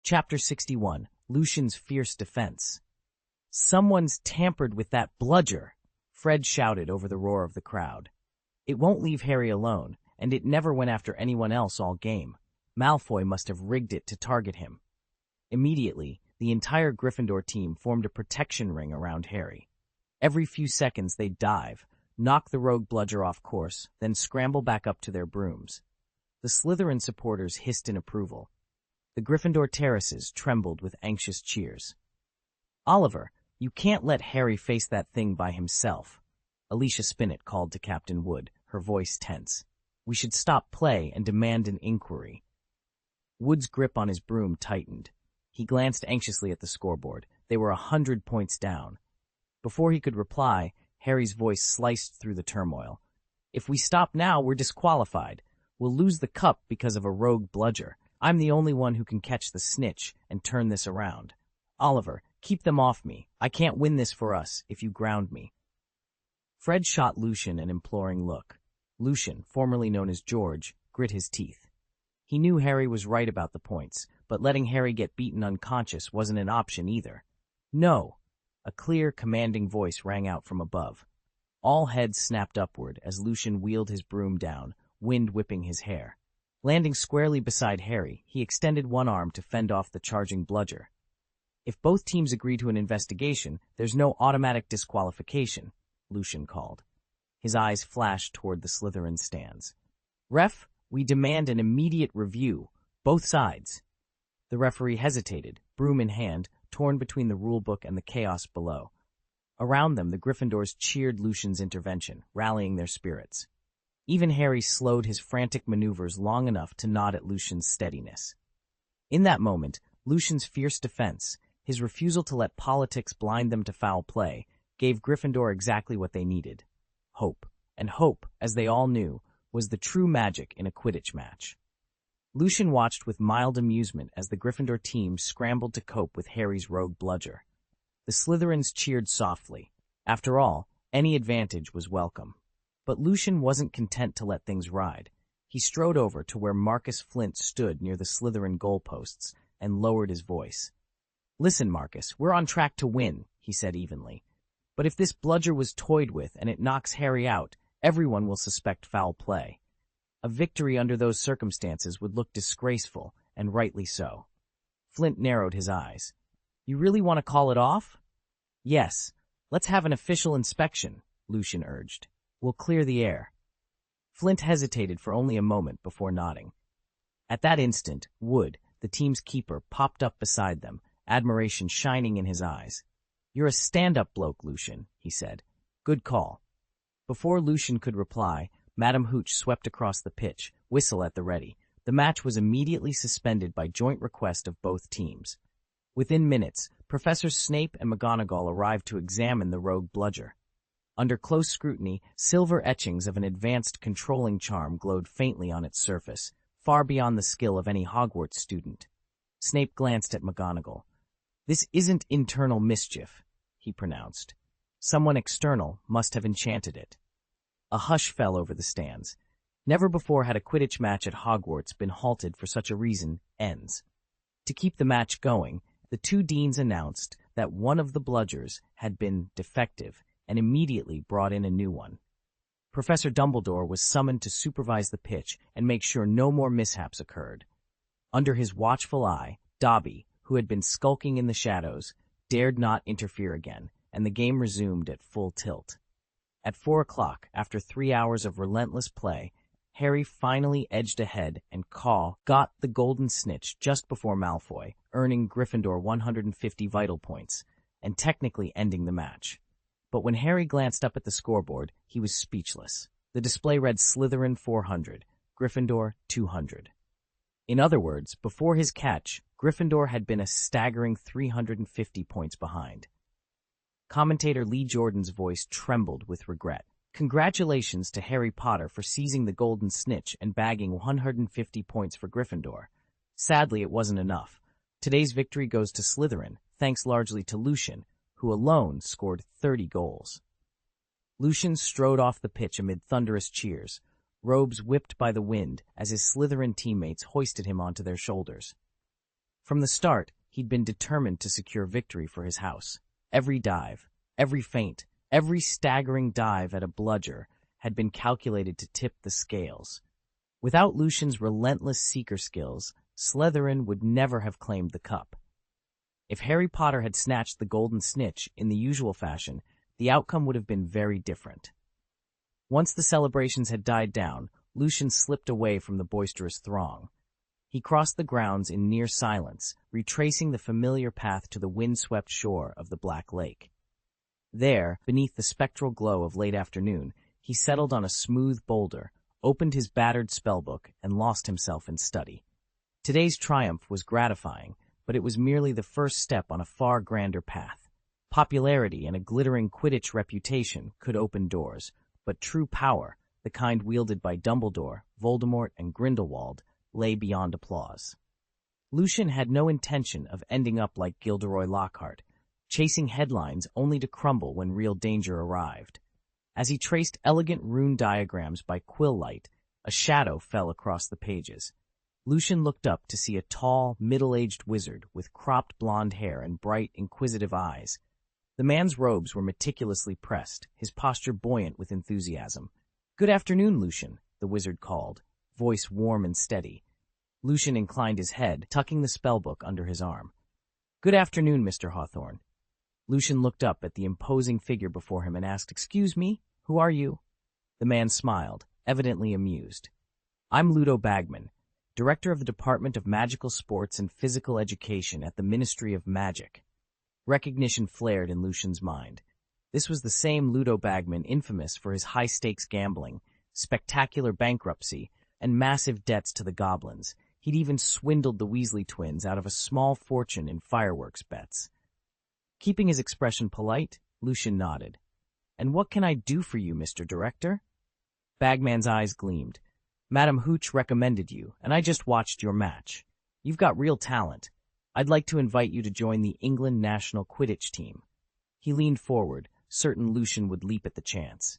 Chapter 61, Lucian's Fierce Defense. "Someone's tampered with that bludger," Fred shouted over the roar of the crowd. "It won't leave Harry alone, and it never went after anyone else all game. Malfoy must have rigged it to target him." Immediately, the entire Gryffindor team formed a protection ring around Harry. Every few seconds they'd dive, knock the rogue bludger off course, then scramble back up to their brooms. The Slytherin supporters hissed in approval. The Gryffindor terraces trembled with anxious cheers. "Oliver, you can't let Harry face that thing by himself," Alicia Spinnet called to Captain Wood, her voice tense. "We should stop play and demand an inquiry." Wood's grip on his broom tightened. He glanced anxiously at the scoreboard. They were 100 points down. Before he could reply, Harry's voice sliced through the turmoil. "If we stop now, we're disqualified. We'll lose the cup because of a rogue bludger. I'm the only one who can catch the snitch and turn this around. Oliver, keep them off me. I can't win this for us if you ground me." Fred shot Lucian an imploring look. Lucian, formerly known as George, grit his teeth. He knew Harry was right about the points, but letting Harry get beaten unconscious wasn't an option either. "No!" A clear, commanding voice rang out from above. All heads snapped upward as Lucian wheeled his broom down, wind whipping his hair. Landing squarely beside Harry, he extended one arm to fend off the charging bludger. "If both teams agree to an investigation, there's no automatic disqualification," Lucian called. His eyes flashed toward the Slytherin stands. "Ref, we demand an immediate review. Both sides." The referee hesitated, broom in hand, torn between the rulebook and the chaos below. Around them, the Gryffindors cheered Lucian's intervention, rallying their spirits. Even Harry slowed his frantic maneuvers long enough to nod at Lucian's steadiness. In that moment, Lucian's fierce defense, his refusal to let politics blind them to foul play, gave Gryffindor exactly what they needed. Hope. And hope, as they all knew, was the true magic in a Quidditch match. Lucian watched with mild amusement as the Gryffindor team scrambled to cope with Harry's rogue bludger. The Slytherins cheered softly. After all, any advantage was welcome. But Lucian wasn't content to let things ride. He strode over to where Marcus Flint stood near the Slytherin goalposts and lowered his voice. "Listen, Marcus, we're on track to win," he said evenly. "But if this bludger was toyed with and it knocks Harry out, everyone will suspect foul play. A victory under those circumstances would look disgraceful, and rightly so." Flint narrowed his eyes. "You really want to call it off?" "Yes. Let's have an official inspection," Lucian urged. "We'll clear the air." Flint hesitated for only a moment before nodding. At that instant, Wood, the team's keeper, popped up beside them, admiration shining in his eyes. "You're a stand-up bloke, Lucian," he said. "Good call." Before Lucian could reply, Madame Hooch swept across the pitch, whistle at the ready. The match was immediately suspended by joint request of both teams. Within minutes, Professors Snape and McGonagall arrived to examine the rogue bludger. Under close scrutiny, silver etchings of an advanced controlling charm glowed faintly on its surface, far beyond the skill of any Hogwarts student. Snape glanced at McGonagall. "This isn't internal mischief," he pronounced. "Someone external must have enchanted it." A hush fell over the stands. Never before had a Quidditch match at Hogwarts been halted for such a reason, ends. To keep the match going, the two deans announced that one of the bludgers had been defective and immediately brought in a new one. Professor Dumbledore was summoned to supervise the pitch and make sure no more mishaps occurred. Under his watchful eye, Dobby, who had been skulking in the shadows, dared not interfere again, and the game resumed at full tilt. At 4 o'clock, after 3 hours of relentless play, Harry finally edged ahead and got the golden snitch just before Malfoy, earning Gryffindor 150 vital points, and technically ending the match. But when Harry glanced up at the scoreboard, he was speechless. The display read Slytherin 400, Gryffindor 200. In other words, before his catch, Gryffindor had been a staggering 350 points behind. Commentator Lee Jordan's voice trembled with regret. "Congratulations to Harry Potter for seizing the golden snitch and bagging 150 points for Gryffindor. Sadly, it wasn't enough. Today's victory goes to Slytherin, thanks largely to Lucian, who alone scored 30 goals." Lucian strode off the pitch amid thunderous cheers, robes whipped by the wind as his Slytherin teammates hoisted him onto their shoulders. From the start, he'd been determined to secure victory for his house. Every dive, every feint, every staggering dive at a bludger had been calculated to tip the scales. Without Lucian's relentless seeker skills, Slytherin would never have claimed the cup. If Harry Potter had snatched the golden snitch in the usual fashion, the outcome would have been very different. Once the celebrations had died down, Lucian slipped away from the boisterous throng. He crossed the grounds in near silence, retracing the familiar path to the wind-swept shore of the Black Lake. There, beneath the spectral glow of late afternoon, he settled on a smooth boulder, opened his battered spellbook, and lost himself in study. Today's triumph was gratifying, but it was merely the first step on a far grander path. Popularity and a glittering Quidditch reputation could open doors, but true power, the kind wielded by Dumbledore, Voldemort, and Grindelwald, lay beyond applause. Lucian had no intention of ending up like Gilderoy Lockhart, chasing headlines only to crumble when real danger arrived. As he traced elegant rune diagrams by quill light, a shadow fell across the pages. Lucian looked up to see a tall, middle-aged wizard with cropped blonde hair and bright, inquisitive eyes. The man's robes were meticulously pressed, his posture buoyant with enthusiasm. "Good afternoon, Lucian," the wizard called, voice warm and steady. Lucian inclined his head, tucking the spellbook under his arm. "Good afternoon, Mr. Hawthorne." Lucian looked up at the imposing figure before him and asked, "Excuse me, who are you?" The man smiled, evidently amused. "I'm Ludo Bagman, Director of the Department of Magical Sports and Physical Education at the Ministry of Magic." Recognition flared in Lucian's mind. This was the same Ludo Bagman infamous for his high-stakes gambling, spectacular bankruptcy, and massive debts to the goblins. He'd even swindled the Weasley twins out of a small fortune in fireworks bets. Keeping his expression polite, Lucian nodded. "And what can I do for you, Mr. Director?" Bagman's eyes gleamed. "Madam Hooch recommended you, and I just watched your match. You've got real talent. I'd like to invite you to join the England national Quidditch team." He leaned forward, certain Lucian would leap at the chance.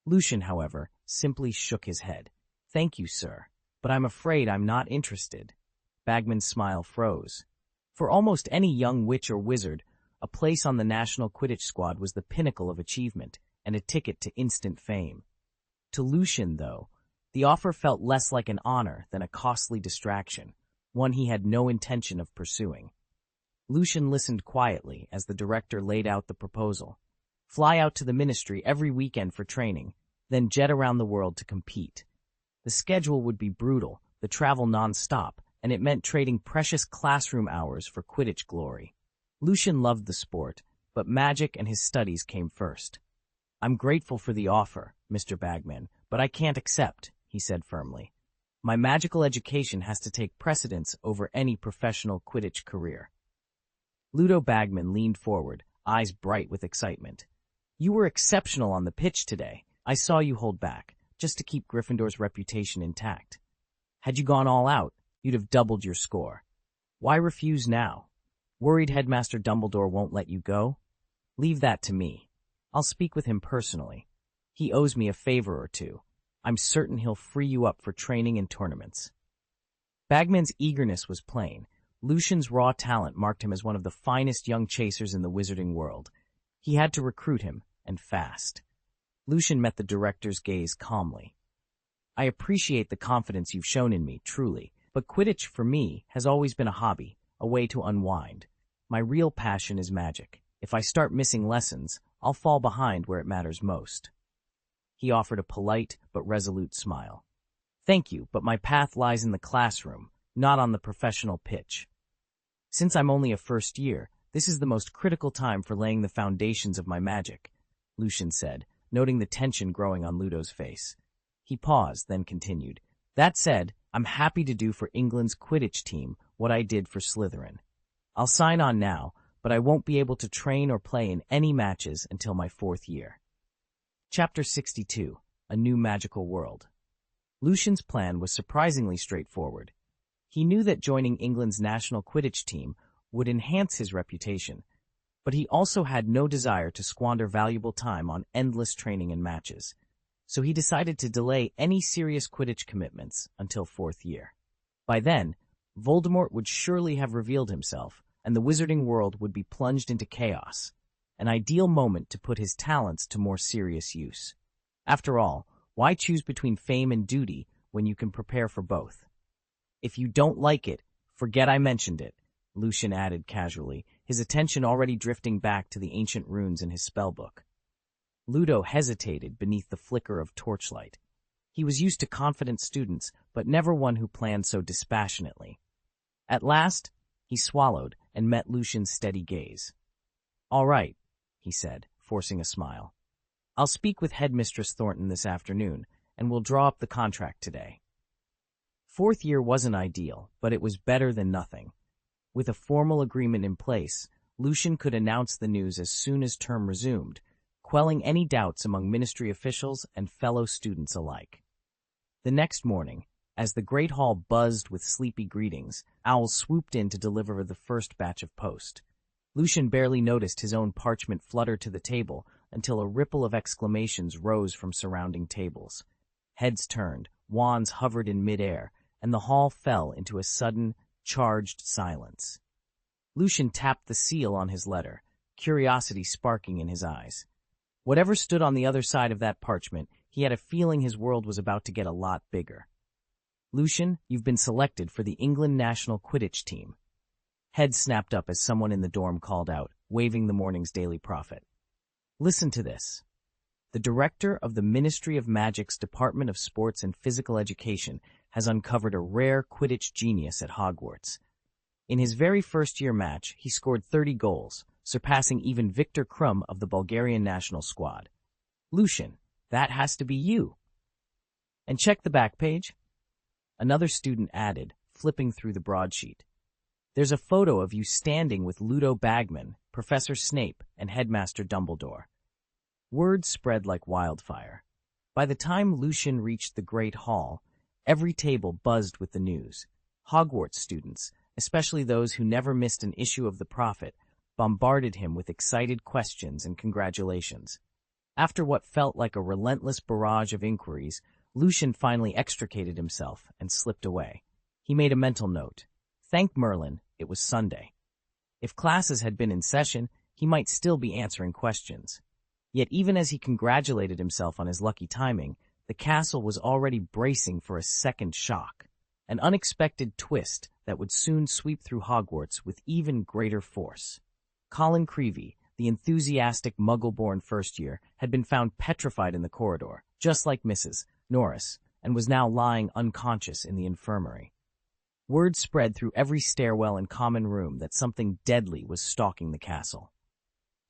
Lucian, however, simply shook his head. "Thank you, sir, but I'm afraid I'm not interested." Bagman's smile froze. For almost any young witch or wizard, a place on the national Quidditch squad was the pinnacle of achievement and a ticket to instant fame. To Lucian, though, the offer felt less like an honor than a costly distraction, one he had no intention of pursuing. Lucian listened quietly as the director laid out the proposal. Fly out to the ministry every weekend for training, then jet around the world to compete. The schedule would be brutal, the travel non-stop, and it meant trading precious classroom hours for Quidditch glory. Lucian loved the sport, but magic and his studies came first. "I'm grateful for the offer, Mr. Bagman, but I can't accept," he said firmly. "My magical education has to take precedence over any professional Quidditch career." Ludo Bagman leaned forward, eyes bright with excitement. "You were exceptional on the pitch today. I saw you hold back, just to keep Gryffindor's reputation intact. Had you gone all out, you'd have doubled your score. Why refuse now? Worried Headmaster Dumbledore won't let you go? Leave that to me. I'll speak with him personally. He owes me a favor or two. I'm certain he'll free you up for training and tournaments." Bagman's eagerness was plain. Lucian's raw talent marked him as one of the finest young chasers in the wizarding world. He had to recruit him, and fast. Lucian met the director's gaze calmly. "I appreciate the confidence you've shown in me, truly, but Quidditch, for me, has always been a hobby, a way to unwind. My real passion is magic. If I start missing lessons, I'll fall behind where it matters most." He offered a polite but resolute smile. "Thank you, but my path lies in the classroom, not on the professional pitch. Since I'm only a first year, this is the most critical time for laying the foundations of my magic," Lucian said, noting the tension growing on Ludo's face. He paused, then continued, "That said, I'm happy to do for England's Quidditch team what I did for Slytherin. I'll sign on now, but I won't be able to train or play in any matches until my 4th year." Chapter 62. A New Magical World. Lucian's plan was surprisingly straightforward. He knew that joining England's national Quidditch team would enhance his reputation, but he also had no desire to squander valuable time on endless training and matches, so he decided to delay any serious Quidditch commitments until 4th year. By then, Voldemort would surely have revealed himself, and the wizarding world would be plunged into chaos. An ideal moment to put his talents to more serious use. After all, why choose between fame and duty when you can prepare for both? If you don't like it, forget I mentioned it, Lucian added casually, his attention already drifting back to the ancient runes in his spellbook. Ludo hesitated beneath the flicker of torchlight. He was used to confident students, but never one who planned so dispassionately. At last, he swallowed and met Lucian's steady gaze. "All right," he said, forcing a smile. "I'll speak with Headmistress Thornton this afternoon, and we'll draw up the contract today." Fourth year wasn't ideal, but it was better than nothing. With a formal agreement in place, Lucian could announce the news as soon as term resumed, quelling any doubts among ministry officials and fellow students alike. The next morning, as the Great Hall buzzed with sleepy greetings, owls swooped in to deliver the first batch of post. Lucian barely noticed his own parchment flutter to the table until a ripple of exclamations rose from surrounding tables. Heads turned, wands hovered in midair, and the hall fell into a sudden, charged silence. Lucian tapped the seal on his letter, curiosity sparking in his eyes. Whatever stood on the other side of that parchment, he had a feeling his world was about to get a lot bigger. "Lucian, you've been selected for the England national Quidditch team." Head snapped up as someone in the dorm called out, waving the morning's Daily Prophet. "Listen to this. The director of the Ministry of Magic's Department of Sports and Physical Education has uncovered a rare Quidditch genius at Hogwarts. In his very first-year match, he scored 30 goals, surpassing even Victor Krum of the Bulgarian national squad. Lucian, that has to be you. And check the back page," another student added, flipping through the broadsheet. "There's a photo of you standing with Ludo Bagman, Professor Snape, and Headmaster Dumbledore." Word spread like wildfire. By the time Lucian reached the Great Hall, every table buzzed with the news. Hogwarts students, especially those who never missed an issue of the Prophet, bombarded him with excited questions and congratulations. After what felt like a relentless barrage of inquiries, Lucian finally extricated himself and slipped away. He made a mental note. Thank Merlin, it was Sunday. If classes had been in session, he might still be answering questions. Yet even as he congratulated himself on his lucky timing, the castle was already bracing for a second shock, an unexpected twist that would soon sweep through Hogwarts with even greater force. Colin Creevey, the enthusiastic Muggle-born first year, had been found petrified in the corridor, just like Mrs. Norris, and was now lying unconscious in the infirmary. Word spread through every stairwell and common room that something deadly was stalking the castle.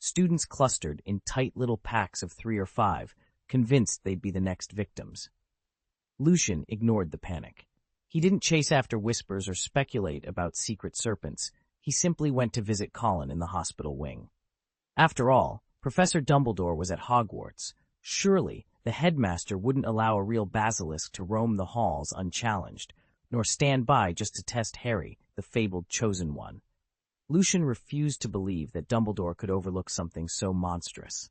Students clustered in tight little packs of 3 or 5, convinced they'd be the next victims. Lucian ignored the panic. He didn't chase after whispers or speculate about secret serpents. He simply went to visit Colin in the hospital wing. After all, Professor Dumbledore was at Hogwarts. Surely, the headmaster wouldn't allow a real basilisk to roam the halls unchallenged, nor stand by just to test Harry, the fabled chosen one. Lucian refused to believe that Dumbledore could overlook something so monstrous.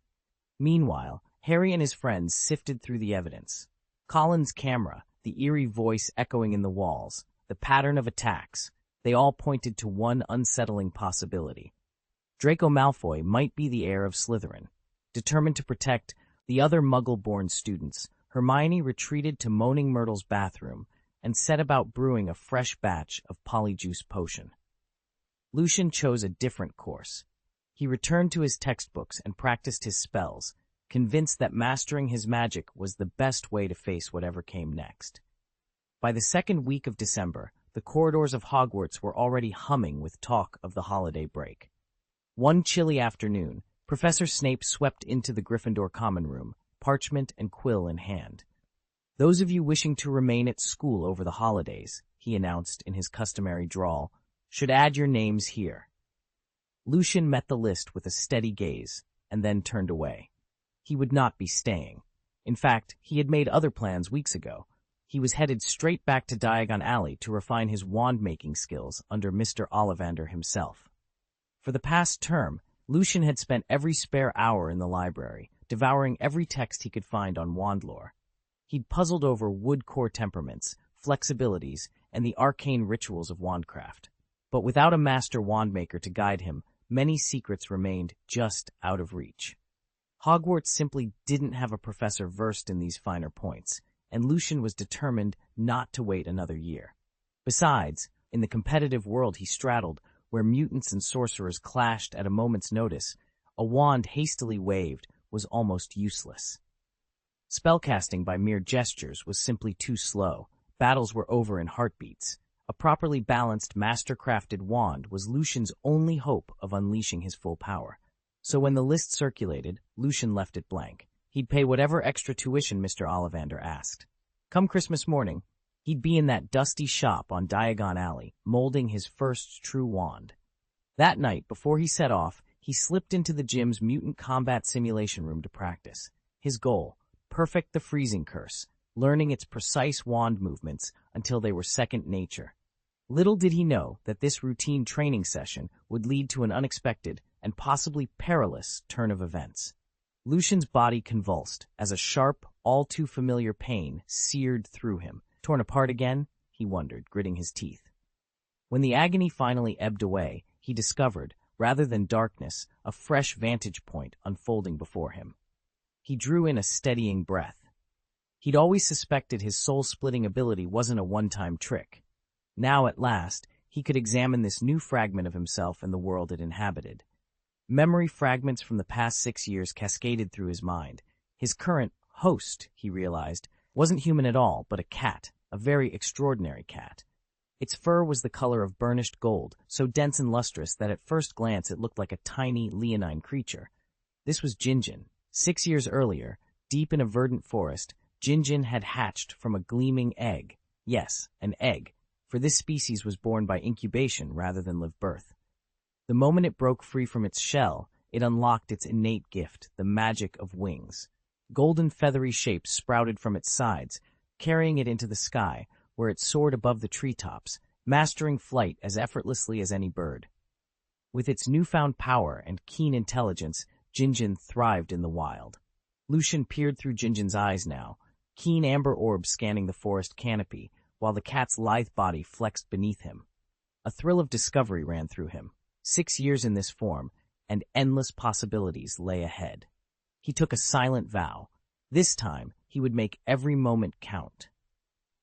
Meanwhile, Harry and his friends sifted through the evidence. Colin's camera, the eerie voice echoing in the walls, the pattern of attacks, they all pointed to one unsettling possibility. Draco Malfoy might be the heir of Slytherin. Determined to protect the other Muggle-born students, Hermione retreated to Moaning Myrtle's bathroom and set about brewing a fresh batch of polyjuice potion. Lucian chose a different course. He returned to his textbooks and practiced his spells, convinced that mastering his magic was the best way to face whatever came next. By the second week of December, the corridors of Hogwarts were already humming with talk of the holiday break. One chilly afternoon, Professor Snape swept into the Gryffindor common room, parchment and quill in hand. "Those of you wishing to remain at school over the holidays," he announced in his customary drawl, "should add your names here." Lucian met the list with a steady gaze, and then turned away. He would not be staying. In fact, he had made other plans weeks ago. He was headed straight back to Diagon Alley to refine his wand-making skills under Mr. Ollivander himself. For the past term, Lucian had spent every spare hour in the library, devouring every text he could find on wand lore. He'd puzzled over wood core temperaments, flexibilities, and the arcane rituals of wandcraft. But without a master wandmaker to guide him, many secrets remained just out of reach. Hogwarts simply didn't have a professor versed in these finer points, and Lucian was determined not to wait another year. Besides, in the competitive world he straddled, where mutants and sorcerers clashed at a moment's notice, a wand hastily waved was almost useless. Spellcasting by mere gestures was simply too slow. Battles were over in heartbeats. A properly balanced, master-crafted wand was Lucian's only hope of unleashing his full power. So when the list circulated, Lucian left it blank. He'd pay whatever extra tuition Mr. Ollivander asked. Come Christmas morning, he'd be in that dusty shop on Diagon Alley, molding his first true wand. That night, before he set off, he slipped into the gym's mutant combat simulation room to practice. His goal: perfect the freezing curse, learning its precise wand movements until they were second nature. Little did he know that this routine training session would lead to an unexpected and possibly perilous turn of events. Lucian's body convulsed as a sharp, all-too-familiar pain seared through him. Torn apart again? He wondered, gritting his teeth. When the agony finally ebbed away, he discovered, rather than darkness, a fresh vantage point unfolding before him. He drew in a steadying breath. He'd always suspected his soul-splitting ability wasn't a one-time trick. Now, at last, he could examine this new fragment of himself and the world it inhabited. Memory fragments from the past 6 years cascaded through his mind. His current host, he realized, wasn't human at all, but a cat, a very extraordinary cat. Its fur was the color of burnished gold, so dense and lustrous that at first glance it looked like a tiny, leonine creature. This was Jinjin. 6 years earlier, deep in a verdant forest, Jinjin had hatched from a gleaming egg. Yes, an egg, for this species was born by incubation rather than live birth. The moment it broke free from its shell, it unlocked its innate gift, the magic of wings. Golden feathery shapes sprouted from its sides, carrying it into the sky, where it soared above the treetops, mastering flight as effortlessly as any bird. With its newfound power and keen intelligence, Jinjin thrived in the wild. Lucian peered through Jinjin's eyes now, keen amber orbs scanning the forest canopy, while the cat's lithe body flexed beneath him. A thrill of discovery ran through him. 6 years in this form, and endless possibilities lay ahead. He took a silent vow. This time, he would make every moment count.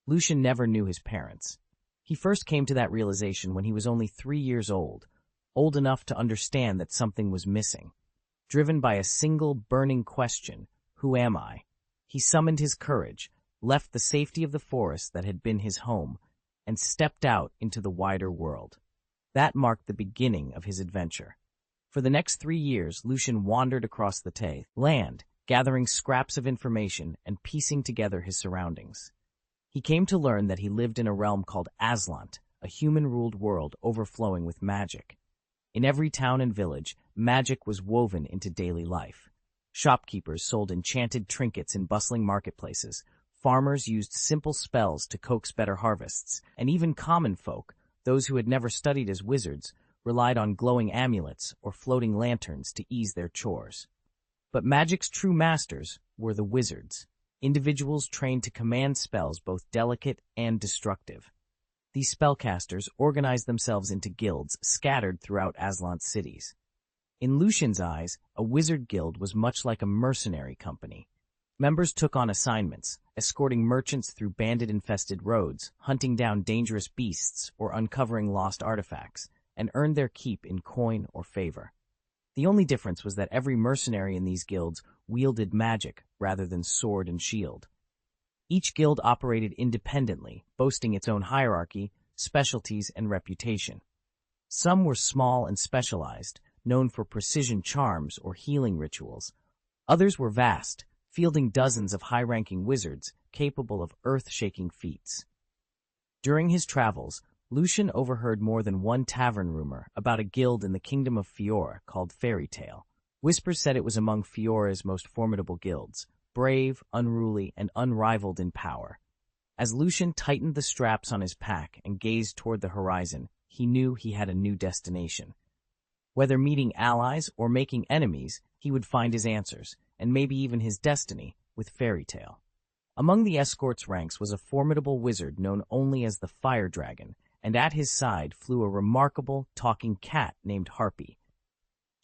Lucian never knew his parents. He first came to that realization when he was only 3 years old enough to understand that something was missing. Driven by a single burning question, who am I? He summoned his courage, left the safety of the forest that had been his home, and stepped out into the wider world. That marked the beginning of his adventure. For the next 3 years, Lucian wandered across the Tay land, gathering scraps of information and piecing together his surroundings. He came to learn that he lived in a realm called Aslant, a human-ruled world overflowing with magic. In every town and village, magic was woven into daily life. Shopkeepers sold enchanted trinkets in bustling marketplaces, farmers used simple spells to coax better harvests, and even common folk, those who had never studied as wizards, relied on glowing amulets or floating lanterns to ease their chores. But magic's true masters were the wizards, individuals trained to command spells both delicate and destructive. These spellcasters organized themselves into guilds scattered throughout Aslant's cities. In Lucian's eyes, a wizard guild was much like a mercenary company. Members took on assignments, escorting merchants through bandit-infested roads, hunting down dangerous beasts, or uncovering lost artifacts, and earned their keep in coin or favor. The only difference was that every mercenary in these guilds wielded magic rather than sword and shield. Each guild operated independently, boasting its own hierarchy, specialties, and reputation. Some were small and specialized, known for precision charms or healing rituals. Others were vast, fielding dozens of high-ranking wizards capable of earth-shaking feats. During his travels, Lucian overheard more than one tavern rumor about a guild in the kingdom of Fiora called Fairy Tale. Whispers said it was among Fiora's most formidable guilds, brave, unruly, and unrivaled in power. As Lucian tightened the straps on his pack and gazed toward the horizon, he knew he had a new destination. Whether meeting allies or making enemies, he would find his answers, and maybe even his destiny, with Fairy Tale. Among the escort's ranks was a formidable wizard known only as the Fire Dragon, and at his side flew a remarkable talking cat named Harpy.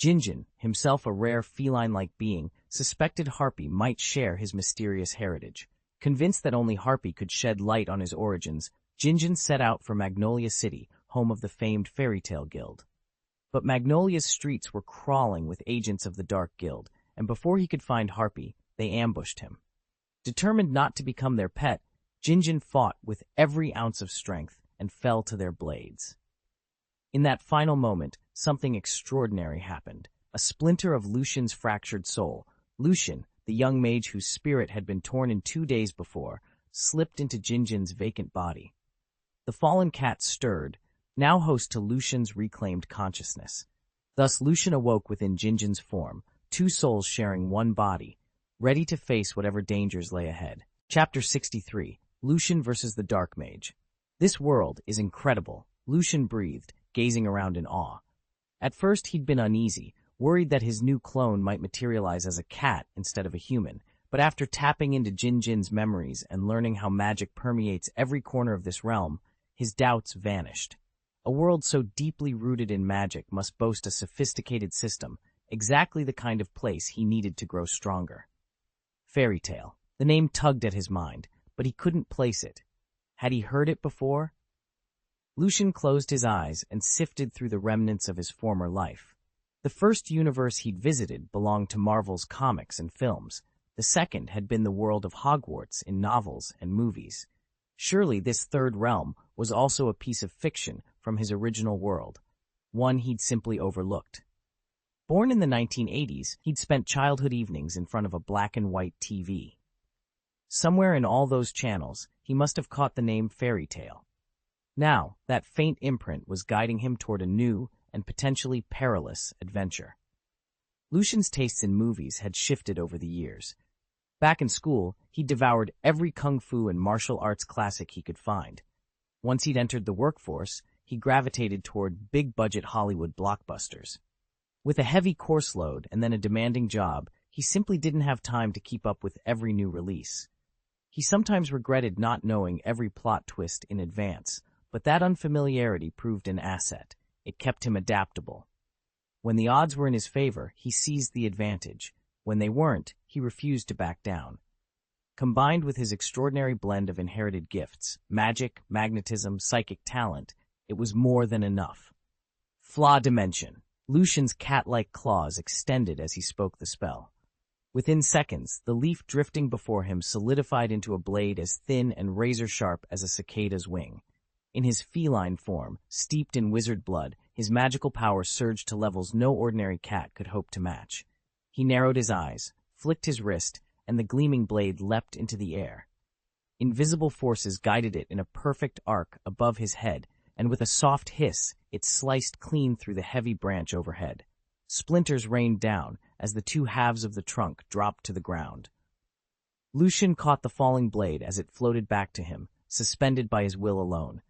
Jinjin, himself a rare feline-like being, suspected Harpy might share his mysterious heritage. Convinced that only Harpy could shed light on his origins, Jinjin set out for Magnolia City, home of the famed Fairy Tale Guild. But Magnolia's streets were crawling with agents of the Dark Guild, and before he could find Harpy, they ambushed him. Determined not to become their pet, Jinjin fought with every ounce of strength and fell to their blades. In that final moment, something extraordinary happened. A splinter of Lucian's fractured soul, Lucian, the young mage whose spirit had been torn in 2 days before, slipped into Jinjin's vacant body. The fallen cat stirred, now host to Lucian's reclaimed consciousness. Thus Lucian awoke within Jinjin's form, 2 souls sharing one body, ready to face whatever dangers lay ahead. Chapter 63, Lucian versus the Dark Mage. This world is incredible, Lucian breathed, gazing around in awe. At first he'd been uneasy, worried that his new clone might materialize as a cat instead of a human, but after tapping into Jinjin's memories and learning how magic permeates every corner of this realm, his doubts vanished. A world so deeply rooted in magic must boast a sophisticated system, exactly the kind of place he needed to grow stronger. Fairy tale. The name tugged at his mind, but he couldn't place it. Had he heard it before? Lucian closed his eyes and sifted through the remnants of his former life. The first universe he'd visited belonged to Marvel's comics and films. The second had been the world of Hogwarts in novels and movies. Surely this third realm was also a piece of fiction from his original world, one he'd simply overlooked. Born in the 1980s, he'd spent childhood evenings in front of a black and white TV. Somewhere in all those channels, he must have caught the name Fairy Tale. Now, that faint imprint was guiding him toward a new and potentially perilous adventure. Lucian's tastes in movies had shifted over the years. Back in school, he devoured every kung fu and martial arts classic he could find. Once he'd entered the workforce, he gravitated toward big-budget Hollywood blockbusters. With a heavy course load and then a demanding job, he simply didn't have time to keep up with every new release. He sometimes regretted not knowing every plot twist in advance, but that unfamiliarity proved an asset. It kept him adaptable. When the odds were in his favor, he seized the advantage. When they weren't, he refused to back down. Combined with his extraordinary blend of inherited gifts, magic, magnetism, psychic talent, it was more than enough. Flaw dimension. Lucian's cat-like claws extended as he spoke the spell. Within seconds, the leaf drifting before him solidified into a blade as thin and razor-sharp as a cicada's wing. In his feline form, steeped in wizard blood, his magical power surged to levels no ordinary cat could hope to match. He narrowed his eyes, flicked his wrist, and the gleaming blade leapt into the air. Invisible forces guided it in a perfect arc above his head, and with a soft hiss, it sliced clean through the heavy branch overhead. Splinters rained down as the 2 halves of the trunk dropped to the ground. Lucian caught the falling blade as it floated back to him, suspended by his will alone.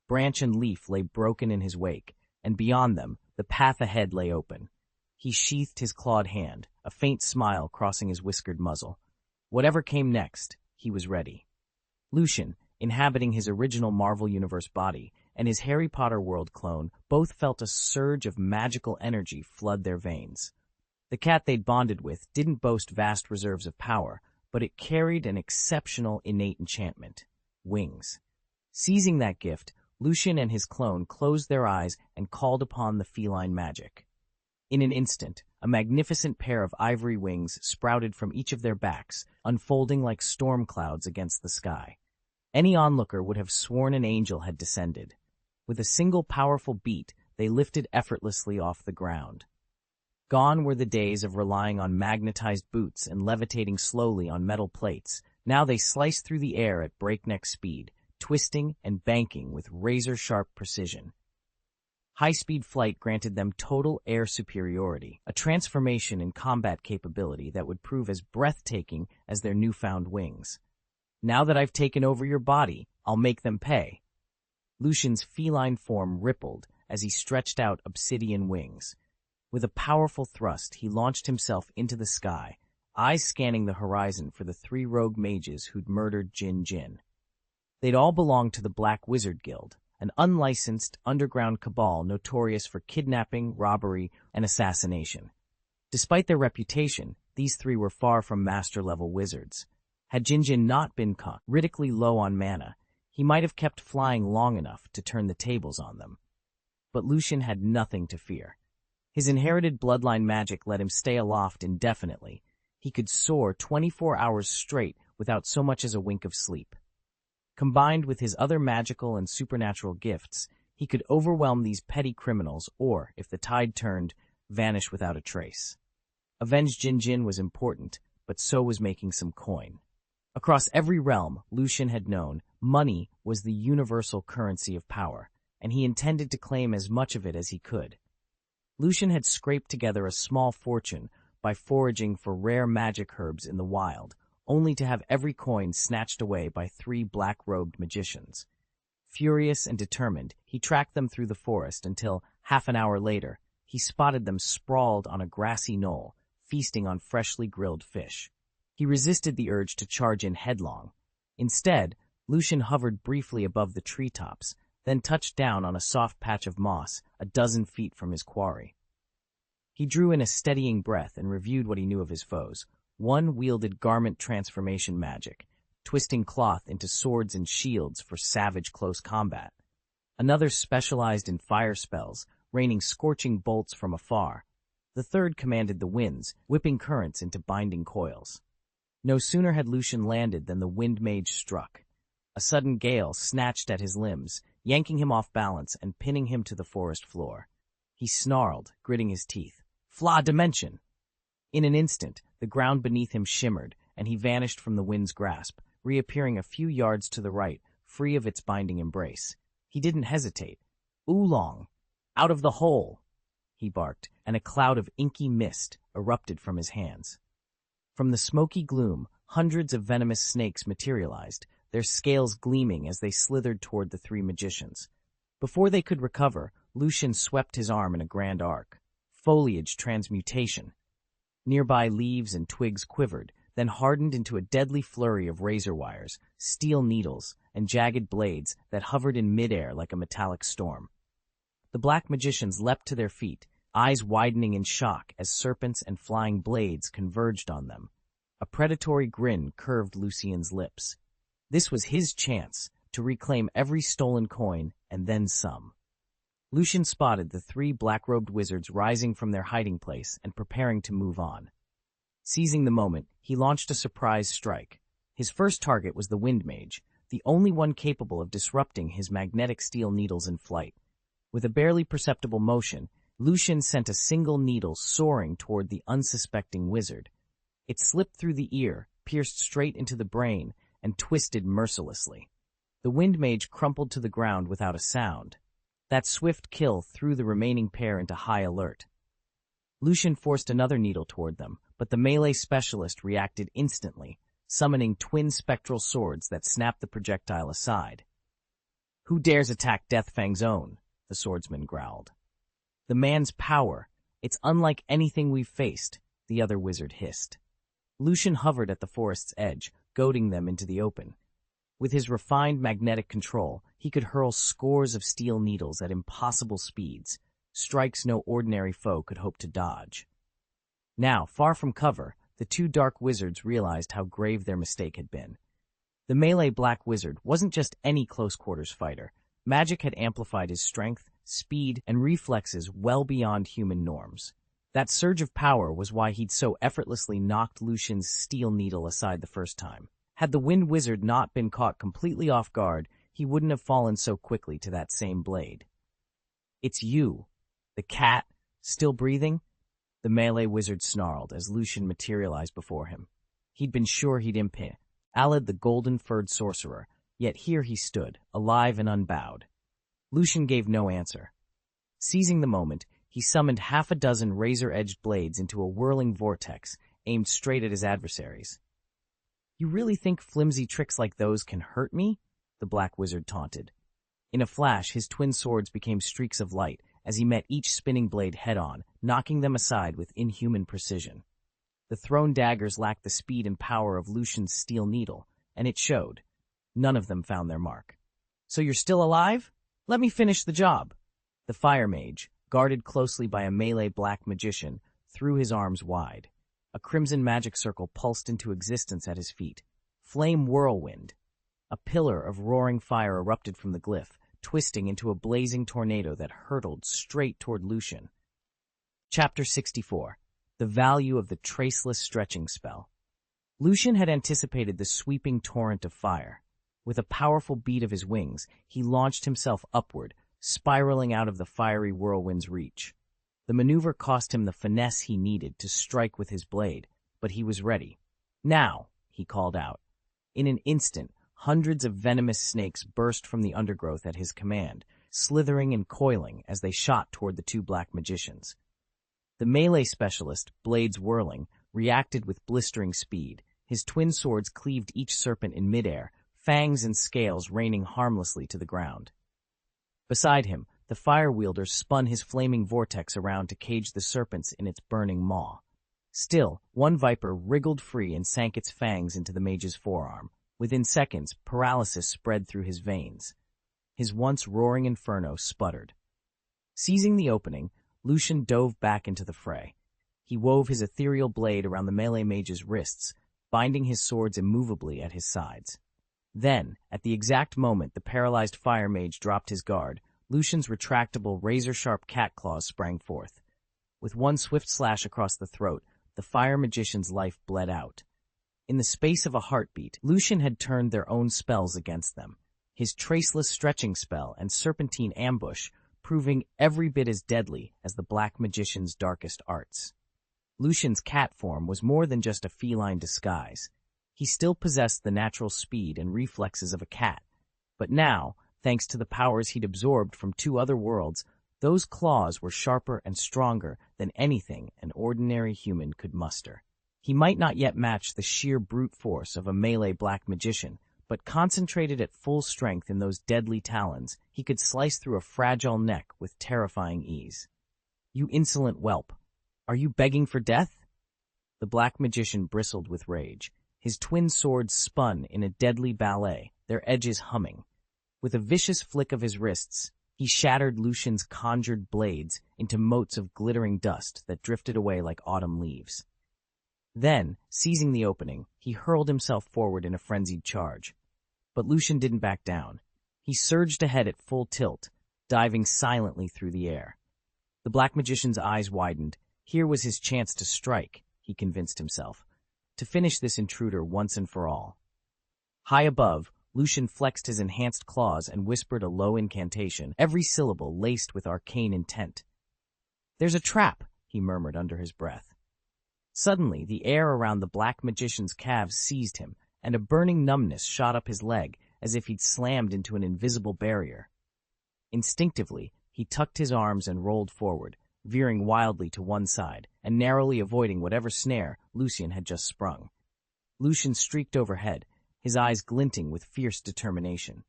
Branch and leaf lay broken in his wake, and beyond them, the path ahead lay open. He sheathed his clawed hand, a faint smile crossing his whiskered muzzle. Whatever came next, he was ready. Lucian, inhabiting his original Marvel Universe body, and his Harry Potter world clone both felt a surge of magical energy flood their veins. The cat they'd bonded with didn't boast vast reserves of power, but it carried an exceptional innate enchantment: wings. Seizing that gift, Lucian and his clone closed their eyes and called upon the feline magic. In an instant, a magnificent pair of ivory wings sprouted from each of their backs, unfolding like storm clouds against the sky. Any onlooker would have sworn an angel had descended. With a single powerful beat, they lifted effortlessly off the ground. Gone were the days of relying on magnetized boots and levitating slowly on metal plates. Now they sliced through the air at breakneck speed, twisting and banking with razor-sharp precision. High-speed flight granted them total air superiority, a transformation in combat capability that would prove as breathtaking as their newfound wings. Now that I've taken over your body, I'll make them pay. Lucian's feline form rippled as he stretched out obsidian wings. With a powerful thrust, he launched himself into the sky, eyes scanning the horizon for the 3 rogue mages who'd murdered Jin Jin. They'd all belonged to the Black Wizard Guild, an unlicensed underground cabal notorious for kidnapping, robbery, and assassination. Despite their reputation, these 3 were far from master-level wizards. Had Jin Jin not been caught critically low on mana, he might have kept flying long enough to turn the tables on them. But Lucian had nothing to fear. His inherited bloodline magic let him stay aloft indefinitely. He could soar 24 hours straight without so much as a wink of sleep. Combined with his other magical and supernatural gifts, he could overwhelm these petty criminals or, if the tide turned, vanish without a trace. Avenge Jin Jin was important, but so was making some coin. Across every realm, Lucian had known, money was the universal currency of power, and he intended to claim as much of it as he could. Lucian had scraped together a small fortune by foraging for rare magic herbs in the wild, only to have every coin snatched away by 3 black-robed magicians. Furious and determined, he tracked them through the forest until, half an hour later, he spotted them sprawled on a grassy knoll, feasting on freshly grilled fish. He resisted the urge to charge in headlong. Instead, Lucian hovered briefly above the treetops, then touched down on a soft patch of moss a dozen feet from his quarry. He drew in a steadying breath and reviewed what he knew of his foes. One wielded garment transformation magic, twisting cloth into swords and shields for savage close combat. Another specialized in fire spells, raining scorching bolts from afar. The third commanded the winds, whipping currents into binding coils. No sooner had Lucian landed than the wind mage struck. A sudden gale snatched at his limbs, yanking him off balance and pinning him to the forest floor. He snarled, gritting his teeth. "Flaw dimension!" In an instant, the ground beneath him shimmered, and he vanished from the wind's grasp, reappearing a few yards to the right, free of its binding embrace. He didn't hesitate. "Oolong! Out of the hole!" he barked, and a cloud of inky mist erupted from his hands. From the smoky gloom, hundreds of venomous snakes materialized, their scales gleaming as they slithered toward the 3 magicians. Before they could recover, Lucian swept his arm in a grand arc. Foliage transmutation. Nearby leaves and twigs quivered, then hardened into a deadly flurry of razor wires, steel needles, and jagged blades that hovered in midair like a metallic storm. The black magicians leapt to their feet, eyes widening in shock as serpents and flying blades converged on them. A predatory grin curved Lucian's lips. This was his chance to reclaim every stolen coin and then some. Lucian spotted the 3 black-robed wizards rising from their hiding place and preparing to move on. Seizing the moment, he launched a surprise strike. His first target was the Wind Mage, the only one capable of disrupting his magnetic steel needles in flight. With a barely perceptible motion, Lucian sent a single needle soaring toward the unsuspecting wizard. It slipped through the ear, pierced straight into the brain, and twisted mercilessly. The Wind Mage crumpled to the ground without a sound. That swift kill threw the remaining pair into high alert. Lucian forced another needle toward them, but the melee specialist reacted instantly, summoning twin spectral swords that snapped the projectile aside. "Who dares attack Deathfang's own?" the swordsman growled. "The man's power. It's unlike anything we've faced," the other wizard hissed. Lucian hovered at the forest's edge, goading them into the open. With his refined magnetic control, he could hurl scores of steel needles at impossible speeds, strikes no ordinary foe could hope to dodge. Now, far from cover, the 2 dark wizards realized how grave their mistake had been. The melee black wizard wasn't just any close-quarters fighter. Magic had amplified his strength, speed, and reflexes well beyond human norms. That surge of power was why he'd so effortlessly knocked Lucian's steel needle aside the first time. Had the Wind Wizard not been caught completely off guard, he wouldn't have fallen so quickly to that same blade. "It's you, the cat, still breathing?" The melee wizard snarled as Lucian materialized before him. He'd been sure he'd impale Alad the golden-furred sorcerer, yet here he stood, alive and unbowed. Lucian gave no answer. Seizing the moment, he summoned half a dozen razor-edged blades into a whirling vortex, aimed straight at his adversaries. "You really think flimsy tricks like those can hurt me?" the black wizard taunted. In a flash, his twin swords became streaks of light as he met each spinning blade head-on, knocking them aside with inhuman precision. The thrown daggers lacked the speed and power of Lucian's steel needle, and it showed. None of them found their mark. "So you're still alive? Let me finish the job." The fire mage, guarded closely by a melee black magician, threw his arms wide. A crimson magic circle pulsed into existence at his feet. Flame whirlwind. A pillar of roaring fire erupted from the glyph, twisting into a blazing tornado that hurtled straight toward Lucian. Chapter 64. The Value of the Traceless Stretching Spell. Lucian had anticipated the sweeping torrent of fire. With a powerful beat of his wings, he launched himself upward, spiraling out of the fiery whirlwind's reach. The maneuver cost him the finesse he needed to strike with his blade, but he was ready. "Now," he called out. In an instant, hundreds of venomous snakes burst from the undergrowth at his command, slithering and coiling as they shot toward the two black magicians. The melee specialist, blades whirling, reacted with blistering speed. His twin swords cleaved each serpent in midair, fangs and scales raining harmlessly to the ground. Beside him, the fire wielder spun his flaming vortex around to cage the serpents in its burning maw. Still, one viper wriggled free and sank its fangs into the mage's forearm. Within seconds, paralysis spread through his veins. His once roaring inferno sputtered. Seizing the opening, Lucian dove back into the fray. He wove his ethereal blade around the melee mage's wrists, binding his swords immovably at his sides. Then, at the exact moment the paralyzed fire mage dropped his guard, Lucian's retractable, razor-sharp cat claws sprang forth. With one swift slash across the throat, the fire magician's life bled out. In the space of a heartbeat, Lucian had turned their own spells against them, his traceless stretching spell and serpentine ambush proving every bit as deadly as the black magician's darkest arts. Lucian's cat form was more than just a feline disguise. He still possessed the natural speed and reflexes of a cat, but now, thanks to the powers he'd absorbed from two other worlds, those claws were sharper and stronger than anything an ordinary human could muster. He might not yet match the sheer brute force of a melee black magician, but concentrated at full strength in those deadly talons, he could slice through a fragile neck with terrifying ease. "You insolent whelp! Are you begging for death?" The black magician bristled with rage. His twin swords spun in a deadly ballet, their edges humming. With a vicious flick of his wrists, he shattered Lucian's conjured blades into motes of glittering dust that drifted away like autumn leaves. Then, seizing the opening, he hurled himself forward in a frenzied charge. But Lucian didn't back down. He surged ahead at full tilt, diving silently through the air. The black magician's eyes widened. Here was his chance to strike, he convinced himself, to finish this intruder once and for all. High above, Lucian flexed his enhanced claws and whispered a low incantation, every syllable laced with arcane intent. "There's a trap," he murmured under his breath. Suddenly, the air around the black magician's calves seized him, and a burning numbness shot up his leg as if he'd slammed into an invisible barrier. Instinctively, he tucked his arms and rolled forward, veering wildly to one side and narrowly avoiding whatever snare Lucian had just sprung. Lucian streaked overhead, his eyes glinting with fierce determination.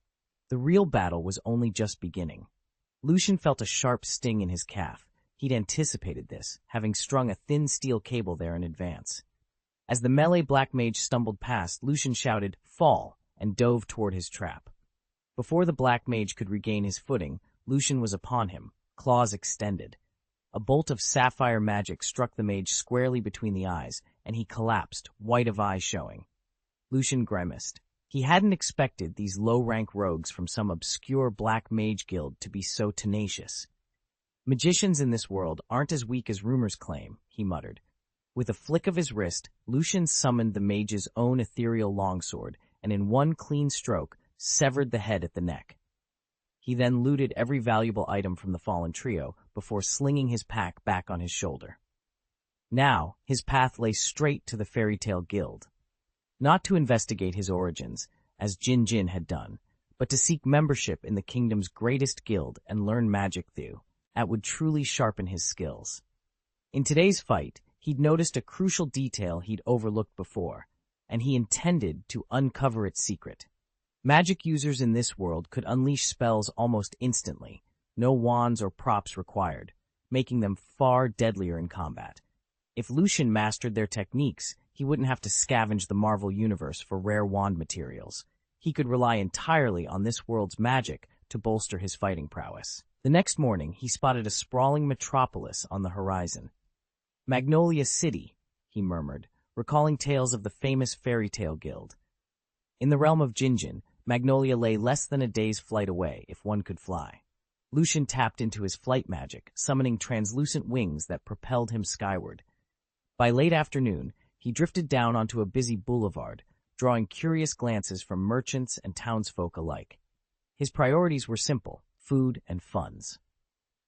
The real battle was only just beginning. Lucian felt a sharp sting in his calf. He'd anticipated this, having strung a thin steel cable there in advance. As the melee black mage stumbled past, Lucian shouted, "Fall!" and dove toward his trap. Before the black mage could regain his footing, Lucian was upon him, claws extended. A bolt of sapphire magic struck the mage squarely between the eyes, and he collapsed, white of eye showing. Lucian grimaced. He hadn't expected these low-rank rogues from some obscure black mage guild to be so tenacious. "Magicians in this world aren't as weak as rumors claim," he muttered. With a flick of his wrist, Lucian summoned the mage's own ethereal longsword, and in one clean stroke, severed the head at the neck. He then looted every valuable item from the fallen trio before slinging his pack back on his shoulder. Now, his path lay straight to the fairy tale guild. Not to investigate his origins, as Jin Jin had done, but to seek membership in the kingdom's greatest guild and learn magic through, that would truly sharpen his skills. In today's fight, he'd noticed a crucial detail he'd overlooked before, and he intended to uncover its secret. Magic users in this world could unleash spells almost instantly, no wands or props required, making them far deadlier in combat. If Lucian mastered their techniques, he wouldn't have to scavenge the Marvel Universe for rare wand materials. He could rely entirely on this world's magic to bolster his fighting prowess. The next morning, he spotted a sprawling metropolis on the horizon. Magnolia City, he murmured, recalling tales of the famous fairy tale guild. In the realm of Jinjin, Magnolia lay less than a day's flight away if one could fly. Lucian tapped into his flight magic, summoning translucent wings that propelled him skyward. By late afternoon, he drifted down onto a busy boulevard, drawing curious glances from merchants and townsfolk alike. His priorities were simple: food and funds.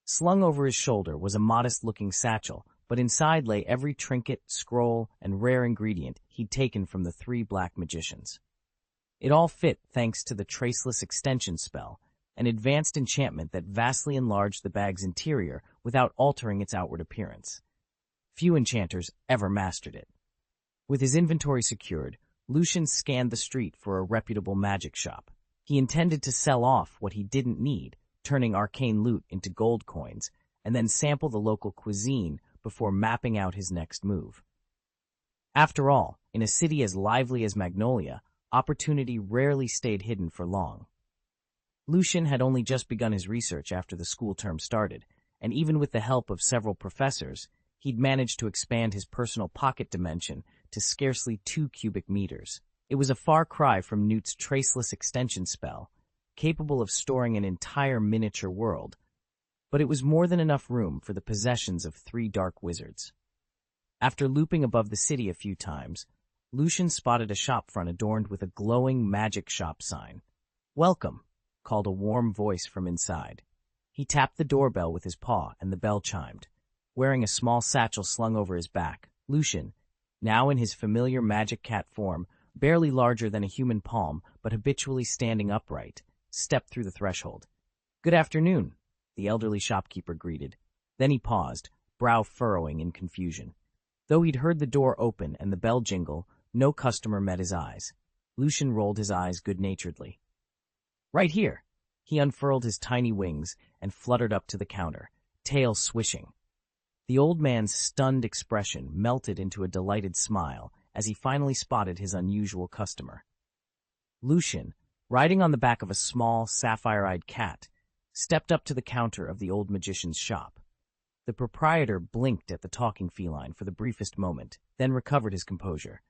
Slung over his shoulder was a modest-looking satchel, but inside lay every trinket, scroll, and rare ingredient he'd taken from the 3 black magicians. It all fit thanks to the Traceless extension spell, an advanced enchantment that vastly enlarged the bag's interior without altering its outward appearance. Few enchanters ever mastered it. With his inventory secured, Lucian scanned the street for a reputable magic shop. He intended to sell off what he didn't need, turning arcane loot into gold coins, and then sample the local cuisine before mapping out his next move. After all, in a city as lively as Magnolia, opportunity rarely stayed hidden for long. Lucian had only just begun his research after the school term started, and even with the help of several professors, he'd managed to expand his personal pocket dimension to scarcely 2 cubic meters. It was a far cry from Newt's Traceless extension spell, capable of storing an entire miniature world, but it was more than enough room for the possessions of 3 dark wizards. After looping above the city a few times, Lucian spotted a shopfront adorned with a glowing magic shop sign. "Welcome," called a warm voice from inside. He tapped the doorbell with his paw, and the bell chimed. Wearing a small satchel slung over his back, Lucian, now in his familiar magic cat form, barely larger than a human palm but habitually standing upright, stepped through the threshold. "Good afternoon," the elderly shopkeeper greeted. Then he paused, brow furrowing in confusion. Though he'd heard the door open and the bell jingle, no customer met his eyes. Lucian rolled his eyes good-naturedly. "Right here." He unfurled his tiny wings and fluttered up to the counter, tail swishing. The old man's stunned expression melted into a delighted smile as he finally spotted his unusual customer. Lucian, riding on the back of a small, sapphire-eyed cat, stepped up to the counter of the old magician's shop. The proprietor blinked at the talking feline for the briefest moment, then recovered his composure.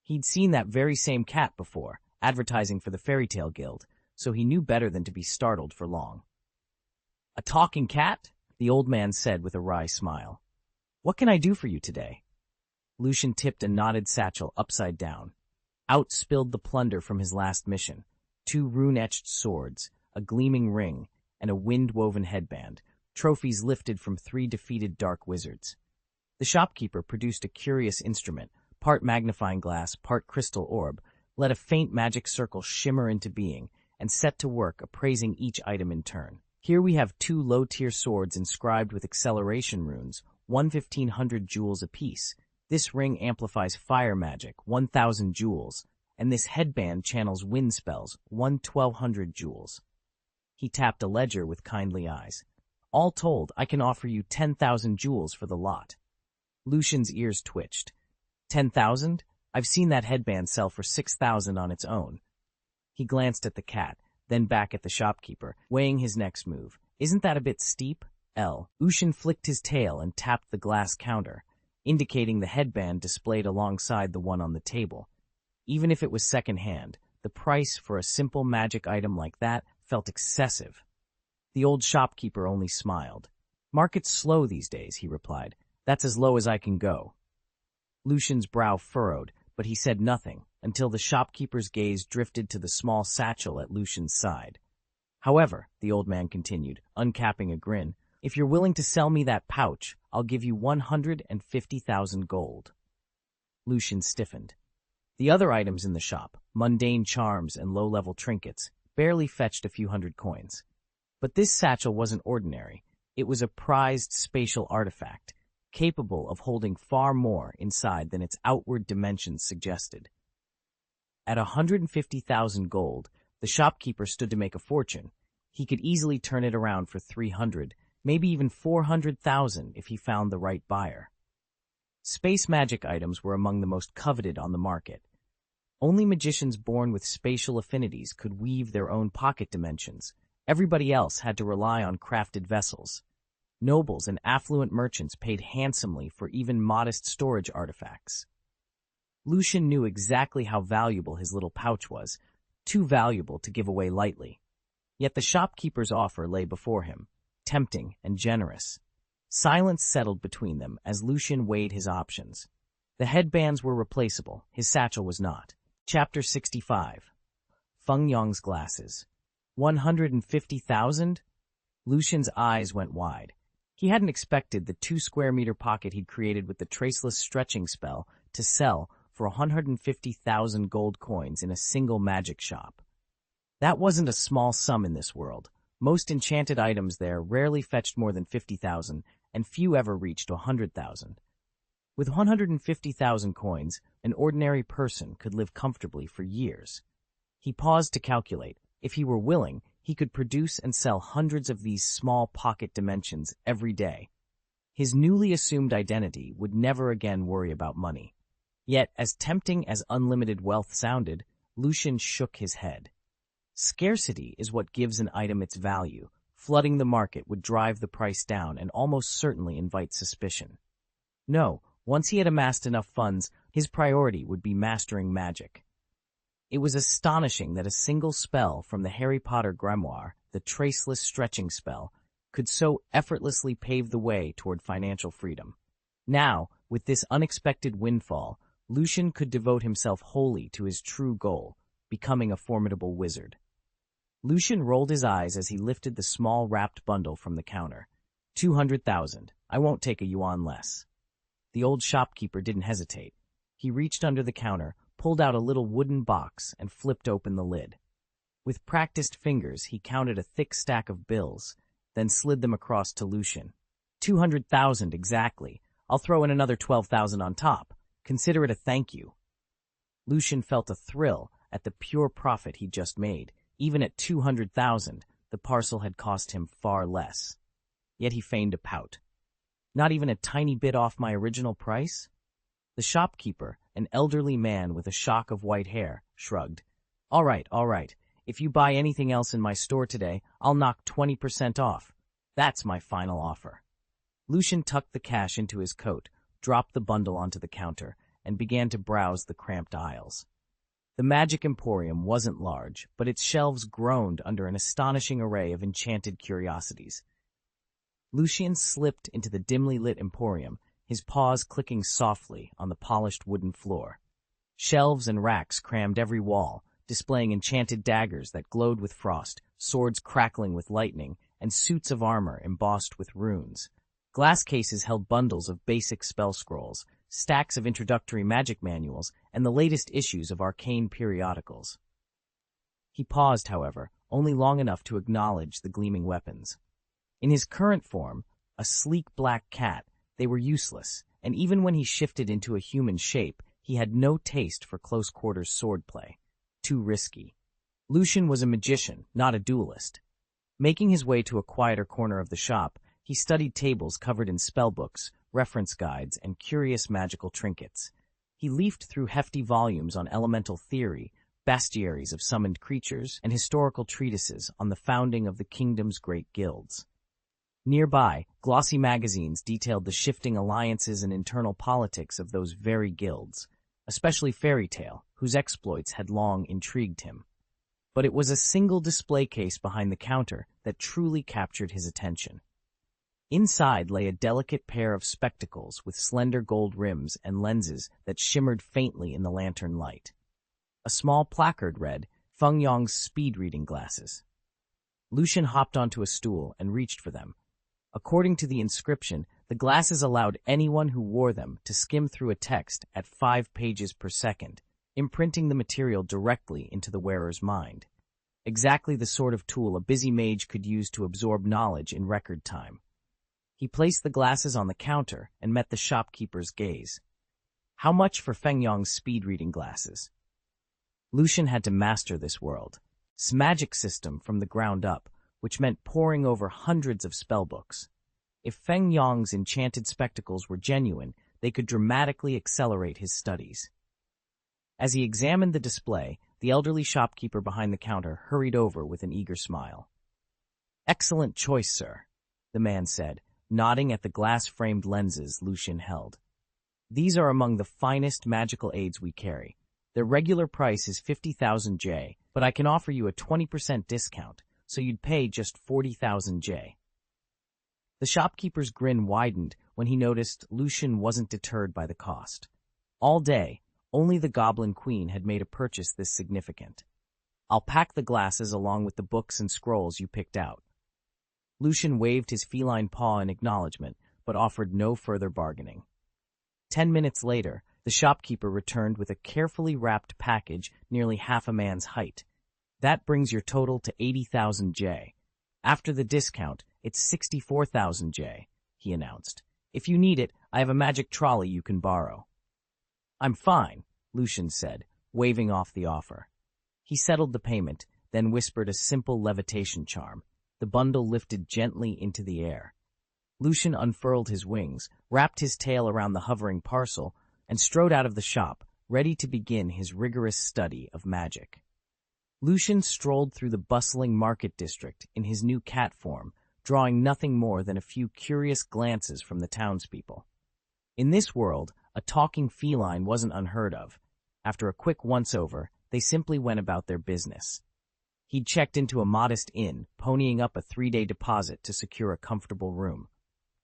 He'd seen that very same cat before, advertising for the Fairy Tale Guild, so he knew better than to be startled for long. "A talking cat?" the old man said with a wry smile. "What can I do for you today?" Lucian tipped a knotted satchel upside down. Out spilled the plunder from his last mission: 2 rune-etched swords, a gleaming ring, and a wind-woven headband, trophies lifted from 3 defeated dark wizards. The shopkeeper produced a curious instrument, part magnifying glass, part crystal orb, let a faint magic circle shimmer into being, and set to work appraising each item in turn. "Here we have 2 low-tier swords inscribed with acceleration runes, 1,500 jewels apiece. This ring amplifies fire magic, 1,000 jewels, and this headband channels wind spells, 1,200 jewels. He tapped a ledger with kindly eyes. "All told, I can offer you 10,000 jewels for the lot." Lucian's ears twitched. 10,000? I've seen that headband sell for 6,000 on its own. He glanced at the cat, then back at the shopkeeper, weighing his next move. "Isn't that a bit steep?" Lucian flicked his tail and tapped the glass counter, indicating the headband displayed alongside the one on the table. Even if it was second-hand, the price for a simple magic item like that felt excessive. The old shopkeeper only smiled. "Market's slow these days," he replied. "That's as low as I can go." Lucian's brow furrowed, but he said nothing until the shopkeeper's gaze drifted to the small satchel at Lucian's side. "However," the old man continued, uncapping a grin, "if you're willing to sell me that pouch, I'll give you 150,000 gold." Lucian stiffened. The other items in the shop, mundane charms and low-level trinkets, barely fetched a few hundred coins. But this satchel wasn't ordinary. It was a prized spatial artifact, capable of holding far more inside than its outward dimensions suggested. At 150,000 gold, the shopkeeper stood to make a fortune. He could easily turn it around for 300, maybe even 400,000 if he found the right buyer. Space magic items were among the most coveted on the market. Only magicians born with spatial affinities could weave their own pocket dimensions. Everybody else had to rely on crafted vessels. Nobles and affluent merchants paid handsomely for even modest storage artifacts. Lucian knew exactly how valuable his little pouch was, too valuable to give away lightly. Yet the shopkeeper's offer lay before him, tempting and generous. Silence settled between them as Lucian weighed his options. The headbands were replaceable, his satchel was not. Chapter 65. Feng Yong's Glasses. 150,000? Lucian's eyes went wide. He hadn't expected the 2-square-meter pocket he'd created with the traceless stretching spell to sell for 150,000 gold coins in a single magic shop. That wasn't a small sum in this world. Most enchanted items there rarely fetched more than 50,000, and few ever reached 100,000. With 150,000 coins, an ordinary person could live comfortably for years. He paused to calculate. If he were willing, he could produce and sell hundreds of these small pocket dimensions every day. His newly assumed identity would never again worry about money. Yet, as tempting as unlimited wealth sounded, Lucian shook his head. Scarcity is what gives an item its value. Flooding the market would drive the price down and almost certainly invite suspicion. No, once he had amassed enough funds, his priority would be mastering magic. It was astonishing that a single spell from the Harry Potter grimoire, the traceless stretching spell, could so effortlessly pave the way toward financial freedom. Now, with this unexpected windfall, Lucian could devote himself wholly to his true goal, becoming a formidable wizard. Lucian rolled his eyes as he lifted the small wrapped bundle from the counter. 200,000. I won't take a yuan less. The old shopkeeper didn't hesitate. He reached under the counter, pulled out a little wooden box, and flipped open the lid. With practiced fingers, he counted a thick stack of bills, then slid them across to Lucian. 200,000 exactly. I'll throw in another 12,000 on top. Consider it a thank you. Lucian felt a thrill at the pure profit he'd just made. Even at 200,000, the parcel had cost him far less. Yet he feigned a pout. Not even a tiny bit off my original price? The shopkeeper, an elderly man with a shock of white hair, shrugged. All right. If you buy anything else in my store today, I'll knock 20% off. That's my final offer. Lucian tucked the cash into his coat, dropped the bundle onto the counter, and began to browse the cramped aisles. The magic emporium wasn't large, but its shelves groaned under an astonishing array of enchanted curiosities. Lucian slipped into the dimly lit emporium, his paws clicking softly on the polished wooden floor. Shelves and racks crammed every wall, displaying enchanted daggers that glowed with frost, swords crackling with lightning, and suits of armor embossed with runes. Glass cases held bundles of basic spell scrolls, stacks of introductory magic manuals, and the latest issues of arcane periodicals. He paused, however, only long enough to acknowledge the gleaming weapons. In his current form, a sleek black cat, they were useless, and even when he shifted into a human shape, he had no taste for close-quarters swordplay. Too risky. Lucian was a magician, not a duelist. Making his way to a quieter corner of the shop, he studied tables covered in spellbooks, reference guides, and curious magical trinkets. He leafed through hefty volumes on elemental theory, bestiaries of summoned creatures, and historical treatises on the founding of the kingdom's great guilds. Nearby, glossy magazines detailed the shifting alliances and internal politics of those very guilds, especially Fairy Tale, whose exploits had long intrigued him. But it was a single display case behind the counter that truly captured his attention. Inside lay a delicate pair of spectacles with slender gold rims and lenses that shimmered faintly in the lantern light. A small placard read, Feng Yong's speed-reading glasses. Lucian hopped onto a stool and reached for them. According to the inscription, the glasses allowed anyone who wore them to skim through a text at 5 pages per second, imprinting the material directly into the wearer's mind. Exactly the sort of tool a busy mage could use to absorb knowledge in record time. He placed the glasses on the counter and met the shopkeeper's gaze. How much for Feng Yong's speed-reading glasses? Lucian had to master this world's magic system from the ground up, which meant poring over hundreds of spellbooks. If Feng Yong's enchanted spectacles were genuine, they could dramatically accelerate his studies. As he examined the display, the elderly shopkeeper behind the counter hurried over with an eager smile. "Excellent choice, sir," the man said, nodding at the glass-framed lenses Lucian held. "These are among the finest magical aids we carry. Their regular price is 50,000 J, but I can offer you a 20% discount, so you'd pay just 40,000 J. The shopkeeper's grin widened when he noticed Lucian wasn't deterred by the cost. All day, only the Goblin Queen had made a purchase this significant. "I'll pack the glasses along with the books and scrolls you picked out." Lucian waved his feline paw in acknowledgement, but offered no further bargaining. 10 minutes later, the shopkeeper returned with a carefully wrapped package nearly half a man's height. "That brings your total to 80,000 J. After the discount, it's 64,000 J, he announced. "If you need it, I have a magic trolley you can borrow." "I'm fine," Lucian said, waving off the offer. He settled the payment, then whispered a simple levitation charm. The bundle lifted gently into the air. Lucian unfurled his wings, wrapped his tail around the hovering parcel, and strode out of the shop, ready to begin his rigorous study of magic. Lucian strolled through the bustling market district in his new cat form, drawing nothing more than a few curious glances from the townspeople. In this world, a talking feline wasn't unheard of. After a quick once-over, they simply went about their business. He'd checked into a modest inn, ponying up a 3-day deposit to secure a comfortable room.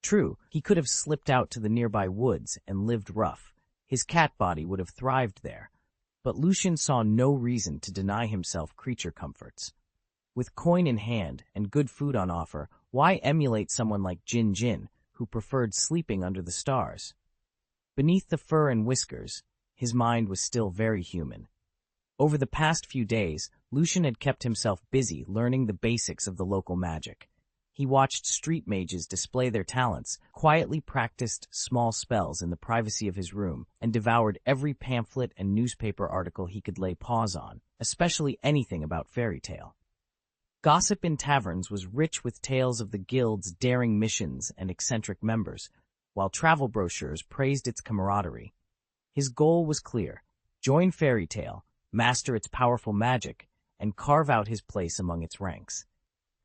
True, he could have slipped out to the nearby woods and lived rough. His cat body would have thrived there. But Lucian saw no reason to deny himself creature comforts. With coin in hand and good food on offer, why emulate someone like Jin Jin, who preferred sleeping under the stars? Beneath the fur and whiskers, his mind was still very human. Over the past few days, Lucian had kept himself busy learning the basics of the local magic. He watched street mages display their talents, quietly practiced small spells in the privacy of his room, and devoured every pamphlet and newspaper article he could lay paws on, especially anything about fairy tale. Gossip in taverns was rich with tales of the guild's daring missions and eccentric members, while travel brochures praised its camaraderie. His goal was clear: join fairy tale, master its powerful magic, and carve out his place among its ranks.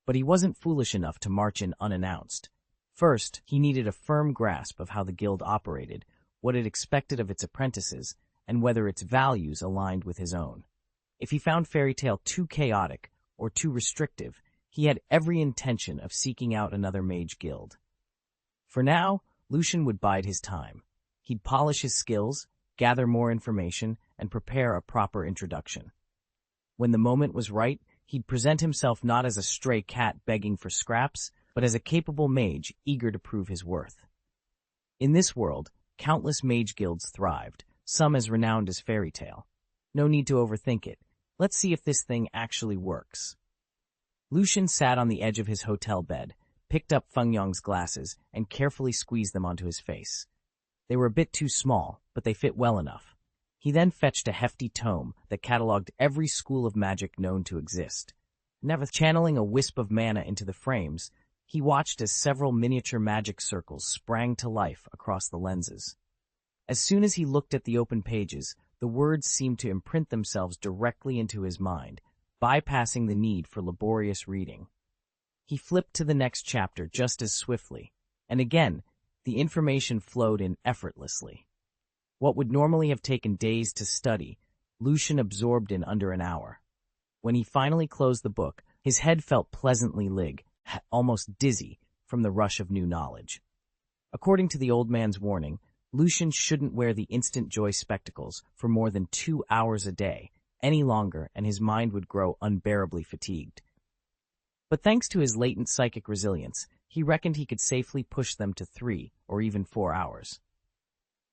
But he wasn't foolish enough to march in unannounced. First, he needed a firm grasp of how the guild operated, what it expected of its apprentices, and whether its values aligned with his own. If he found fairy tale too chaotic or too restrictive, he had every intention of seeking out another mage guild. For now, Lucian would bide his time. He'd polish his skills, gather more information, and prepare a proper introduction. When the moment was right, he'd present himself not as a stray cat begging for scraps, but as a capable mage eager to prove his worth. In this world, countless mage guilds thrived, some as renowned as fairy tale. No need to overthink it. Let's see if this thing actually works. Lucian sat on the edge of his hotel bed, picked up Feng Yong's glasses, and carefully squeezed them onto his face. They were a bit too small, but they fit well enough. He then fetched a hefty tome that catalogued every school of magic known to exist. Never channeling a wisp of mana into the frames, he watched as several miniature magic circles sprang to life across the lenses. As soon as he looked at the open pages, the words seemed to imprint themselves directly into his mind, bypassing the need for laborious reading. He flipped to the next chapter just as swiftly, and again, the information flowed in effortlessly. What would normally have taken days to study, Lucian absorbed in under an hour. When he finally closed the book, his head felt pleasantly almost dizzy, from the rush of new knowledge. According to the old man's warning, Lucian shouldn't wear the instant joy spectacles for more than 2 hours a day, any longer, and his mind would grow unbearably fatigued. But thanks to his latent psychic resilience, he reckoned he could safely push them to 3 or even 4 hours.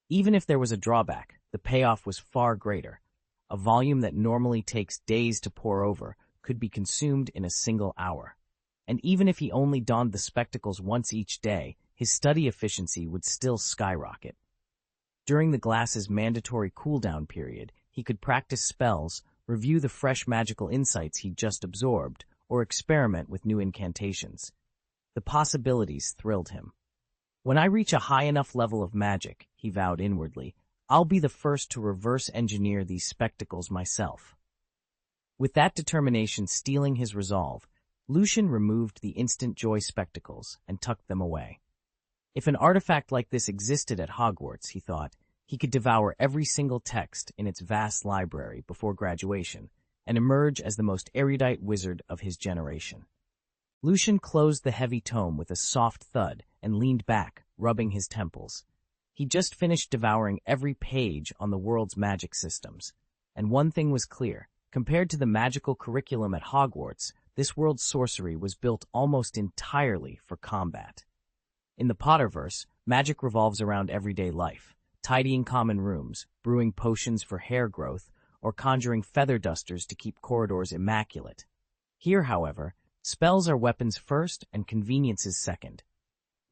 Even if there was a drawback, the payoff was far greater. A volume that normally takes days to pore over could be consumed in a single hour. And even if he only donned the spectacles once each day, his study efficiency would still skyrocket. During the glasses' mandatory cooldown period, he could practice spells, review the fresh magical insights he'd just absorbed, or experiment with new incantations. The possibilities thrilled him. When I reach a high enough level of magic, he vowed inwardly, I'll be the first to reverse engineer these spectacles myself. With that determination steeling his resolve, Lucian removed the instant joy spectacles and tucked them away. If an artifact like this existed at Hogwarts, he thought, he could devour every single text in its vast library before graduation and emerge as the most erudite wizard of his generation. Lucian closed the heavy tome with a soft thud and leaned back, rubbing his temples. He'd just finished devouring every page on the world's magic systems, and one thing was clear. Compared to the magical curriculum at Hogwarts, this world's sorcery was built almost entirely for combat. In the Potterverse, magic revolves around everyday life, tidying common rooms, brewing potions for hair growth, or conjuring feather dusters to keep corridors immaculate. Here, however, spells are weapons first and conveniences second.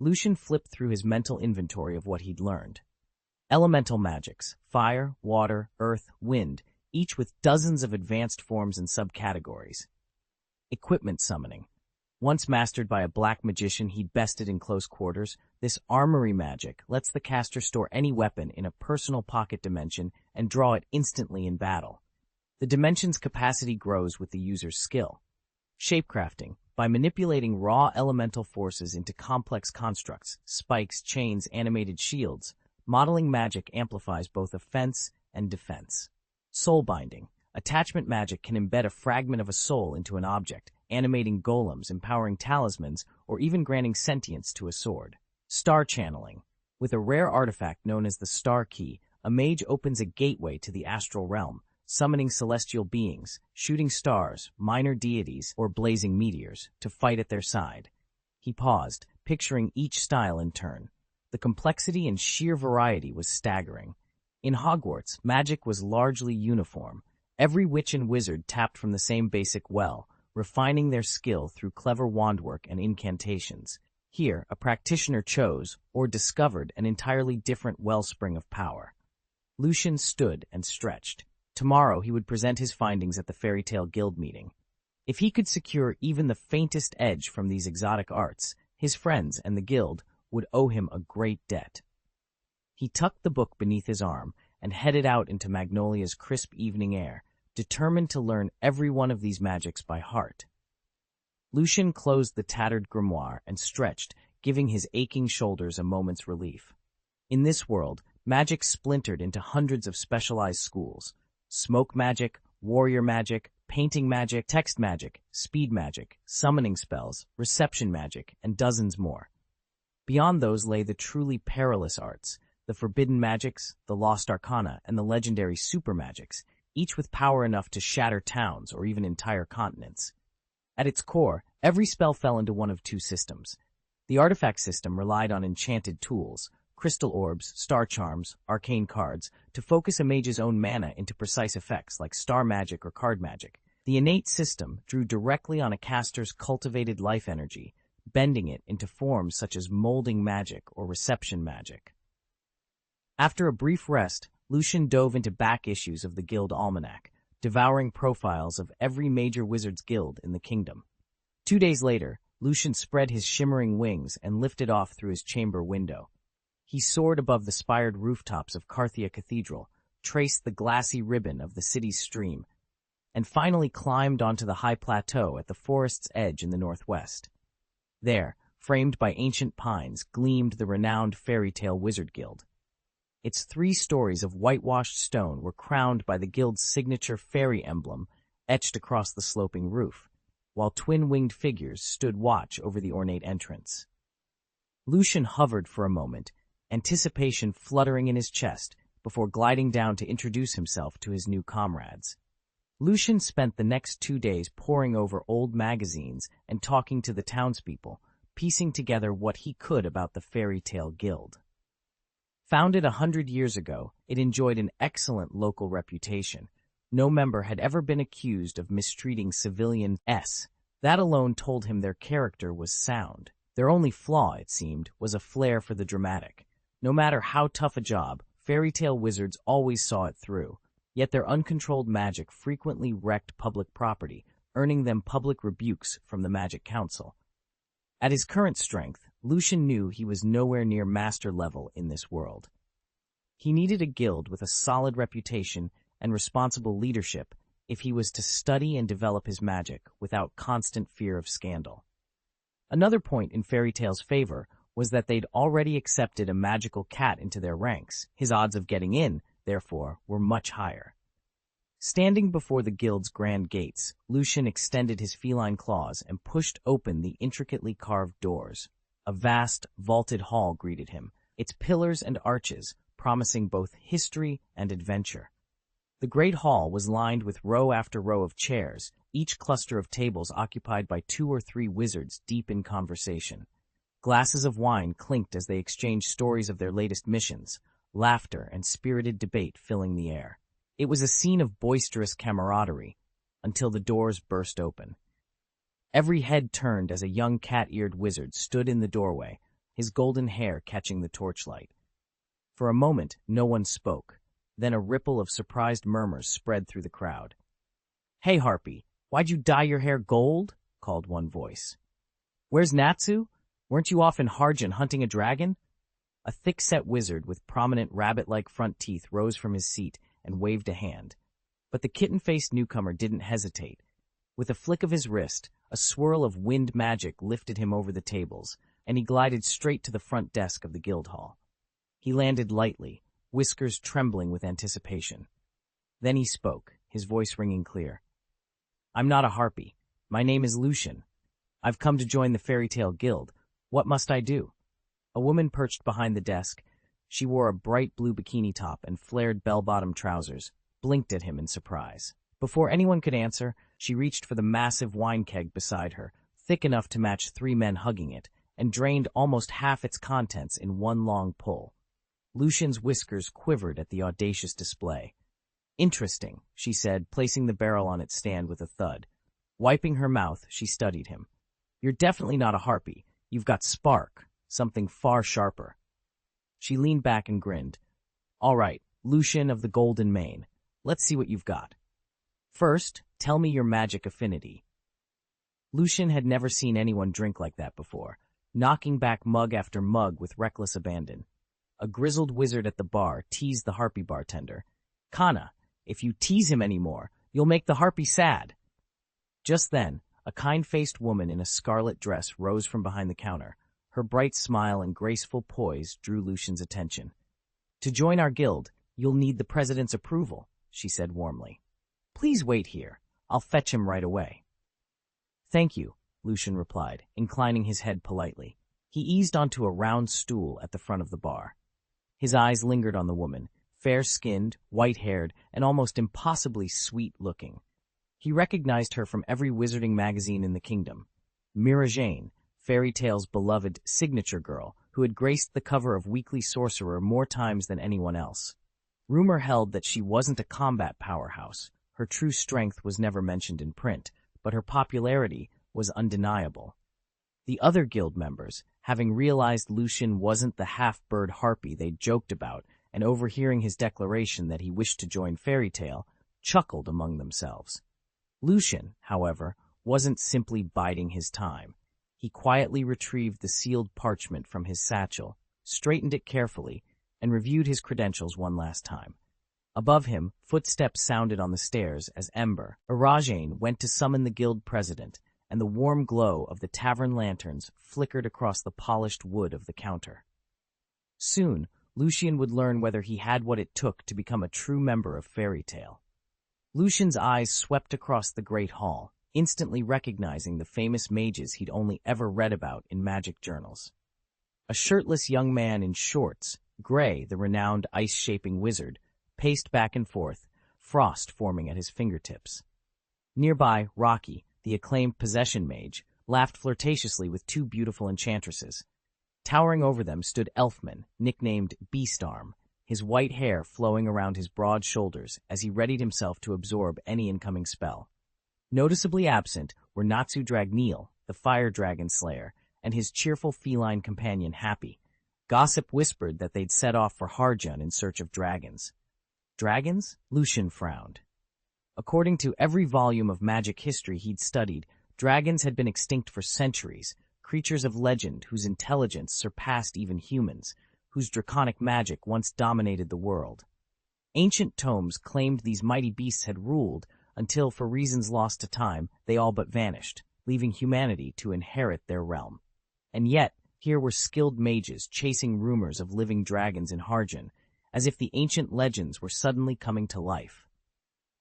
Lucian flipped through his mental inventory of what he'd learned. Elemental magics, fire, water, earth, wind, each with dozens of advanced forms and subcategories. Equipment summoning. Once mastered by a black magician he'd bested in close quarters, this armory magic lets the caster store any weapon in a personal pocket dimension and draw it instantly in battle. The dimension's capacity grows with the user's skill. Shapecrafting. By manipulating raw elemental forces into complex constructs, spikes, chains, animated shields, modeling magic amplifies both offense and defense. Soul binding. Attachment magic can embed a fragment of a soul into an object, animating golems, empowering talismans, or even granting sentience to a sword. Star channeling. With a rare artifact known as the Star Key, a mage opens a gateway to the astral realm, summoning celestial beings, shooting stars, minor deities, or blazing meteors, to fight at their side. He paused, picturing each style in turn. The complexity and sheer variety was staggering. In Hogwarts, magic was largely uniform. Every witch and wizard tapped from the same basic well, refining their skill through clever wandwork and incantations. Here, a practitioner chose, or discovered, an entirely different wellspring of power. Lucian stood and stretched. Tomorrow he would present his findings at the Fairy Tale Guild meeting. If he could secure even the faintest edge from these exotic arts, his friends and the guild would owe him a great debt. He tucked the book beneath his arm and headed out into Magnolia's crisp evening air, determined to learn every one of these magics by heart. Lucian closed the tattered grimoire and stretched, giving his aching shoulders a moment's relief. In this world, magic splintered into hundreds of specialized schools. Smoke magic, warrior magic, painting magic, text magic, speed magic, summoning spells, reception magic, and dozens more. Beyond those lay the truly perilous arts, the forbidden magics, the lost arcana, and the legendary super magics, each with power enough to shatter towns or even entire continents. At its core, every spell fell into one of two systems. The artifact system relied on enchanted tools, crystal orbs, star charms, arcane cards, to focus a mage's own mana into precise effects like star magic or card magic. The innate system drew directly on a caster's cultivated life energy, bending it into forms such as molding magic or reception magic. After a brief rest, Lucian dove into back issues of the Guild Almanac, devouring profiles of every major wizard's guild in the kingdom. 2 days later, Lucian spread his shimmering wings and lifted off through his chamber window. He soared above the spired rooftops of Carthia Cathedral, traced the glassy ribbon of the city's stream, and finally climbed onto the high plateau at the forest's edge in the northwest. There, framed by ancient pines, gleamed the renowned Fairy Tale Wizard Guild. Its 3 stories of whitewashed stone were crowned by the guild's signature fairy emblem etched across the sloping roof, while twin-winged figures stood watch over the ornate entrance. Lucian hovered for a moment, anticipation fluttering in his chest, before gliding down to introduce himself to his new comrades. Lucian spent the next 2 days poring over old magazines and talking to the townspeople, piecing together what he could about the Fairy Tale Guild. Founded 100 years ago, it enjoyed an excellent local reputation. No member had ever been accused of mistreating civilians. That alone told him their character was sound. Their only flaw, it seemed, was a flair for the dramatic. No matter how tough a job, fairy tale wizards always saw it through. Yet their uncontrolled magic frequently wrecked public property, earning them public rebukes from the Magic Council. At his current strength, Lucian knew he was nowhere near master level in this world. He needed a guild with a solid reputation and responsible leadership if he was to study and develop his magic without constant fear of scandal. Another point in Fairy Tail's favor was that they'd already accepted a magical cat into their ranks. His odds of getting in, therefore, were much higher. Standing before the guild's grand gates, Lucian extended his feline claws and pushed open the intricately carved doors. A vast, vaulted hall greeted him, its pillars and arches promising both history and adventure. The great hall was lined with row after row of chairs, each cluster of tables occupied by 2 or 3 wizards deep in conversation. Glasses of wine clinked as they exchanged stories of their latest missions, laughter and spirited debate filling the air. It was a scene of boisterous camaraderie until the doors burst open. Every head turned as a young cat-eared wizard stood in the doorway, his golden hair catching the torchlight. For a moment, no one spoke. Then a ripple of surprised murmurs spread through the crowd. "Hey, Harpy, why'd you dye your hair gold?" called one voice. "Where's Natsu? Weren't you off in Harjan hunting a dragon?" A thick-set wizard with prominent rabbit-like front teeth rose from his seat and waved a hand. But the kitten-faced newcomer didn't hesitate. With a flick of his wrist, a swirl of wind magic lifted him over the tables, and he glided straight to the front desk of the guild hall. He landed lightly, whiskers trembling with anticipation. Then he spoke, his voice ringing clear. "I'm not a harpy. My name is Lucian. I've come to join the Fairy Tale Guild. What must I do?" A woman perched behind the desk. She wore a bright blue bikini top and flared bell-bottom trousers, blinked at him in surprise. Before anyone could answer, she reached for the massive wine keg beside her, thick enough to match 3 men hugging it, and drained almost half its contents in one long pull. Lucian's whiskers quivered at the audacious display. "Interesting," she said, placing the barrel on its stand with a thud. Wiping her mouth, she studied him. "You're definitely not a harpy. You've got spark, something far sharper." She leaned back and grinned. "All right, Lucian of the Golden Mane. Let's see what you've got. First, tell me your magic affinity." Lucian had never seen anyone drink like that before, knocking back mug after mug with reckless abandon. A grizzled wizard at the bar teased the harpy bartender. "Kana, if you tease him anymore, you'll make the harpy sad." Just then, a kind-faced woman in a scarlet dress rose from behind the counter. Her bright smile and graceful poise drew Lucian's attention. "To join our guild, you'll need the president's approval," she said warmly. "Please wait here. I'll fetch him right away." "Thank you," Lucian replied, inclining his head politely. He eased onto a round stool at the front of the bar. His eyes lingered on the woman, fair-skinned, white-haired, and almost impossibly sweet-looking. He recognized her from every wizarding magazine in the kingdom. Mira Jane, Fairy Tale's beloved signature girl, who had graced the cover of Weekly Sorcerer more times than anyone else. Rumor held that she wasn't a combat powerhouse. Her true strength was never mentioned in print, but her popularity was undeniable. The other guild members, having realized Lucian wasn't the half-bird harpy they'd joked about, and overhearing his declaration that he wished to join Fairy Tale, chuckled among themselves. Lucian, however, wasn't simply biding his time. He quietly retrieved the sealed parchment from his satchel, straightened it carefully, and reviewed his credentials one last time. Above him, footsteps sounded on the stairs as Ember, Irajane, went to summon the guild president, and the warm glow of the tavern lanterns flickered across the polished wood of the counter. Soon, Lucian would learn whether he had what it took to become a true member of Fairy Tale. Lucian's eyes swept across the great hall, instantly recognizing the famous mages he'd only ever read about in magic journals. A shirtless young man in shorts, Gray, the renowned ice-shaping wizard, paced back and forth, frost forming at his fingertips. Nearby, Rocky, the acclaimed possession mage, laughed flirtatiously with 2 beautiful enchantresses. Towering over them stood Elfman, nicknamed Beastarm, his white hair flowing around his broad shoulders as he readied himself to absorb any incoming spell. Noticeably absent were Natsu Dragneel, the fire dragon slayer, and his cheerful feline companion Happy. Gossip whispered that they'd set off for Harjan in search of dragons. Dragons? Lucian frowned. According to every volume of magic history he'd studied, dragons had been extinct for centuries, creatures of legend whose intelligence surpassed even humans, whose draconic magic once dominated the world. Ancient tomes claimed these mighty beasts had ruled until, for reasons lost to time, they all but vanished, leaving humanity to inherit their realm. And yet, here were skilled mages chasing rumors of living dragons in Harjan, as if the ancient legends were suddenly coming to life.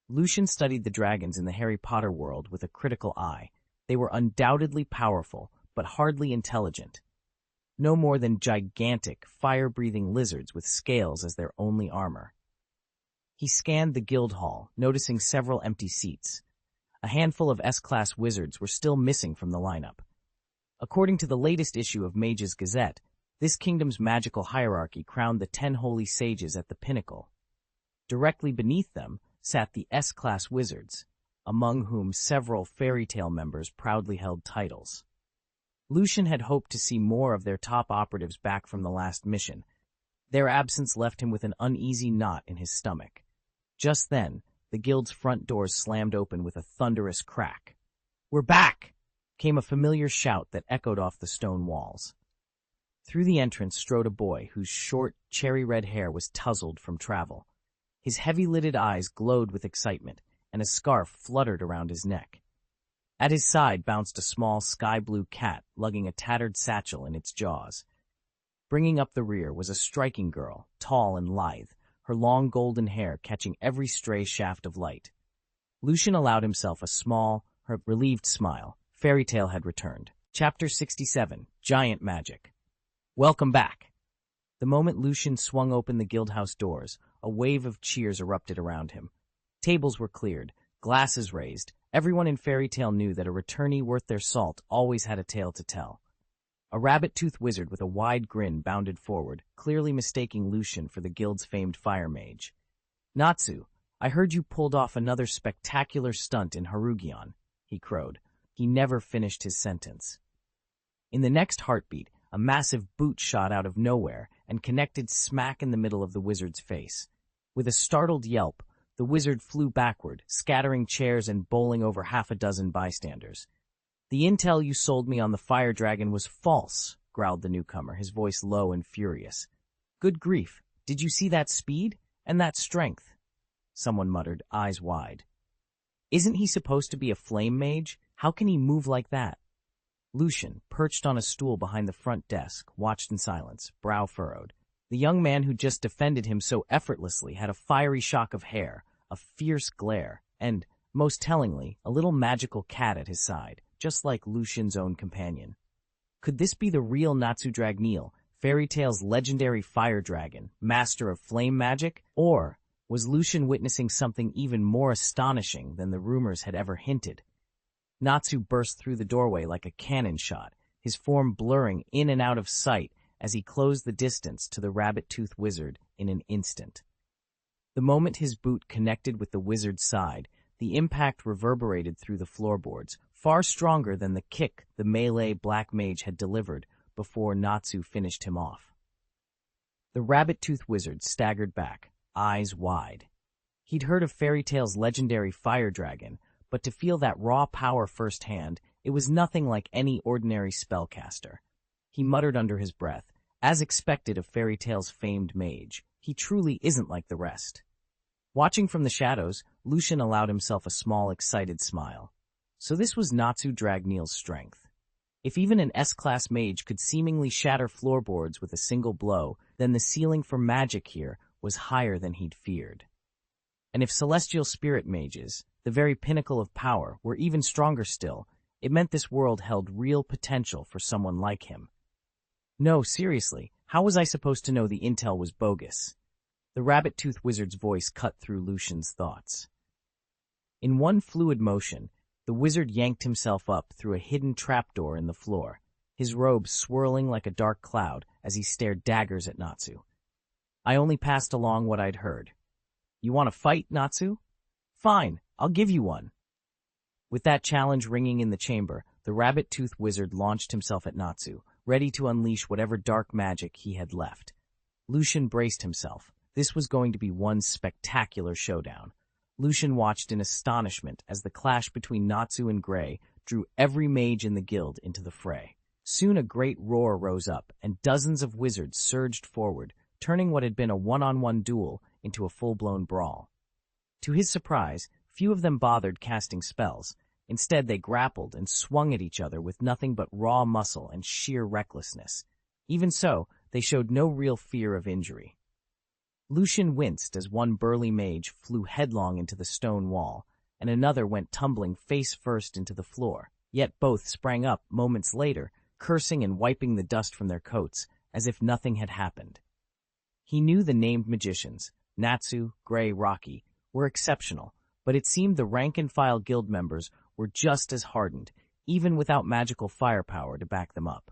Lucian studied the dragons in the Harry Potter world with a critical eye. They were undoubtedly powerful, but hardly intelligent. No more than gigantic, fire-breathing lizards with scales as their only armor. He scanned the guild hall, noticing several empty seats. A handful of S-class wizards were still missing from the lineup. According to the latest issue of Mage's Gazette, this kingdom's magical hierarchy crowned the 10 holy sages at the pinnacle. Directly beneath them sat the S-class wizards, among whom several fairy tale members proudly held titles. Lucian had hoped to see more of their top operatives back from the last mission. Their absence left him with an uneasy knot in his stomach. Just then, the guild's front doors slammed open with a thunderous crack. "We're back!" came a familiar shout that echoed off the stone walls. Through the entrance strode a boy whose short, cherry-red hair was tousled from travel. His heavy-lidded eyes glowed with excitement, and a scarf fluttered around his neck. At his side bounced a small sky-blue cat, lugging a tattered satchel in its jaws. Bringing up the rear was a striking girl, tall and lithe, her long golden hair catching every stray shaft of light. Lucian allowed himself a small, relieved smile. Fairy tale had returned. Chapter 67, Giant Magic. Welcome back. The moment Lucian swung open the guildhouse doors, a wave of cheers erupted around him. Tables were cleared, glasses raised. Everyone in Fairy Tale knew that a returnee worth their salt always had a tale to tell. A rabbit-toothed wizard with a wide grin bounded forward, clearly mistaking Lucian for the guild's famed fire mage. "Natsu, I heard you pulled off another spectacular stunt in Harugion," he crowed. He never finished his sentence. In the next heartbeat, a massive boot shot out of nowhere and connected smack in the middle of the wizard's face. With a startled yelp, the wizard flew backward, scattering chairs and bowling over half a dozen bystanders. "The intel you sold me on the fire dragon was false," growled the newcomer, his voice low and furious. "Good grief, did you see that speed? And that strength?" Someone muttered, eyes wide. "Isn't he supposed to be a flame mage? How can he move like that?" Lucian, perched on a stool behind the front desk, watched in silence, brow furrowed. The young man who just defended him so effortlessly had a fiery shock of hair, a fierce glare, and, most tellingly, a little magical cat at his side, just like Lucian's own companion. Could this be the real Natsu Dragneel, Fairy Tale's legendary fire dragon, master of flame magic? Or was Lucian witnessing something even more astonishing than the rumors had ever hinted? Natsu burst through the doorway like a cannon shot, his form blurring in and out of sight as he closed the distance to the rabbit-toothed wizard in an instant. The moment his boot connected with the wizard's side, the impact reverberated through the floorboards, far stronger than the kick the melee black mage had delivered before Natsu finished him off. The rabbit-toothed wizard staggered back, eyes wide. He'd heard of Fairy Tale's legendary fire dragon, but to feel that raw power firsthand, it was nothing like any ordinary spellcaster. He muttered under his breath, as expected of Fairy Tale's famed mage, he truly isn't like the rest. Watching from the shadows, Lucian allowed himself a small, excited smile. So this was Natsu Dragneel's strength. If even an S-class mage could seemingly shatter floorboards with a single blow, then the ceiling for magic here was higher than he'd feared. And if celestial spirit mages, the very pinnacle of power, were even stronger still, it meant this world held real potential for someone like him. No, seriously, how was I supposed to know the intel was bogus? The rabbit-toothed wizard's voice cut through Lucian's thoughts. In one fluid motion, the wizard yanked himself up through a hidden trapdoor in the floor, his robe swirling like a dark cloud as he stared daggers at Natsu. "I only passed along what I'd heard. You want to fight, Natsu? Fine, I'll give you one." With that challenge ringing in the chamber, the rabbit-toothed wizard launched himself at Natsu, ready to unleash whatever dark magic he had left. Lucian braced himself. This was going to be one spectacular showdown. Lucian watched in astonishment as the clash between Natsu and Gray drew every mage in the guild into the fray. Soon a great roar rose up, and dozens of wizards surged forward, turning what had been a one-on-one duel into a full-blown brawl. To his surprise, few of them bothered casting spells. Instead, they grappled and swung at each other with nothing but raw muscle and sheer recklessness. Even so, they showed no real fear of injury. Lucian winced as one burly mage flew headlong into the stone wall, and another went tumbling face first into the floor. Yet both sprang up moments later, cursing and wiping the dust from their coats, as if nothing had happened. He knew the named magicians, Natsu, Gray, Rocky, were exceptional, but it seemed the rank-and-file guild members were just as hardened, even without magical firepower to back them up.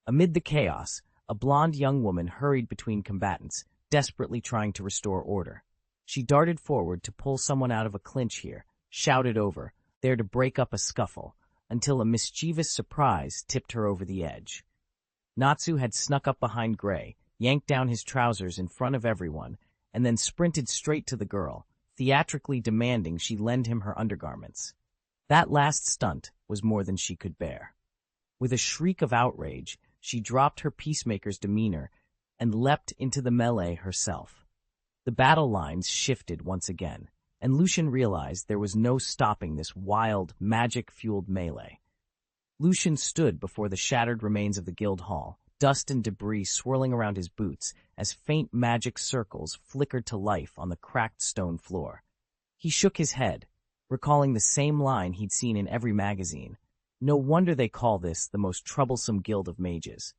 Amid the chaos, a blonde young woman hurried between combatants, desperately trying to restore order. She darted forward to pull someone out of a clinch here, shouted over, there to break up a scuffle, until a mischievous surprise tipped her over the edge. Natsu had snuck up behind Gray, yanked down his trousers in front of everyone, and then sprinted straight to the girl, theatrically demanding she lend him her undergarments. That last stunt was more than she could bear. With a shriek of outrage, she dropped her peacemaker's demeanor and leapt into the melee herself. The battle lines shifted once again, and Lucian realized there was no stopping this wild, magic-fueled melee. Lucian stood before the shattered remains of the guild hall, dust and debris swirling around his boots as faint magic circles flickered to life on the cracked stone floor. He shook his head, recalling the same line he'd seen in every magazine. No wonder they call this the most troublesome guild of mages.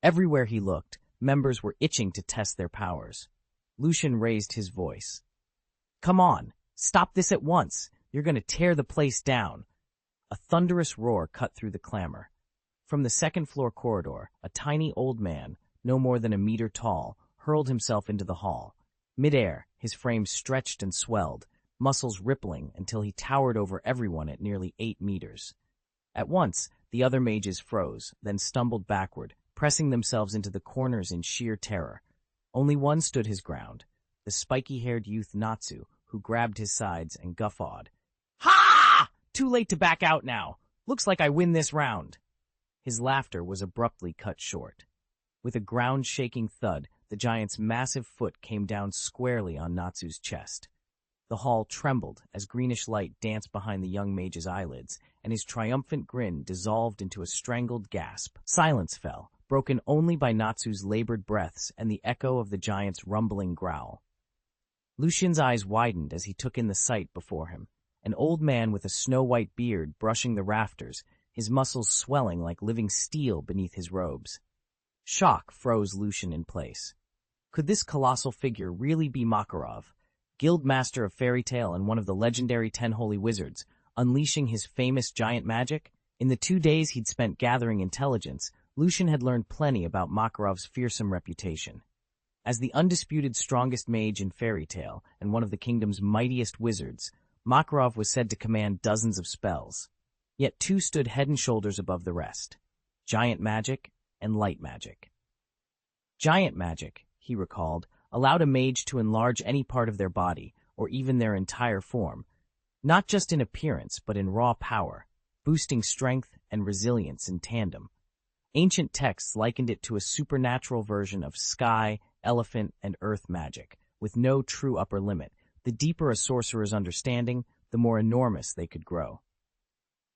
Everywhere he looked, members were itching to test their powers. Lucian raised his voice. "Come on, stop this at once. You're going to tear the place down." A thunderous roar cut through the clamor. From the second-floor corridor, a tiny old man, no more than a meter tall, hurled himself into the hall. Midair, his frame stretched and swelled, muscles rippling until he towered over everyone at nearly 8 meters. At once, the other mages froze, then stumbled backward, pressing themselves into the corners in sheer terror. Only one stood his ground, the spiky-haired youth Natsu, who grabbed his sides and guffawed. "Ha! Too late to back out now. Looks like I win this round." His laughter was abruptly cut short. With a ground-shaking thud, the giant's massive foot came down squarely on Natsu's chest. The hall trembled as greenish light danced behind the young mage's eyelids, and his triumphant grin dissolved into a strangled gasp. Silence fell, broken only by Natsu's labored breaths and the echo of the giant's rumbling growl. Lucian's eyes widened as he took in the sight before him, an old man with a snow-white beard brushing the rafters, his muscles swelling like living steel beneath his robes. Shock froze Lucian in place. Could this colossal figure really be Makarov, guild master of fairy tale and one of the legendary 10 holy wizards, unleashing his famous giant magic? In the 2 days he'd spent gathering intelligence, Lucian had learned plenty about Makarov's fearsome reputation. As the undisputed strongest mage in fairy tale and one of the kingdom's mightiest wizards, Makarov was said to command dozens of spells. Yet 2 stood head and shoulders above the rest: giant magic and light magic. Giant magic, he recalled, allowed a mage to enlarge any part of their body, or even their entire form, not just in appearance but in raw power, boosting strength and resilience in tandem. Ancient texts likened it to a supernatural version of sky, elephant, and earth magic, with no true upper limit. The deeper a sorcerer's understanding, the more enormous they could grow.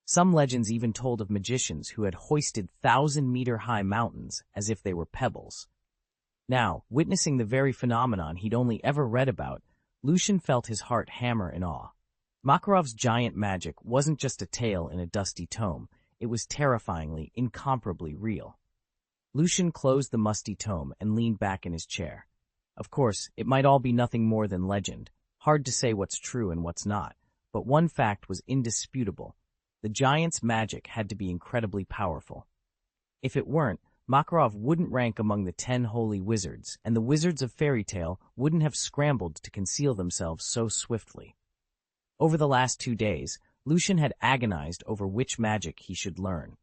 Some legends even told of magicians who had hoisted 1,000-meter-high mountains as if they were pebbles. Now, witnessing the very phenomenon he'd only ever read about, Lucian felt his heart hammer in awe. Makarov's giant magic wasn't just a tale in a dusty tome, it was terrifyingly, incomparably real. Lucian closed the musty tome and leaned back in his chair. Of course, it might all be nothing more than legend, hard to say what's true and what's not, but one fact was indisputable. The giant's magic had to be incredibly powerful. If it weren't, Makarov wouldn't rank among the 10 holy wizards, and the wizards of fairy tale wouldn't have scrambled to conceal themselves so swiftly. Over the last 2 days, Lucian had agonized over which magic he should learn.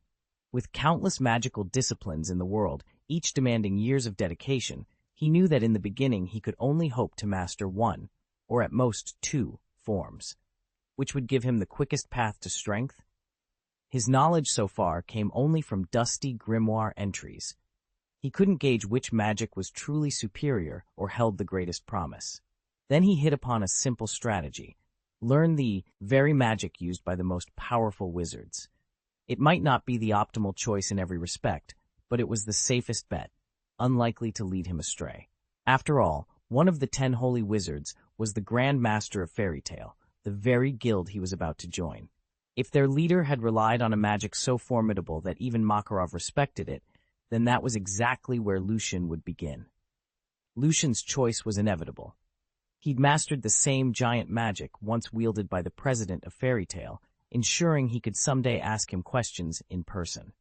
With countless magical disciplines in the world, each demanding years of dedication, he knew that in the beginning he could only hope to master 1, or at most 2, forms. Which would give him the quickest path to strength? His knowledge so far came only from dusty grimoire entries. He couldn't gauge which magic was truly superior or held the greatest promise. Then he hit upon a simple strategy. Learn the very magic used by the most powerful wizards. It might not be the optimal choice in every respect, but it was the safest bet, unlikely to lead him astray. After all, one of the 10 holy wizards was the Grand Master of Fairy Tale, the very guild he was about to join. If their leader had relied on a magic so formidable that even Makarov respected it, then that was exactly where Lucian would begin. Lucian's choice was inevitable. He'd mastered the same giant magic once wielded by the president of Fairy Tale, ensuring he could someday ask him questions in person.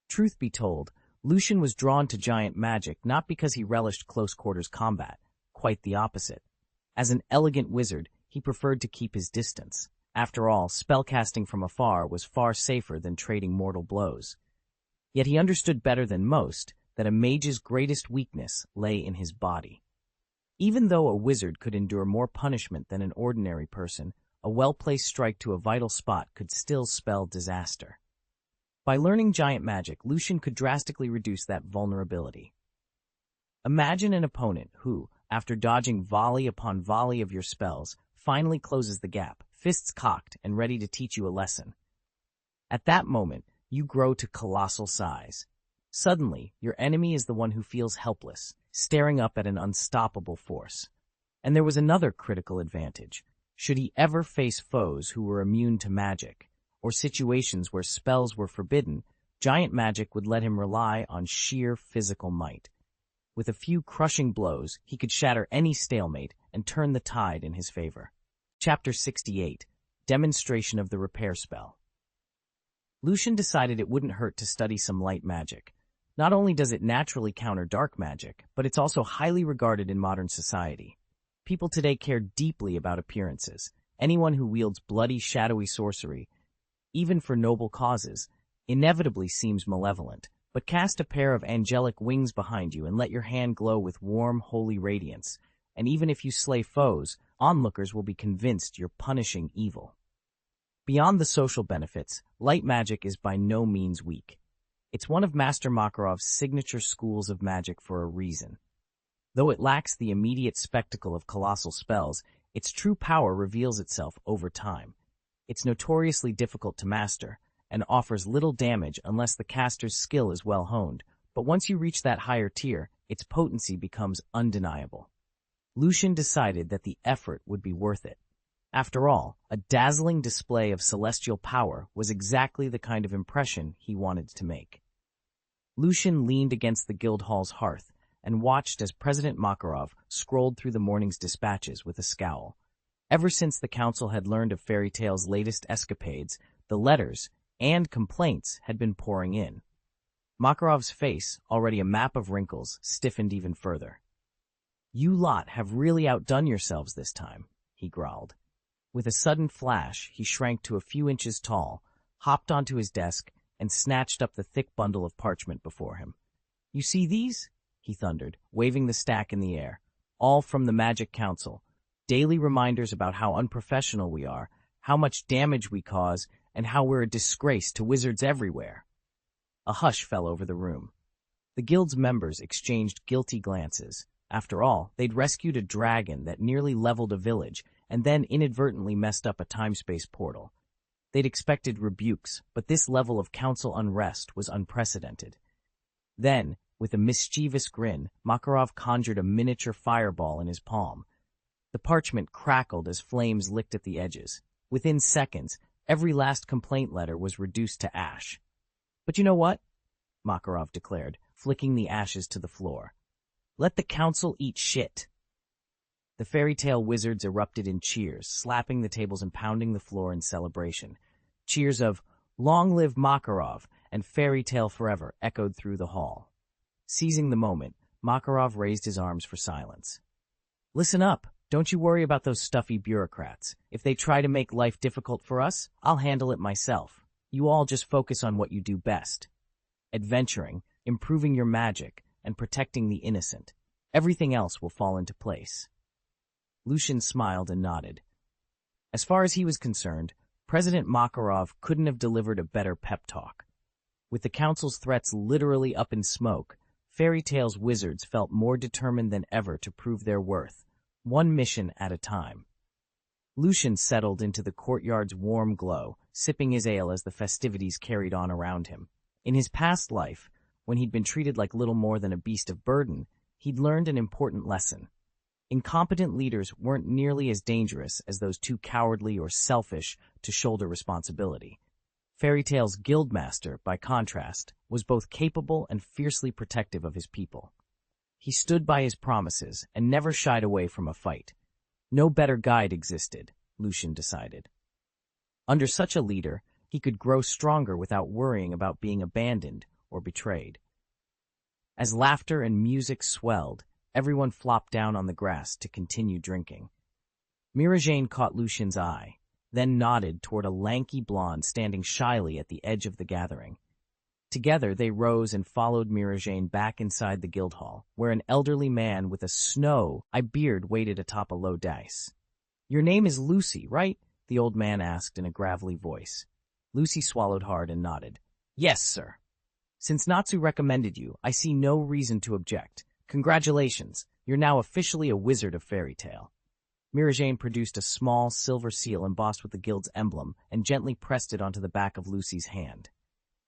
Truth be told, Lucian was drawn to giant magic not because he relished close-quarters combat, quite the opposite. As an elegant wizard, he preferred to keep his distance. After all, spellcasting from afar was far safer than trading mortal blows. Yet he understood better than most that a mage's greatest weakness lay in his body. Even though a wizard could endure more punishment than an ordinary person, a well-placed strike to a vital spot could still spell disaster. By learning giant magic, Lucian could drastically reduce that vulnerability. Imagine an opponent who, after dodging volley upon volley of your spells, finally closes the gap, fists cocked and ready to teach you a lesson. At that moment, you grow to colossal size. Suddenly, your enemy is the one who feels helpless, staring up at an unstoppable force. And there was another critical advantage. Should he ever face foes who were immune to magic, or situations where spells were forbidden, giant magic would let him rely on sheer physical might. With a few crushing blows, he could shatter any stalemate and turn the tide in his favor. Chapter 68, Demonstration of the Repair Spell. Lucian decided it wouldn't hurt to study some light magic. Not only does it naturally counter dark magic, but it's also highly regarded in modern society. People today care deeply about appearances. Anyone who wields bloody, shadowy sorcery, even for noble causes, inevitably seems malevolent. But cast a pair of angelic wings behind you and let your hand glow with warm, holy radiance, and even if you slay foes, onlookers will be convinced you're punishing evil. Beyond the social benefits, light magic is by no means weak. It's one of Master Makarov's signature schools of magic for a reason. Though it lacks the immediate spectacle of colossal spells, its true power reveals itself over time. It's notoriously difficult to master, and offers little damage unless the caster's skill is well honed, but once you reach that higher tier, its potency becomes undeniable. Lucian decided that the effort would be worth it. After all, a dazzling display of celestial power was exactly the kind of impression he wanted to make. Lucian leaned against the guild hall's hearth and watched as President Makarov scrolled through the morning's dispatches with a scowl. Ever since the council had learned of Fairy Tale's latest escapades, the letters and complaints had been pouring in. Makarov's face, already a map of wrinkles, stiffened even further. "You lot have really outdone yourselves this time," he growled. With a sudden flash, he shrank to a few inches tall, hopped onto his desk, and snatched up the thick bundle of parchment before him. "You see these?" he thundered, waving the stack in the air. "All from the Magic Council. Daily reminders about how unprofessional we are, how much damage we cause, and how we're a disgrace to wizards everywhere." A hush fell over the room. The guild's members exchanged guilty glances. After all, they'd rescued a dragon that nearly leveled a village, and then inadvertently messed up a time-space portal. They'd expected rebukes, but this level of council unrest was unprecedented. Then, with a mischievous grin, Makarov conjured a miniature fireball in his palm. The parchment crackled as flames licked at the edges. Within seconds, every last complaint letter was reduced to ash. "But you know what?" Makarov declared, flicking the ashes to the floor. "Let the council eat shit." The Fairy Tale wizards erupted in cheers, slapping the tables and pounding the floor in celebration. Cheers of "Long live Makarov" and "Fairy Tale forever" echoed through the hall. Seizing the moment, Makarov raised his arms for silence. "Listen up. Don't you worry about those stuffy bureaucrats. If they try to make life difficult for us, I'll handle it myself. You all just focus on what you do best. Adventuring, improving your magic, and protecting the innocent. Everything else will fall into place." Lucian smiled and nodded. As far as he was concerned, President Makarov couldn't have delivered a better pep talk. With the council's threats literally up in smoke, Fairy Tale's wizards felt more determined than ever to prove their worth, one mission at a time. Lucian settled into the courtyard's warm glow, sipping his ale as the festivities carried on around him. In his past life, when he'd been treated like little more than a beast of burden, he'd learned an important lesson. Incompetent leaders weren't nearly as dangerous as those too cowardly or selfish to shoulder responsibility. Fairy Tale's guildmaster, by contrast, was both capable and fiercely protective of his people. He stood by his promises and never shied away from a fight. No better guide existed, Lucian decided. Under such a leader, he could grow stronger without worrying about being abandoned or betrayed. As laughter and music swelled, everyone flopped down on the grass to continue drinking. Mirajane caught Lucian's eye, then nodded toward a lanky blonde standing shyly at the edge of the gathering. Together they rose and followed Mirajane back inside the guild hall, where an elderly man with a snow-eye beard waited atop a low dais. "Your name is Lucy, right?" the old man asked in a gravelly voice. Lucy swallowed hard and nodded. "Yes, sir. Since Natsu recommended you, I see no reason to object. Congratulations, you're now officially a wizard of Fairy Tale." Mirajane produced a small silver seal embossed with the guild's emblem and gently pressed it onto the back of Lucy's hand.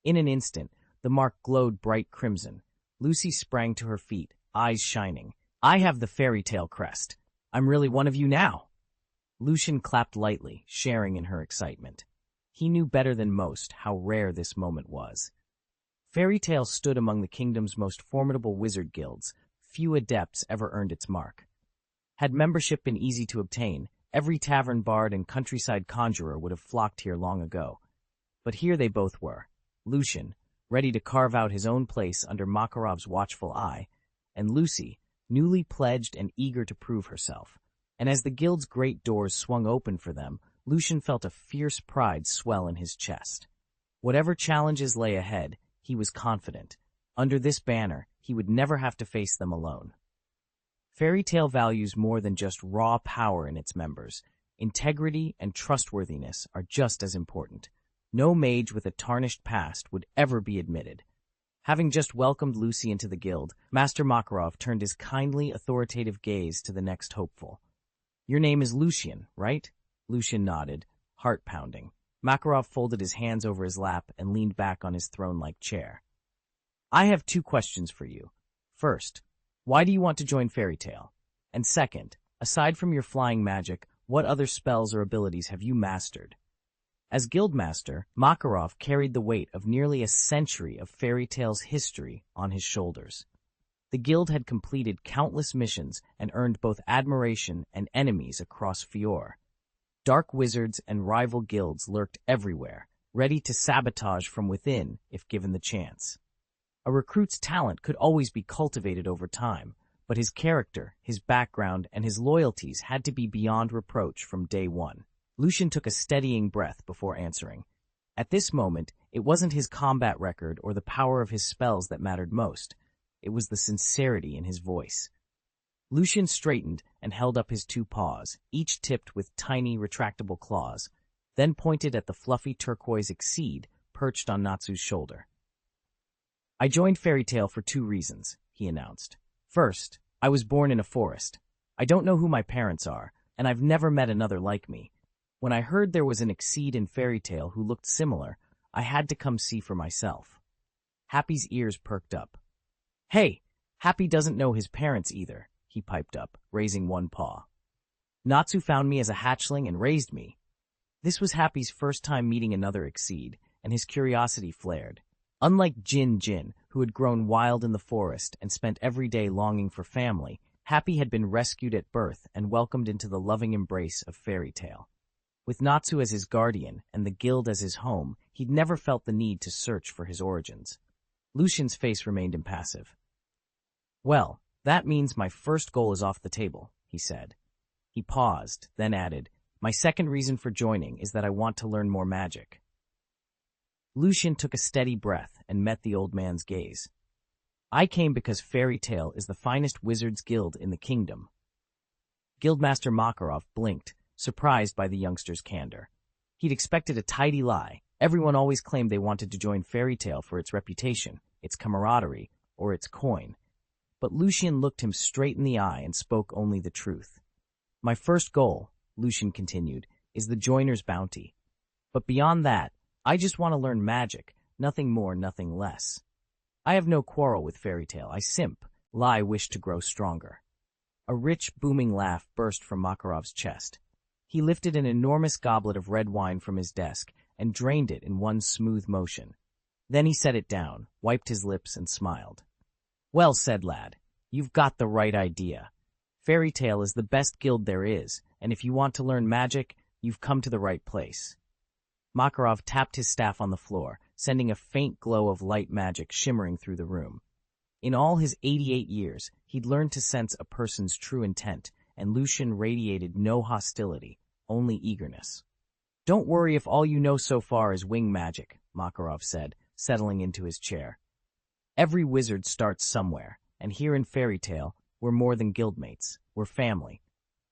In an instant, the mark glowed bright crimson. Lucy sprang to her feet, eyes shining. "I have the Fairy Tale crest. I'm really one of you now." Lucian clapped lightly, sharing in her excitement. He knew better than most how rare this moment was. Fairy Tale stood among the kingdom's most formidable wizard guilds. Few adepts ever earned its mark. Had membership been easy to obtain, every tavern bard and countryside conjurer would have flocked here long ago. But here they both were, Lucian, ready to carve out his own place under Makarov's watchful eye, and Lucy, newly pledged and eager to prove herself. And as the guild's great doors swung open for them, Lucian felt a fierce pride swell in his chest. Whatever challenges lay ahead, he was confident. Under this banner, he would never have to face them alone. Fairy Tale values more than just raw power in its members. Integrity and trustworthiness are just as important. No mage with a tarnished past would ever be admitted. Having just welcomed Lucy into the guild, Master Makarov turned his kindly, authoritative gaze to the next hopeful. "Your name is Lucian, right?" Lucian nodded, heart pounding. Makarov folded his hands over his lap and leaned back on his throne-like chair. "I have 2 questions for you. First, why do you want to join Fairy Tale? And second, aside from your flying magic, what other spells or abilities have you mastered?" As Guildmaster, Makarov carried the weight of nearly a century of Fairy Tale's history on his shoulders. The guild had completed countless missions and earned both admiration and enemies across Fior. Dark wizards and rival guilds lurked everywhere, ready to sabotage from within if given the chance. A recruit's talent could always be cultivated over time, but his character, his background, and his loyalties had to be beyond reproach from day one. Lucian took a steadying breath before answering. At this moment, it wasn't his combat record or the power of his spells that mattered most. It was the sincerity in his voice. Lucian straightened and held up his 2 paws, each tipped with tiny, retractable claws, then pointed at the fluffy turquoise exceed perched on Natsu's shoulder. "I joined Fairy Tale for 2 reasons, he announced. "First, I was born in a forest. I don't know who my parents are, and I've never met another like me. When I heard there was an exceed in Fairy Tale who looked similar, I had to come see for myself." Happy's ears perked up. "Hey, Happy doesn't know his parents either," he piped up, raising one paw. "Natsu found me as a hatchling and raised me." This was Happy's first time meeting another exceed, and his curiosity flared. Unlike Jin, who had grown wild in the forest and spent every day longing for family, Happy had been rescued at birth and welcomed into the loving embrace of Fairy Tale. With Natsu as his guardian and the guild as his home, he'd never felt the need to search for his origins. Lucian's face remained impassive. "Well, that means my first goal is off the table," he said. He paused, then added, "My second reason for joining is that I want to learn more magic." Lucian took a steady breath and met the old man's gaze. "I came because Fairy Tale is the finest wizards' guild in the kingdom." Guildmaster Makarov blinked, surprised by the youngster's candor. He'd expected a tidy lie. Everyone always claimed they wanted to join Fairy Tale for its reputation, its camaraderie, or its coin. But Lucian looked him straight in the eye and spoke only the truth. "My first goal," Lucian continued, "is the joiner's bounty. But beyond that, I just want to learn magic, nothing more, nothing less. I have no quarrel with Fairy Tale. I wish to grow stronger." A rich, booming laugh burst from Makarov's chest. He lifted an enormous goblet of red wine from his desk and drained it in one smooth motion. Then he set it down, wiped his lips, and smiled. "Well said, lad. You've got the right idea. Fairy Tale is the best guild there is, and if you want to learn magic, you've come to the right place." Makarov tapped his staff on the floor, sending a faint glow of light magic shimmering through the room. In all his 88 years, he'd learned to sense a person's true intent, and Lucian radiated no hostility, only eagerness. "Don't worry if all you know so far is wing magic," Makarov said, settling into his chair. "Every wizard starts somewhere, and here in Fairy Tale, we're more than guildmates, we're family.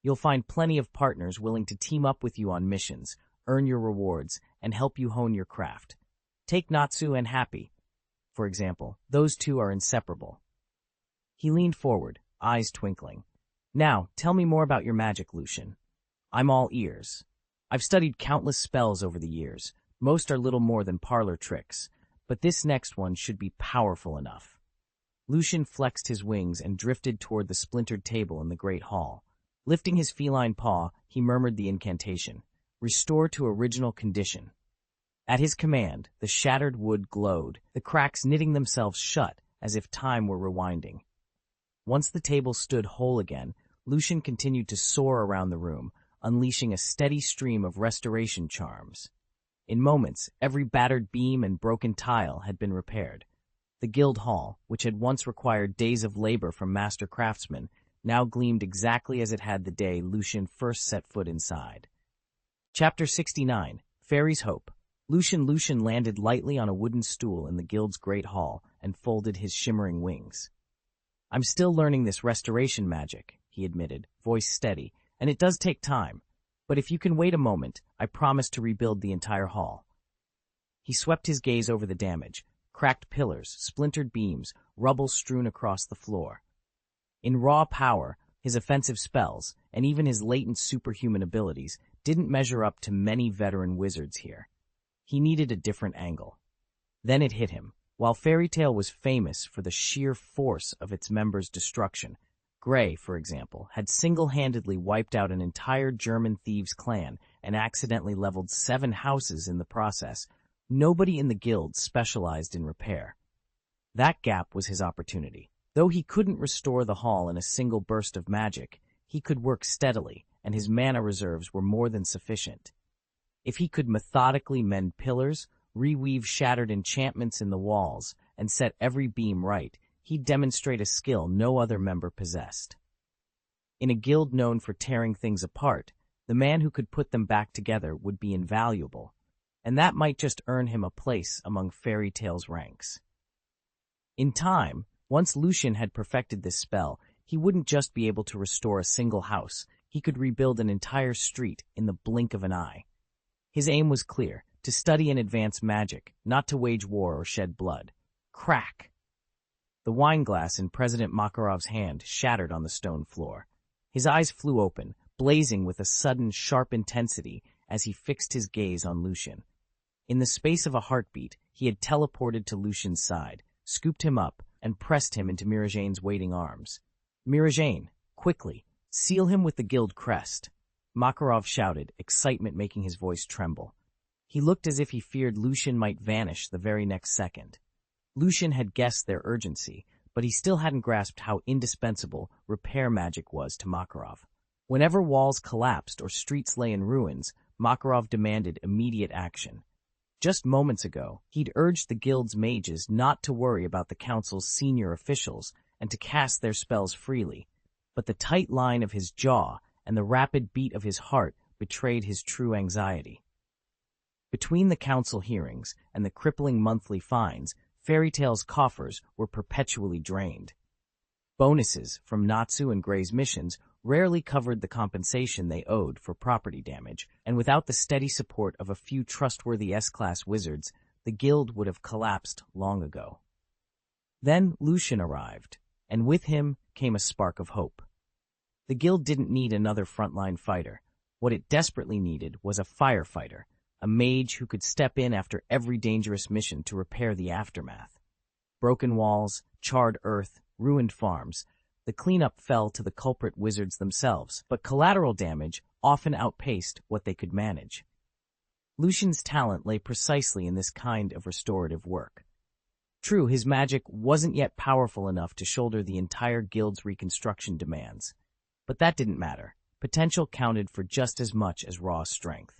You'll find plenty of partners willing to team up with you on missions, earn your rewards, and help you hone your craft. Take Natsu and Happy, for example. Those two are inseparable." He leaned forward, eyes twinkling. "Now, tell me more about your magic, Lucian. I'm all ears. I've studied countless spells over the years. Most are little more than parlor tricks, but this next one should be powerful enough." Lucian flexed his wings and drifted toward the splintered table in the great hall. Lifting his feline paw, he murmured the incantation, "Restore to original condition." At his command, the shattered wood glowed, the cracks knitting themselves shut as if time were rewinding. Once the table stood whole again, Lucian continued to soar around the room, unleashing a steady stream of restoration charms. In moments, every battered beam and broken tile had been repaired. The guild hall, which had once required days of labor from master craftsmen, now gleamed exactly as it had the day Lucian first set foot inside. Chapter 69, Fairy's Hope. Lucian landed lightly on a wooden stool in the guild's great hall and folded his shimmering wings. "I'm still learning this restoration magic," he admitted, voice steady, "and it does take time. But if you can wait a moment, I promise to rebuild the entire hall." He swept his gaze over the damage, cracked pillars, splintered beams, rubble strewn across the floor. In raw power, his offensive spells, and even his latent superhuman abilities, didn't measure up to many veteran wizards here. He needed a different angle. Then it hit him. While Fairy Tale was famous for the sheer force of its members' destruction, Gray, for example, had single-handedly wiped out an entire German thieves' clan and accidentally leveled 7 houses in the process. Nobody in the guild specialized in repair. That gap was his opportunity. Though he couldn't restore the hall in a single burst of magic, he could work steadily, and his mana reserves were more than sufficient. If he could methodically mend pillars, reweave shattered enchantments in the walls, and set every beam right, he'd demonstrate a skill no other member possessed. In a guild known for tearing things apart, the man who could put them back together would be invaluable, and that might just earn him a place among Fairy Tale's ranks. In time, once Lucian had perfected this spell, he wouldn't just be able to restore a single house, he could rebuild an entire street in the blink of an eye. His aim was clear, to study and advance magic, not to wage war or shed blood. Crack! The wineglass in President Makarov's hand shattered on the stone floor. His eyes flew open, blazing with a sudden, sharp intensity as he fixed his gaze on Lucian. In the space of a heartbeat, he had teleported to Lucian's side, scooped him up, and pressed him into Mirajane's waiting arms. "Mirajane, quickly, seal him with the guild crest," Makarov shouted, excitement making his voice tremble. He looked as if he feared Lucian might vanish the very next second. Lucian had guessed their urgency, but he still hadn't grasped how indispensable repair magic was to Makarov. Whenever walls collapsed or streets lay in ruins, Makarov demanded immediate action. Just moments ago, he'd urged the guild's mages not to worry about the council's senior officials and to cast their spells freely, but the tight line of his jaw and the rapid beat of his heart betrayed his true anxiety. Between the council hearings and the crippling monthly fines, Fairy Tale's coffers were perpetually drained. Bonuses from Natsu and Gray's missions rarely covered the compensation they owed for property damage, and without the steady support of a few trustworthy S-class wizards, the guild would have collapsed long ago. Then Lucian arrived, and with him came a spark of hope. The guild didn't need another frontline fighter. What it desperately needed was a firefighter, a mage who could step in after every dangerous mission to repair the aftermath. Broken walls, charred earth, ruined farms. The cleanup fell to the culprit wizards themselves, but collateral damage often outpaced what they could manage. Lucian's talent lay precisely in this kind of restorative work. True, his magic wasn't yet powerful enough to shoulder the entire guild's reconstruction demands. But that didn't matter. Potential counted for just as much as raw strength.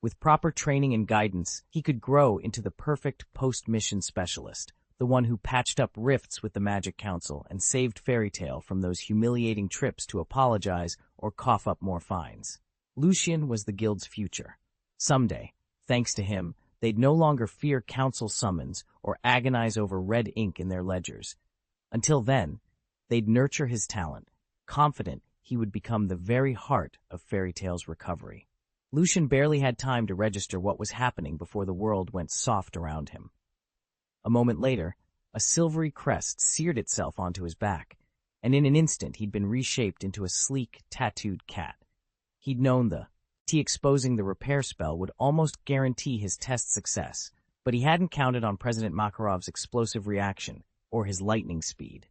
With proper training and guidance, he could grow into the perfect post-mission specialist, the one who patched up rifts with the Magic Council and saved Fairy Tail from those humiliating trips to apologize or cough up more fines. Lucian was the guild's future. Someday, thanks to him, they'd no longer fear council summons or agonize over red ink in their ledgers. Until then, they'd nurture his talent, confident he would become the very heart of Fairy Tail's recovery. Lucian barely had time to register what was happening before the world went soft around him. A moment later, a silvery crest seared itself onto his back, and in an instant he'd been reshaped into a sleek, tattooed cat. He'd known the exposing the repair spell would almost guarantee his test success, but he hadn't counted on President Makarov's explosive reaction or his lightning speed.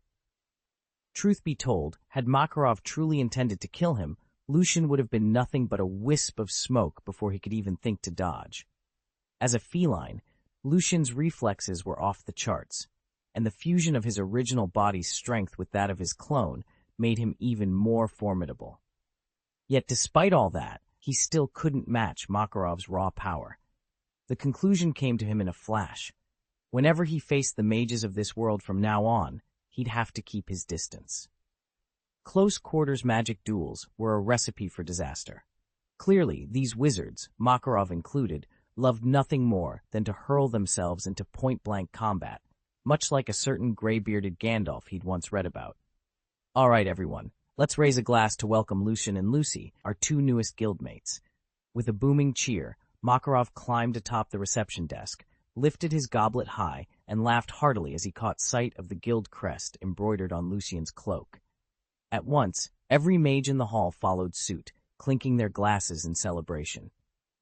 Truth be told, had Makarov truly intended to kill him, Lucian would have been nothing but a wisp of smoke before he could even think to dodge. As a feline, Lucian's reflexes were off the charts, and the fusion of his original body's strength with that of his clone made him even more formidable. Yet despite all that, he still couldn't match Makarov's raw power. The conclusion came to him in a flash. Whenever he faced the mages of this world from now on, he'd have to keep his distance. Close-quarters magic duels were a recipe for disaster. Clearly, these wizards, Makarov included, loved nothing more than to hurl themselves into point-blank combat, much like a certain gray-bearded Gandalf he'd once read about. All right, everyone, let's raise a glass to welcome Lucian and Lucy, our two newest guildmates. With a booming cheer, Makarov climbed atop the reception desk, lifted his goblet high, and laughed heartily as he caught sight of the guild crest embroidered on Lucian's cloak. At once, every mage in the hall followed suit, clinking their glasses in celebration.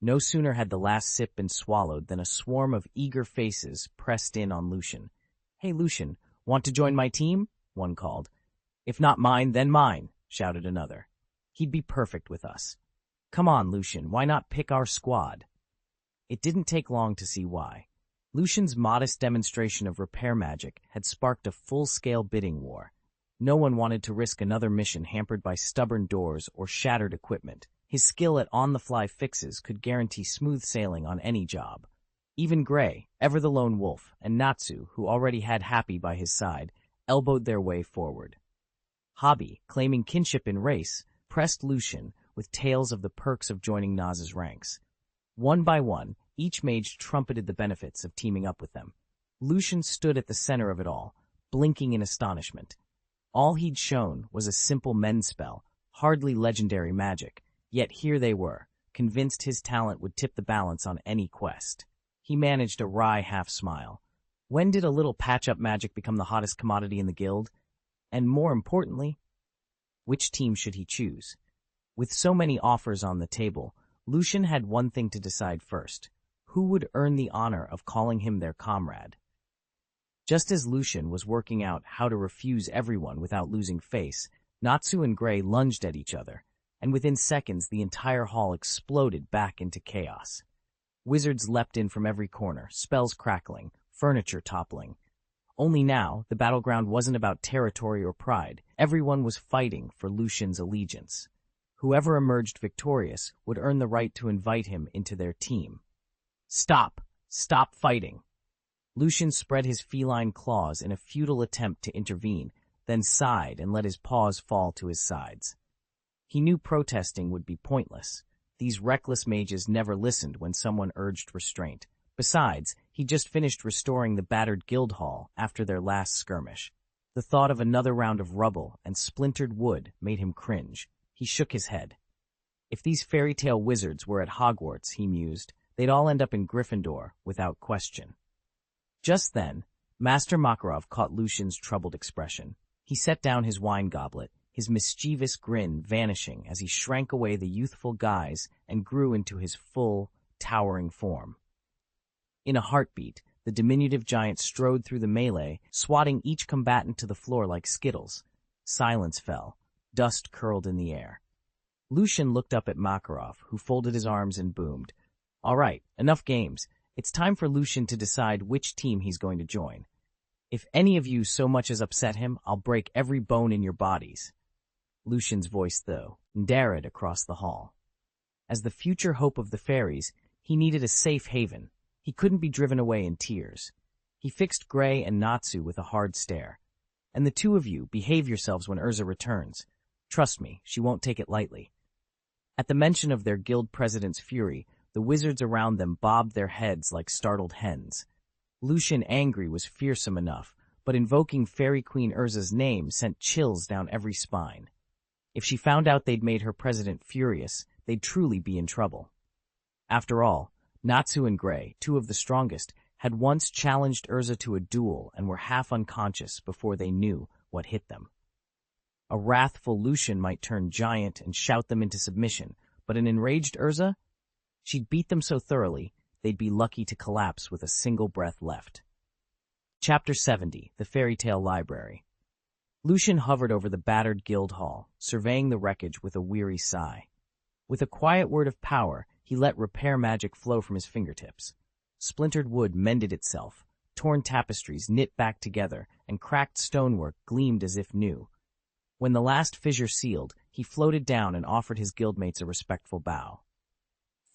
No sooner had the last sip been swallowed than a swarm of eager faces pressed in on Lucian. "Hey, Lucian, want to join my team?" one called. "If not mine, then mine," shouted another. "He'd be perfect with us. Come on, Lucian, why not pick our squad?" It didn't take long to see why. Lucian's modest demonstration of repair magic had sparked a full-scale bidding war. No one wanted to risk another mission hampered by stubborn doors or shattered equipment. His skill at on-the-fly fixes could guarantee smooth sailing on any job. Even Gray, ever the lone wolf, and Natsu, who already had Happy by his side, elbowed their way forward. Hobby, claiming kinship in race, pressed Lucian with tales of the perks of joining Naz's ranks. One by one, each mage trumpeted the benefits of teaming up with them. Lucian stood at the center of it all, blinking in astonishment. All he'd shown was a simple mend spell, hardly legendary magic, yet here they were, convinced his talent would tip the balance on any quest. He managed a wry half-smile. When did a little patch-up magic become the hottest commodity in the guild? And more importantly, which team should he choose? With so many offers on the table, Lucian had one thing to decide first. Who would earn the honor of calling him their comrade? Just as Lucian was working out how to refuse everyone without losing face, Natsu and Gray lunged at each other, and within seconds the entire hall exploded back into chaos. Wizards leapt in from every corner, spells crackling, furniture toppling. Only now, the battleground wasn't about territory or pride. Everyone was fighting for Lucian's allegiance. Whoever emerged victorious would earn the right to invite him into their team. "Stop! Stop fighting!" Lucian spread his feline claws in a futile attempt to intervene, then sighed and let his paws fall to his sides. He knew protesting would be pointless. These reckless mages never listened when someone urged restraint. Besides, he just finished restoring the battered guild hall after their last skirmish. The thought of another round of rubble and splintered wood made him cringe. He shook his head. If these fairy tale wizards were at Hogwarts, he mused, they'd all end up in Gryffindor without question. Just then, Master Makarov caught Lucian's troubled expression. He set down his wine goblet, his mischievous grin vanishing as he shrank away the youthful guise and grew into his full, towering form. In a heartbeat, the diminutive giant strode through the melee, swatting each combatant to the floor like skittles. Silence fell. Dust curled in the air. Lucian looked up at Makarov, who folded his arms and boomed. All right, enough games. It's time for Lucian to decide which team he's going to join. If any of you so much as upset him, I'll break every bone in your bodies. Lucian's voice, though, darted across the hall. As the future hope of the fairies, he needed a safe haven. He couldn't be driven away in tears. He fixed Gray and Natsu with a hard stare. And the two of you, behave yourselves when Urza returns. Trust me, she won't take it lightly. At the mention of their guild president's fury, the wizards around them bobbed their heads like startled hens. Lucian, angry, was fearsome enough, but invoking Fairy Queen Urza's name sent chills down every spine. If she found out they'd made her president furious, they'd truly be in trouble. After all, Natsu and Gray, two of the strongest, had once challenged Urza to a duel and were half unconscious before they knew what hit them. A wrathful Lucian might turn giant and shout them into submission, but an enraged Urza? She'd beat them so thoroughly, they'd be lucky to collapse with a single breath left. Chapter 70, The Fairy Tale Library. Lucian hovered over the battered guild hall, surveying the wreckage with a weary sigh. With a quiet word of power, he let repair magic flow from his fingertips. Splintered wood mended itself, torn tapestries knit back together, and cracked stonework gleamed as if new. When the last fissure sealed, he floated down and offered his guildmates a respectful bow.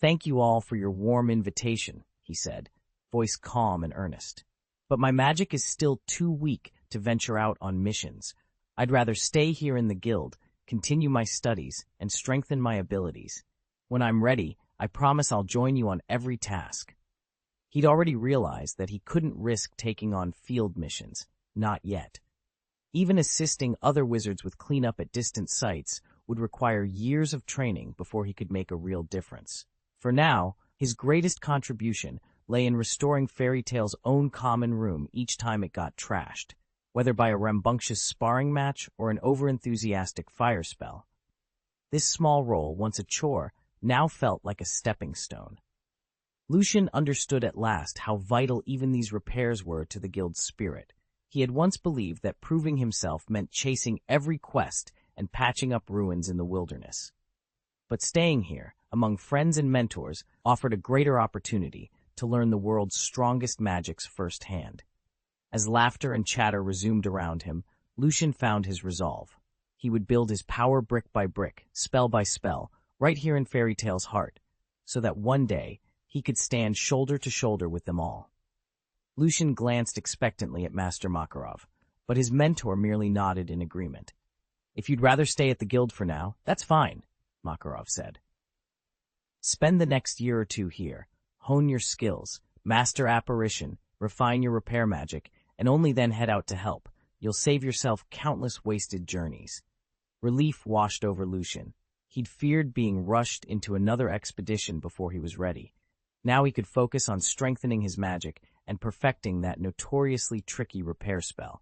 Thank you all for your warm invitation, he said, voice calm and earnest. But my magic is still too weak to venture out on missions. I'd rather stay here in the guild, continue my studies, and strengthen my abilities. When I'm ready, I promise I'll join you on every task. He'd already realized that he couldn't risk taking on field missions, not yet. Even assisting other wizards with cleanup at distant sites would require years of training before he could make a real difference. For now, his greatest contribution lay in restoring Fairy Tale's own common room each time it got trashed, whether by a rambunctious sparring match or an overenthusiastic fire spell. This small role, once a chore, now felt like a stepping stone. Lucian understood at last how vital even these repairs were to the guild's spirit. He had once believed that proving himself meant chasing every quest and patching up ruins in the wilderness. But staying here, among friends and mentors, offered a greater opportunity to learn the world's strongest magics firsthand. As laughter and chatter resumed around him, Lucian found his resolve. He would build his power brick by brick, spell by spell, right here in Fairy Tale's heart, so that one day he could stand shoulder to shoulder with them all. Lucian glanced expectantly at Master Makarov, but his mentor merely nodded in agreement. If you'd rather stay at the guild for now, that's fine, Makarov said. Spend the next year or two here, hone your skills, master apparition, refine your repair magic, and only then head out to help. You'll save yourself countless wasted journeys. Relief washed over Lucian. He'd feared being rushed into another expedition before he was ready. Now he could focus on strengthening his magic and perfecting that notoriously tricky repair spell.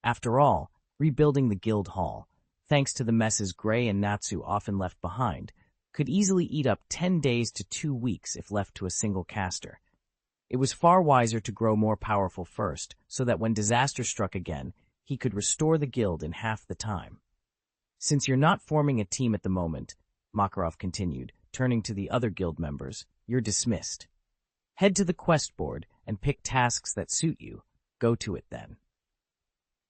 After all, rebuilding the guild hall, thanks to the messes Gray and Natsu often left behind, could easily eat up 10 days to 2 weeks if left to a single caster. It was far wiser to grow more powerful first, so that when disaster struck again, he could restore the guild in half the time. Since you're not forming a team at the moment, Makarov continued, turning to the other guild members, you're dismissed. Head to the quest board and pick tasks that suit you. Go to it then.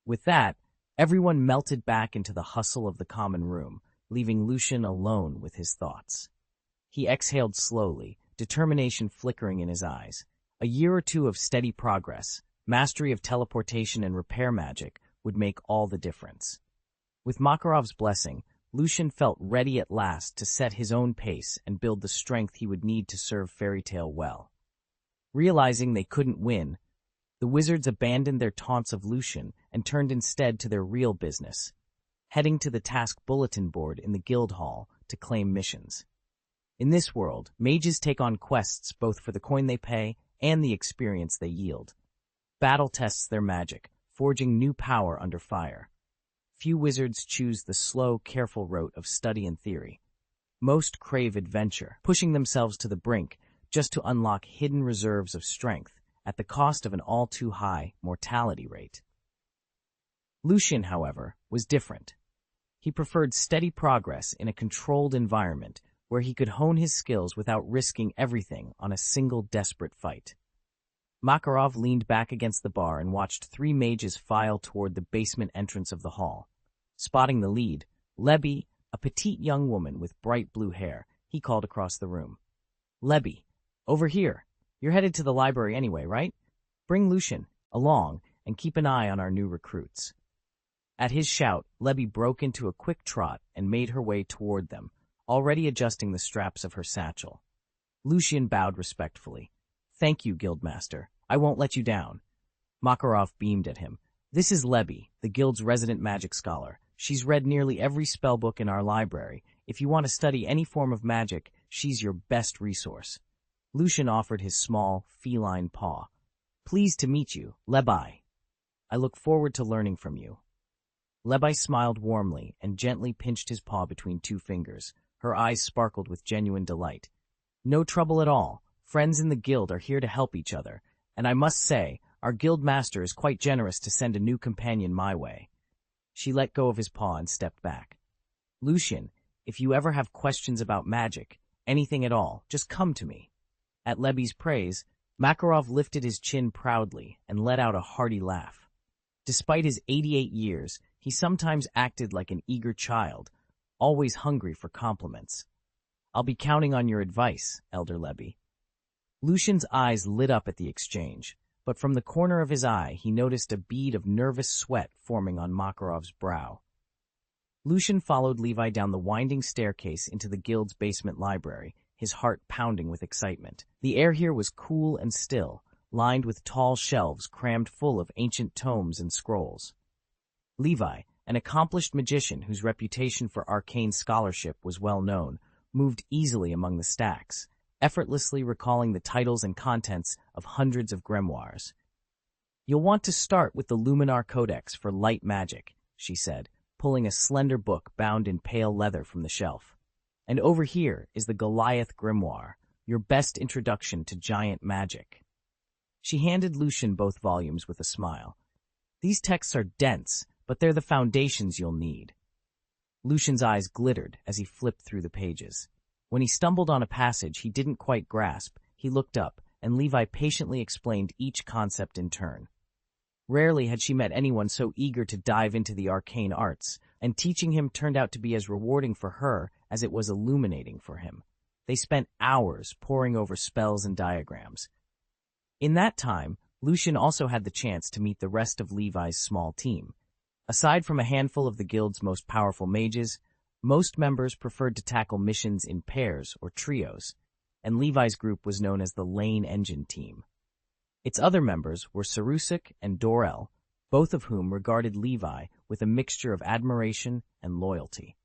With that, everyone melted back into the hustle of the common room, leaving Lucian alone with his thoughts. He exhaled slowly, determination flickering in his eyes. A year or two of steady progress, mastery of teleportation and repair magic would make all the difference. With Makarov's blessing, Lucian felt ready at last to set his own pace and build the strength he would need to serve Fairy Tale well. Realizing they couldn't win, The wizards abandoned their taunts of Lucian and turned instead to their real business, heading to the task bulletin board in the guild hall to claim missions. In this world, mages take on quests both for the coin they pay and the experience they yield. Battle tests their magic, forging new power under fire. Few wizards choose the slow, careful route of study and theory. Most crave adventure, pushing themselves to the brink just to unlock hidden reserves of strength at the cost of an all-too-high mortality rate. Lucian, however, was different. He preferred steady progress in a controlled environment where he could hone his skills without risking everything on a single desperate fight. Makarov leaned back against the bar and watched three mages file toward the basement entrance of the hall. Spotting the lead, Lebby, a petite young woman with bright blue hair, he called across the room. "Lebby, over here. You're headed to the library anyway, right? Bring Lucian along and keep an eye on our new recruits." At his shout, Lebby broke into a quick trot and made her way toward them, already adjusting the straps of her satchel. Lucian bowed respectfully. "Thank you, Guildmaster. I won't let you down." Makarov beamed at him. "This is Lebby, the guild's resident magic scholar. She's read nearly every spellbook in our library. If you want to study any form of magic, she's your best resource." Lucian offered his small, feline paw. "Pleased to meet you, Lebby. I look forward to learning from you." Lebby smiled warmly and gently pinched his paw between two fingers. Her eyes sparkled with genuine delight. "No trouble at all. Friends in the guild are here to help each other, and I must say, our guild master is quite generous to send a new companion my way." She let go of his paw and stepped back. "Lucian, if you ever have questions about magic, anything at all, just come to me." At Lebby's praise, Makarov lifted his chin proudly and let out a hearty laugh. Despite his 88 years, he sometimes acted like an eager child, always hungry for compliments. "I'll be counting on your advice, Elder Lebby." Lucian's eyes lit up at the exchange, but from the corner of his eye he noticed a bead of nervous sweat forming on Makarov's brow. Lucian followed Levi down the winding staircase into the guild's basement library, his heart pounding with excitement. The air here was cool and still, lined with tall shelves crammed full of ancient tomes and scrolls. Levi, an accomplished magician whose reputation for arcane scholarship was well known, moved easily among the stacks, effortlessly recalling the titles and contents of hundreds of grimoires. "You'll want to start with the Luminar Codex for light magic," she said, pulling a slender book bound in pale leather from the shelf. "And over here is the Goliath Grimoire, your best introduction to giant magic." She handed Lucian both volumes with a smile. "These texts are dense, but they're the foundations you'll need." Lucian's eyes glittered as he flipped through the pages. When he stumbled on a passage he didn't quite grasp, he looked up, and Levi patiently explained each concept in turn. Rarely had she met anyone so eager to dive into the arcane arts, and teaching him turned out to be as rewarding for her as it was illuminating for him. They spent hours poring over spells and diagrams. In that time, Lucian also had the chance to meet the rest of Levi's small team. Aside from a handful of the guild's most powerful mages, most members preferred to tackle missions in pairs or trios, and Levi's group was known as the Lane Engine Team. Its other members were Sarusik and Dorel, both of whom regarded Levi with a mixture of admiration and loyalty.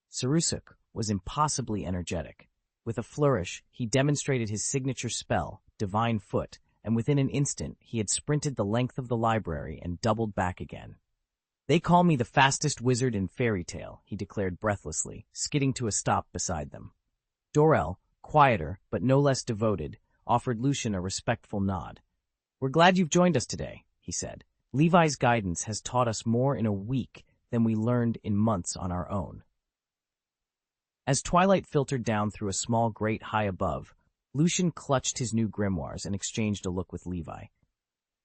Sarusik was impossibly energetic. With a flourish, he demonstrated his signature spell, Divine Foot, and within an instant he had sprinted the length of the library and doubled back again. "They call me the fastest wizard in fairy tale," he declared breathlessly, skidding to a stop beside them. Dorel, quieter but no less devoted, offered Lucian a respectful nod. "We're glad you've joined us today," he said. "Levi's guidance has taught us more in a week than we learned in months on our own." As twilight filtered down through a small grate high above, Lucian clutched his new grimoires and exchanged a look with Levi.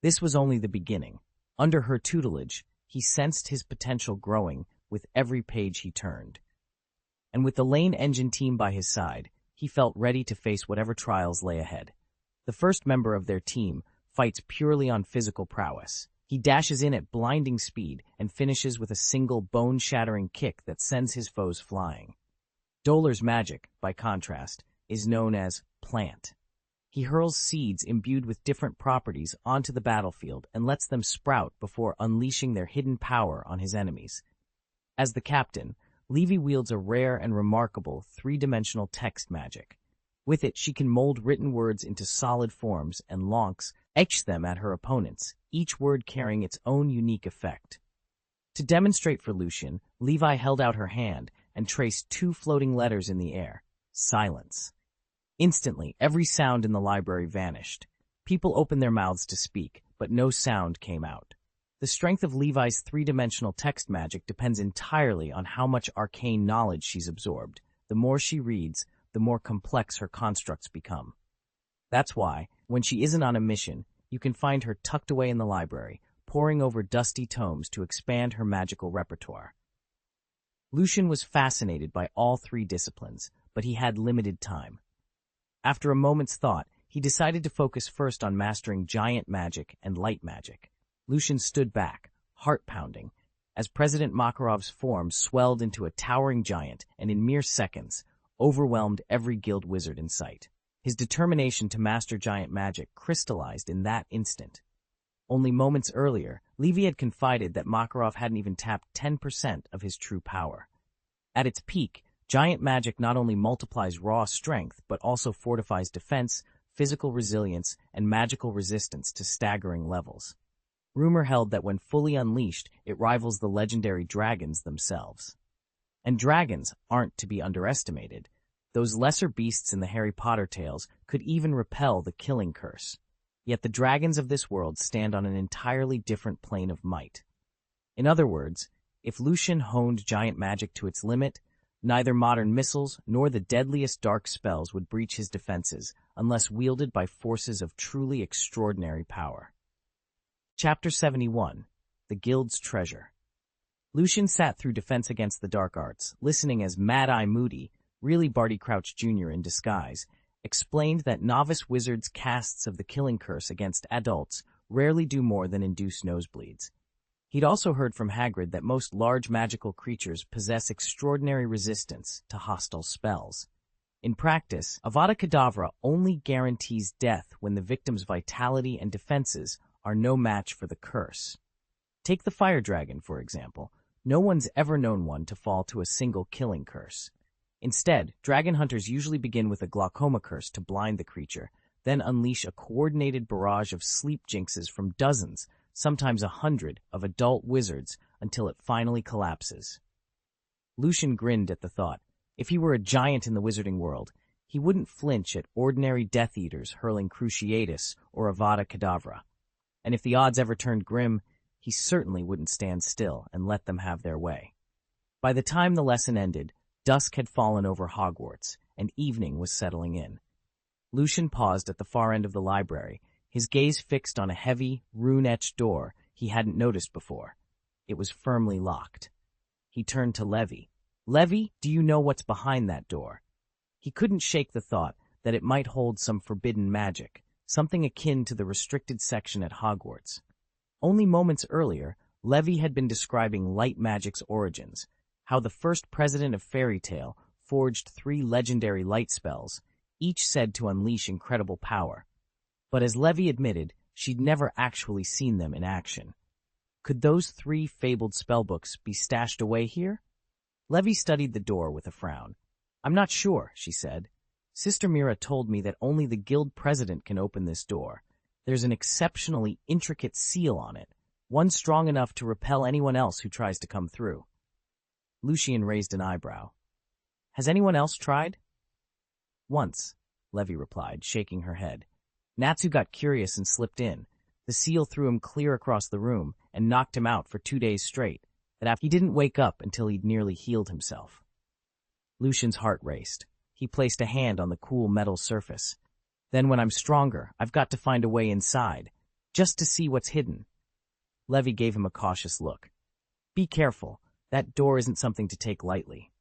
This was only the beginning. Under her tutelage, he sensed his potential growing with every page he turned. And with the Lane Engine Team by his side, he felt ready to face whatever trials lay ahead. The first member of their team fights purely on physical prowess. He dashes in at blinding speed and finishes with a single bone-shattering kick that sends his foes flying. Dolar's magic, by contrast, is known as Plant. He hurls seeds imbued with different properties onto the battlefield and lets them sprout before unleashing their hidden power on his enemies. As the captain, Levy wields a rare and remarkable three-dimensional text magic. With it, she can mold written words into solid forms and lonks etch them at her opponents, each word carrying its own unique effect. To demonstrate for Lucian, Levi held out her hand and traced two floating letters in the air. Silence. Instantly, every sound in the library vanished. People opened their mouths to speak, but no sound came out. The strength of Levi's three-dimensional text magic depends entirely on how much arcane knowledge she's absorbed. The more she reads, the more complex her constructs become. That's why, when she isn't on a mission, you can find her tucked away in the library, poring over dusty tomes to expand her magical repertoire. Lucian was fascinated by all three disciplines, but he had limited time. After a moment's thought, he decided to focus first on mastering giant magic and light magic. Lucian stood back, heart-pounding, as President Makarov's form swelled into a towering giant and in mere seconds overwhelmed every guild wizard in sight. His determination to master giant magic crystallized in that instant. Only moments earlier, Levy had confided that Makarov hadn't even tapped 10% of his true power. At its peak, giant magic not only multiplies raw strength, but also fortifies defense, physical resilience, and magical resistance to staggering levels. Rumor held that when fully unleashed, it rivals the legendary dragons themselves. And dragons aren't to be underestimated. Those lesser beasts in the Harry Potter tales could even repel the killing curse. Yet the dragons of this world stand on an entirely different plane of might. In other words, if Lucian honed giant magic to its limit, neither modern missiles nor the deadliest dark spells would breach his defenses unless wielded by forces of truly extraordinary power. Chapter 71. The Guild's Treasure. Lucian sat through Defense Against the Dark Arts, listening as Mad-Eye Moody, really Barty Crouch Jr. in disguise, explained that novice wizards' casts of the killing curse against adults rarely do more than induce nosebleeds. He'd also heard from Hagrid that most large magical creatures possess extraordinary resistance to hostile spells. In practice, Avada Kedavra only guarantees death when the victim's vitality and defenses are no match for the curse. Take the fire dragon, for example. No one's ever known one to fall to a single killing curse. Instead, dragon hunters usually begin with a glaucoma curse to blind the creature, then unleash a coordinated barrage of sleep jinxes from dozens, sometimes 100, of adult wizards until it finally collapses. Lucian grinned at the thought. If he were a giant in the wizarding world, he wouldn't flinch at ordinary Death Eaters hurling Cruciatus or Avada Kedavra. And if the odds ever turned grim, he certainly wouldn't stand still and let them have their way. By the time the lesson ended, dusk had fallen over Hogwarts, and evening was settling in. Lucian paused at the far end of the library, his gaze fixed on a heavy, rune-etched door he hadn't noticed before. It was firmly locked. He turned to Levy. "Levy, do you know what's behind that door?" He couldn't shake the thought that it might hold some forbidden magic, something akin to the restricted section at Hogwarts. Only moments earlier, Levy had been describing light magic's origins, how the first president of Fairy Tale forged 3 legendary light spells, each said to unleash incredible power. But as Levy admitted, she'd never actually seen them in action. Could those 3 fabled spellbooks be stashed away here? Levy studied the door with a frown. "I'm not sure," she said. "Sister Mira told me that only the guild president can open this door. There's an exceptionally intricate seal on it, one strong enough to repel anyone else who tries to come through." Lucian raised an eyebrow. "Has anyone else tried?" "Once," Levy replied, shaking her head. "Natsu got curious and slipped in. The seal threw him clear across the room and knocked him out for 2 days straight. He didn't wake up until he'd nearly healed himself." Lucian's heart raced. He placed a hand on the cool metal surface. "Then when I'm stronger, I've got to find a way inside, just to see what's hidden." Levy gave him a cautious look. "Be careful. That door isn't something to take lightly."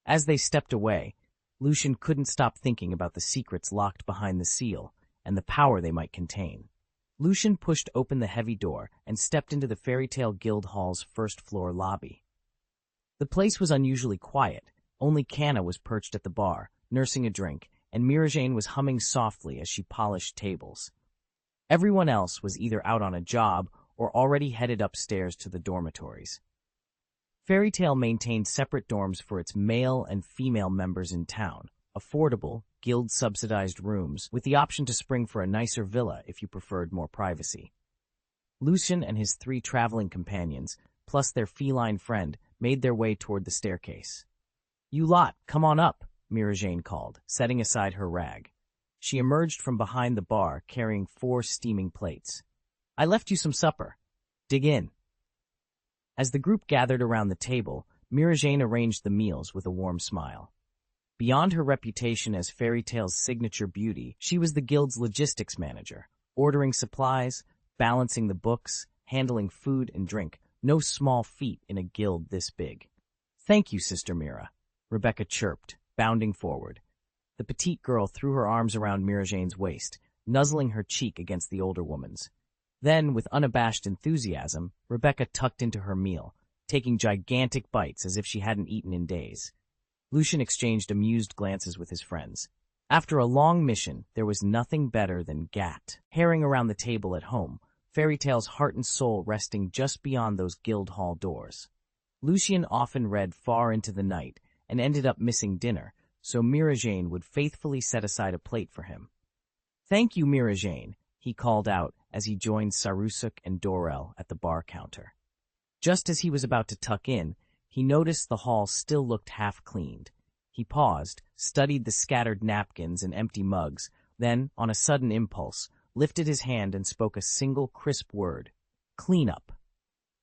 As they stepped away, Lucian couldn't stop thinking about the secrets locked behind the seal and the power they might contain. Lucian pushed open the heavy door and stepped into the Fairy Tale Guild Hall's first-floor lobby. The place was unusually quiet. Only Canna was perched at the bar, nursing a drink, and Mirajane was humming softly as she polished tables. Everyone else was either out on a job or already headed upstairs to the dormitories. Fairy Tale maintained separate dorms for its male and female members in town, affordable, guild-subsidized rooms with the option to spring for a nicer villa if you preferred more privacy. Lucian and his 3 traveling companions, plus their feline friend, made their way toward the staircase. "You lot, come on up," Mirajane called, setting aside her rag. She emerged from behind the bar carrying 4 steaming plates. "I left you some supper. Dig in." As the group gathered around the table, Mirajane arranged the meals with a warm smile. Beyond her reputation as Fairy Tale's signature beauty, she was the guild's logistics manager, ordering supplies, balancing the books, handling food and drink, no small feat in a guild this big. "Thank you, Sister Mira," Rebecca chirped, bounding forward. The petite girl threw her arms around Mirajane's waist, nuzzling her cheek against the older woman's. Then, with unabashed enthusiasm, Rebecca tucked into her meal, taking gigantic bites as if she hadn't eaten in days. Lucian exchanged amused glances with his friends. After a long mission, there was nothing better than Gat, herring around the table at home, Fairy Tale's heart and soul resting just beyond those guild hall doors. Lucian often read far into the night and ended up missing dinner, so Mirajane would faithfully set aside a plate for him. "Thank you, Mirajane," he called out as he joined Sarusuk and Dorel at the bar counter. Just as he was about to tuck in, he noticed the hall still looked half-cleaned. He paused, studied the scattered napkins and empty mugs, then, on a sudden impulse, lifted his hand and spoke a single crisp word: "Clean up."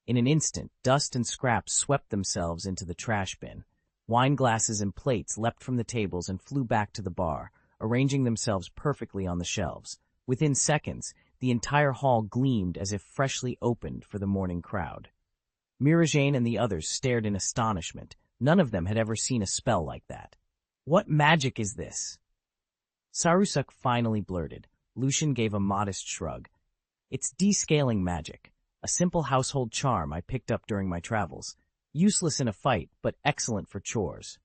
In an instant, dust and scraps swept themselves into the trash bin. Wine glasses and plates leapt from the tables and flew back to the bar, arranging themselves perfectly on the shelves. Within seconds, the entire hall gleamed as if freshly opened for the morning crowd. Mirajane and the others stared in astonishment. None of them had ever seen a spell like that. "What magic is this?" Sarusuk finally blurted. Lucian gave a modest shrug. "It's descaling magic, a simple household charm I picked up during my travels. Useless in a fight, but excellent for chores."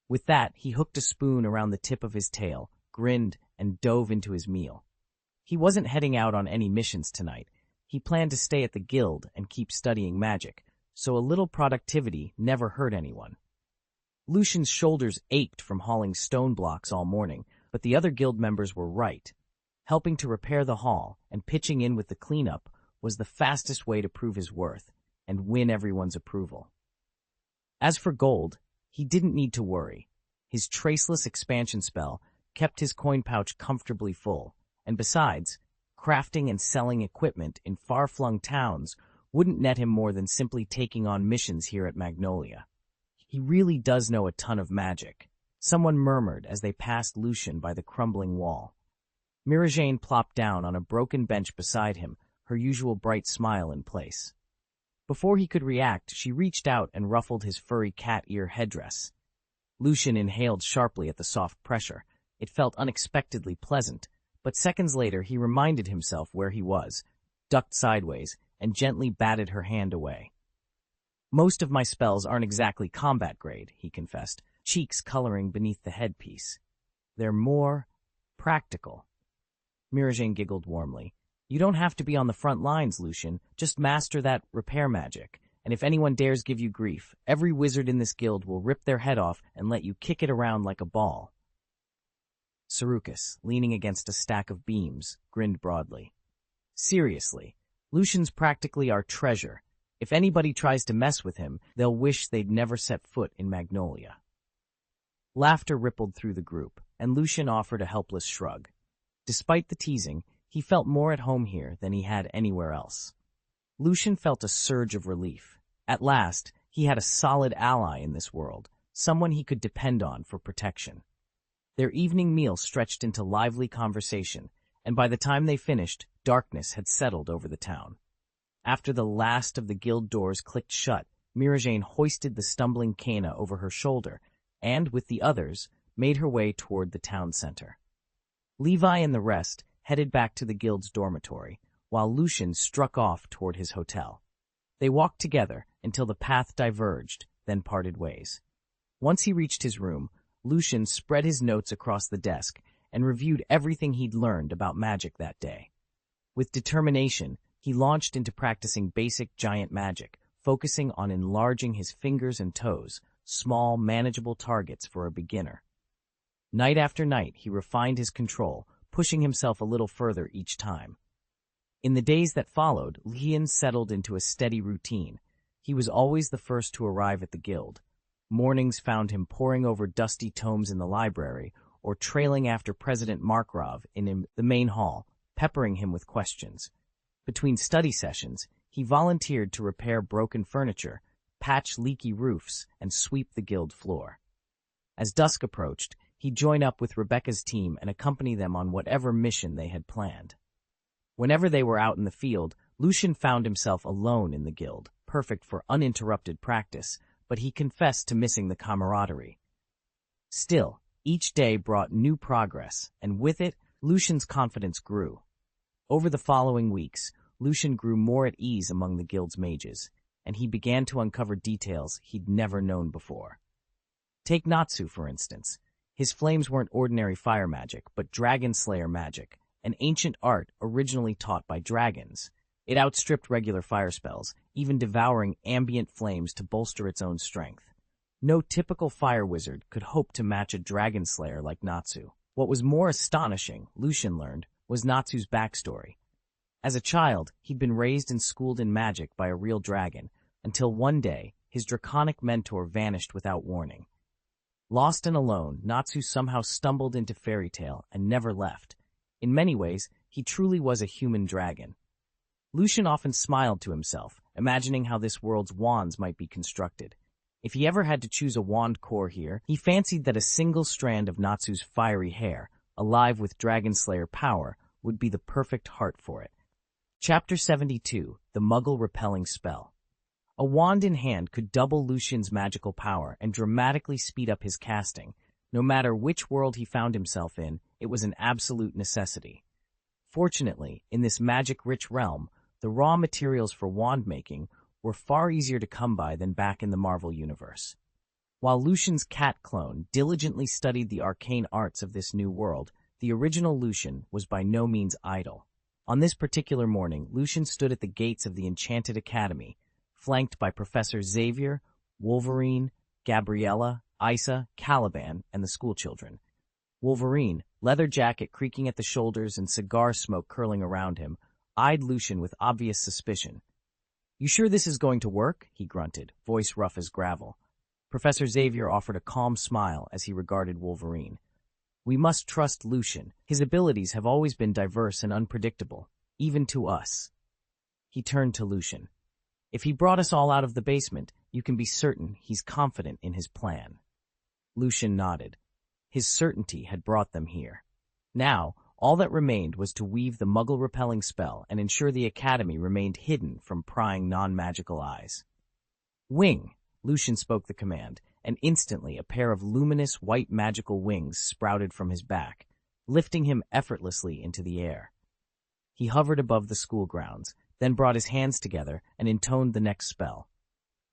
With that, he hooked a spoon around the tip of his tail, grinned, and dove into his meal. He wasn't heading out on any missions tonight. He planned to stay at the guild and keep studying magic, so a little productivity never hurt anyone. Lucian's shoulders ached from hauling stone blocks all morning, but the other guild members were right. Helping to repair the hall and pitching in with the cleanup was the fastest way to prove his worth and win everyone's approval. As for gold, he didn't need to worry. His traceless expansion spell kept his coin pouch comfortably full, and besides, crafting and selling equipment in far-flung towns wouldn't net him more than simply taking on missions here at Magnolia. "He really does know a ton of magic," someone murmured as they passed Lucian by the crumbling wall. Mirajane plopped down on a broken bench beside him, her usual bright smile in place. Before he could react, she reached out and ruffled his furry cat ear headdress. Lucian inhaled sharply at the soft pressure. It felt unexpectedly pleasant, but seconds later he reminded himself where he was, ducked sideways, and gently batted her hand away. "Most of my spells aren't exactly combat grade," he confessed, cheeks coloring beneath the headpiece. "They're more practical." Mirajane giggled warmly. "You don't have to be on the front lines, Lucian. Just master that repair magic, and if anyone dares give you grief, every wizard in this guild will rip their head off and let you kick it around like a ball." Sarukis, leaning against a stack of beams, grinned broadly. "Seriously, Lucian's practically our treasure. If anybody tries to mess with him, they'll wish they'd never set foot in Magnolia." Laughter rippled through the group, and Lucian offered a helpless shrug. Despite the teasing, he felt more at home here than he had anywhere else. Lucian felt a surge of relief. At last, he had a solid ally in this world, someone he could depend on for protection. Their evening meal stretched into lively conversation, and by the time they finished, darkness had settled over the town. After the last of the guild doors clicked shut, Mirajane hoisted the stumbling Kana over her shoulder and, with the others, made her way toward the town center. Levi and the rest headed back to the guild's dormitory, while Lucian struck off toward his hotel. They walked together until the path diverged, then parted ways. Once he reached his room, Lucian spread his notes across the desk and reviewed everything he'd learned about magic that day. With determination, he launched into practicing basic giant magic, focusing on enlarging his fingers and toes, small, manageable targets for a beginner. Night after night, he refined his control, pushing himself a little further each time. In the days that followed, Lucian settled into a steady routine. He was always the first to arrive at the guild. Mornings found him poring over dusty tomes in the library or trailing after President Markov in the main hall, peppering him with questions. Between study sessions, he volunteered to repair broken furniture, patch leaky roofs, and sweep the guild floor. As dusk approached, he'd join up with Rebecca's team and accompany them on whatever mission they had planned. Whenever they were out in the field, Lucian found himself alone in the guild, perfect for uninterrupted practice, but he confessed to missing the camaraderie. Still, each day brought new progress, and with it, Lucian's confidence grew. Over the following weeks, Lucian grew more at ease among the guild's mages, and he began to uncover details he'd never known before. Take Natsu, for instance. His flames weren't ordinary fire magic, but dragon slayer magic, an ancient art originally taught by dragons. It outstripped regular fire spells, even devouring ambient flames to bolster its own strength. No typical fire wizard could hope to match a dragon slayer like Natsu. What was more astonishing, Lucian learned, was Natsu's backstory. As a child, he'd been raised and schooled in magic by a real dragon, until one day, his draconic mentor vanished without warning. Lost and alone, Natsu somehow stumbled into fairy tale and never left. In many ways, he truly was a human dragon. Lucian often smiled to himself, imagining how this world's wands might be constructed. If he ever had to choose a wand core here, he fancied that a single strand of Natsu's fiery hair, alive with Dragon Slayer power, would be the perfect heart for it. Chapter 72, The Muggle Repelling Spell. A wand in hand could double Lucian's magical power and dramatically speed up his casting. No matter which world he found himself in, it was an absolute necessity. Fortunately, in this magic-rich realm, the raw materials for wand making were far easier to come by than back in the Marvel Universe. While Lucian's cat clone diligently studied the arcane arts of this new world, the original Lucian was by no means idle. On this particular morning, Lucian stood at the gates of the Enchanted Academy, flanked by Professor Xavier, Wolverine, Gabriella, Isa, Caliban, and the schoolchildren. Wolverine, leather jacket creaking at the shoulders and cigar smoke curling around him, eyed Lucian with obvious suspicion. "You sure this is going to work?" he grunted, voice rough as gravel. Professor Xavier offered a calm smile as he regarded Wolverine. "We must trust Lucian. His abilities have always been diverse and unpredictable, even to us." He turned to Lucian. "If he brought us all out of the basement, you can be certain he's confident in his plan." Lucian nodded. His certainty had brought them here. Now, all that remained was to weave the Muggle-repelling spell and ensure the Academy remained hidden from prying non-magical eyes. "Wing!" Lucian spoke the command, and instantly a pair of luminous white magical wings sprouted from his back, lifting him effortlessly into the air. He hovered above the school grounds, then brought his hands together and intoned the next spell.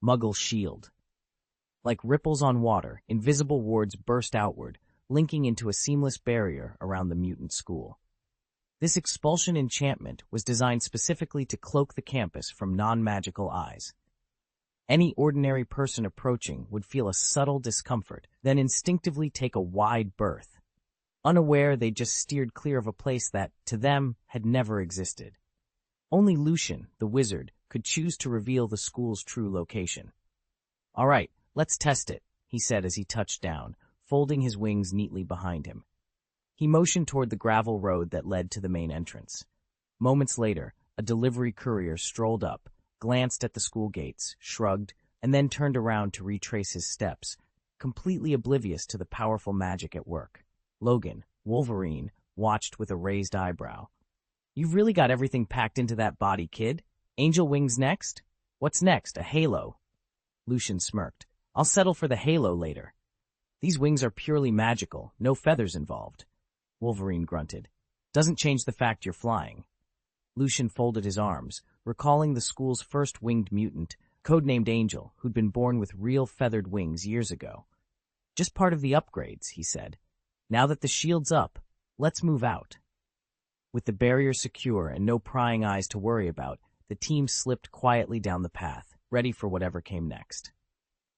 Muggle Shield. Like ripples on water, invisible wards burst outward, linking into a seamless barrier around the mutant school. This expulsion enchantment was designed specifically to cloak the campus from non-magical eyes. Any ordinary person approaching would feel a subtle discomfort, then instinctively take a wide berth. Unaware, they just steered clear of a place that, to them, had never existed. Only Lucian, the wizard, could choose to reveal the school's true location. "All right, let's test it," he said as he touched down, folding his wings neatly behind him. He motioned toward the gravel road that led to the main entrance. Moments later, a delivery courier strolled up, glanced at the school gates, shrugged, and then turned around to retrace his steps, completely oblivious to the powerful magic at work. Logan, Wolverine, watched with a raised eyebrow. "You've really got everything packed into that body, kid. Angel wings next? What's next, a halo?" Lucian smirked. "I'll settle for the halo later. These wings are purely magical, no feathers involved." Wolverine grunted. "Doesn't change the fact you're flying." Lucian folded his arms, recalling the school's first winged mutant, codenamed Angel, who'd been born with real feathered wings years ago. Just part of the upgrades, he said. Now that the shield's up, let's move out. With the barrier secure and no prying eyes to worry about, the team slipped quietly down the path, ready for whatever came next.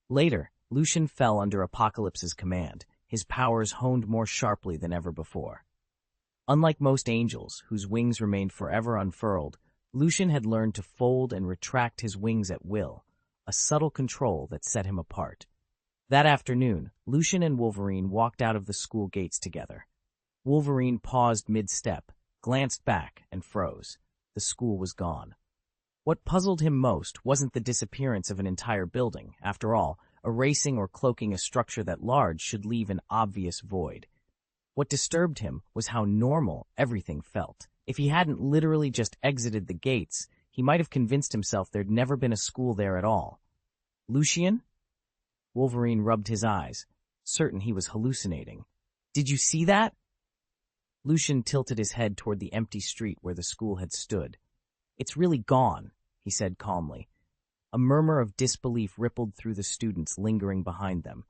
Later, Lucian fell under Apocalypse's command, his powers honed more sharply than ever before. Unlike most angels, whose wings remained forever unfurled, Lucian had learned to fold and retract his wings at will, a subtle control that set him apart. That afternoon, Lucian and Wolverine walked out of the school gates together. Wolverine paused mid-step, glanced back, and froze. The school was gone. What puzzled him most wasn't the disappearance of an entire building. After all, erasing or cloaking a structure that large should leave an obvious void. What disturbed him was how normal everything felt. If he hadn't literally just exited the gates, he might have convinced himself there'd never been a school there at all. Lucian? Wolverine rubbed his eyes, certain he was hallucinating. Did you see that? Lucian tilted his head toward the empty street where the school had stood. It's really gone, he said calmly. A murmur of disbelief rippled through the students lingering behind them.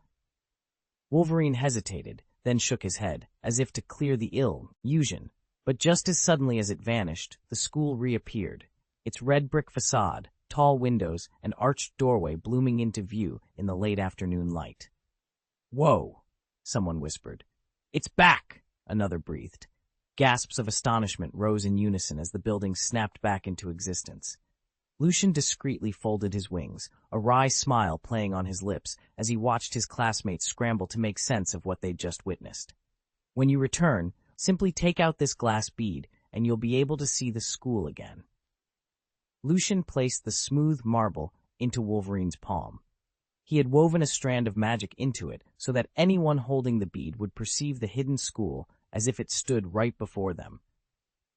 Wolverine hesitated, then shook his head, as if to clear the illusion. But just as suddenly as it vanished, the school reappeared, its red brick facade, tall windows, and arched doorway blooming into view in the late afternoon light. Whoa, someone whispered. It's back, another breathed. Gasps of astonishment rose in unison as the building snapped back into existence. Lucian discreetly folded his wings, a wry smile playing on his lips as he watched his classmates scramble to make sense of what they'd just witnessed. When you return, simply take out this glass bead, and you'll be able to see the school again. Lucian placed the smooth marble into Wolverine's palm. He had woven a strand of magic into it so that anyone holding the bead would perceive the hidden school as if it stood right before them.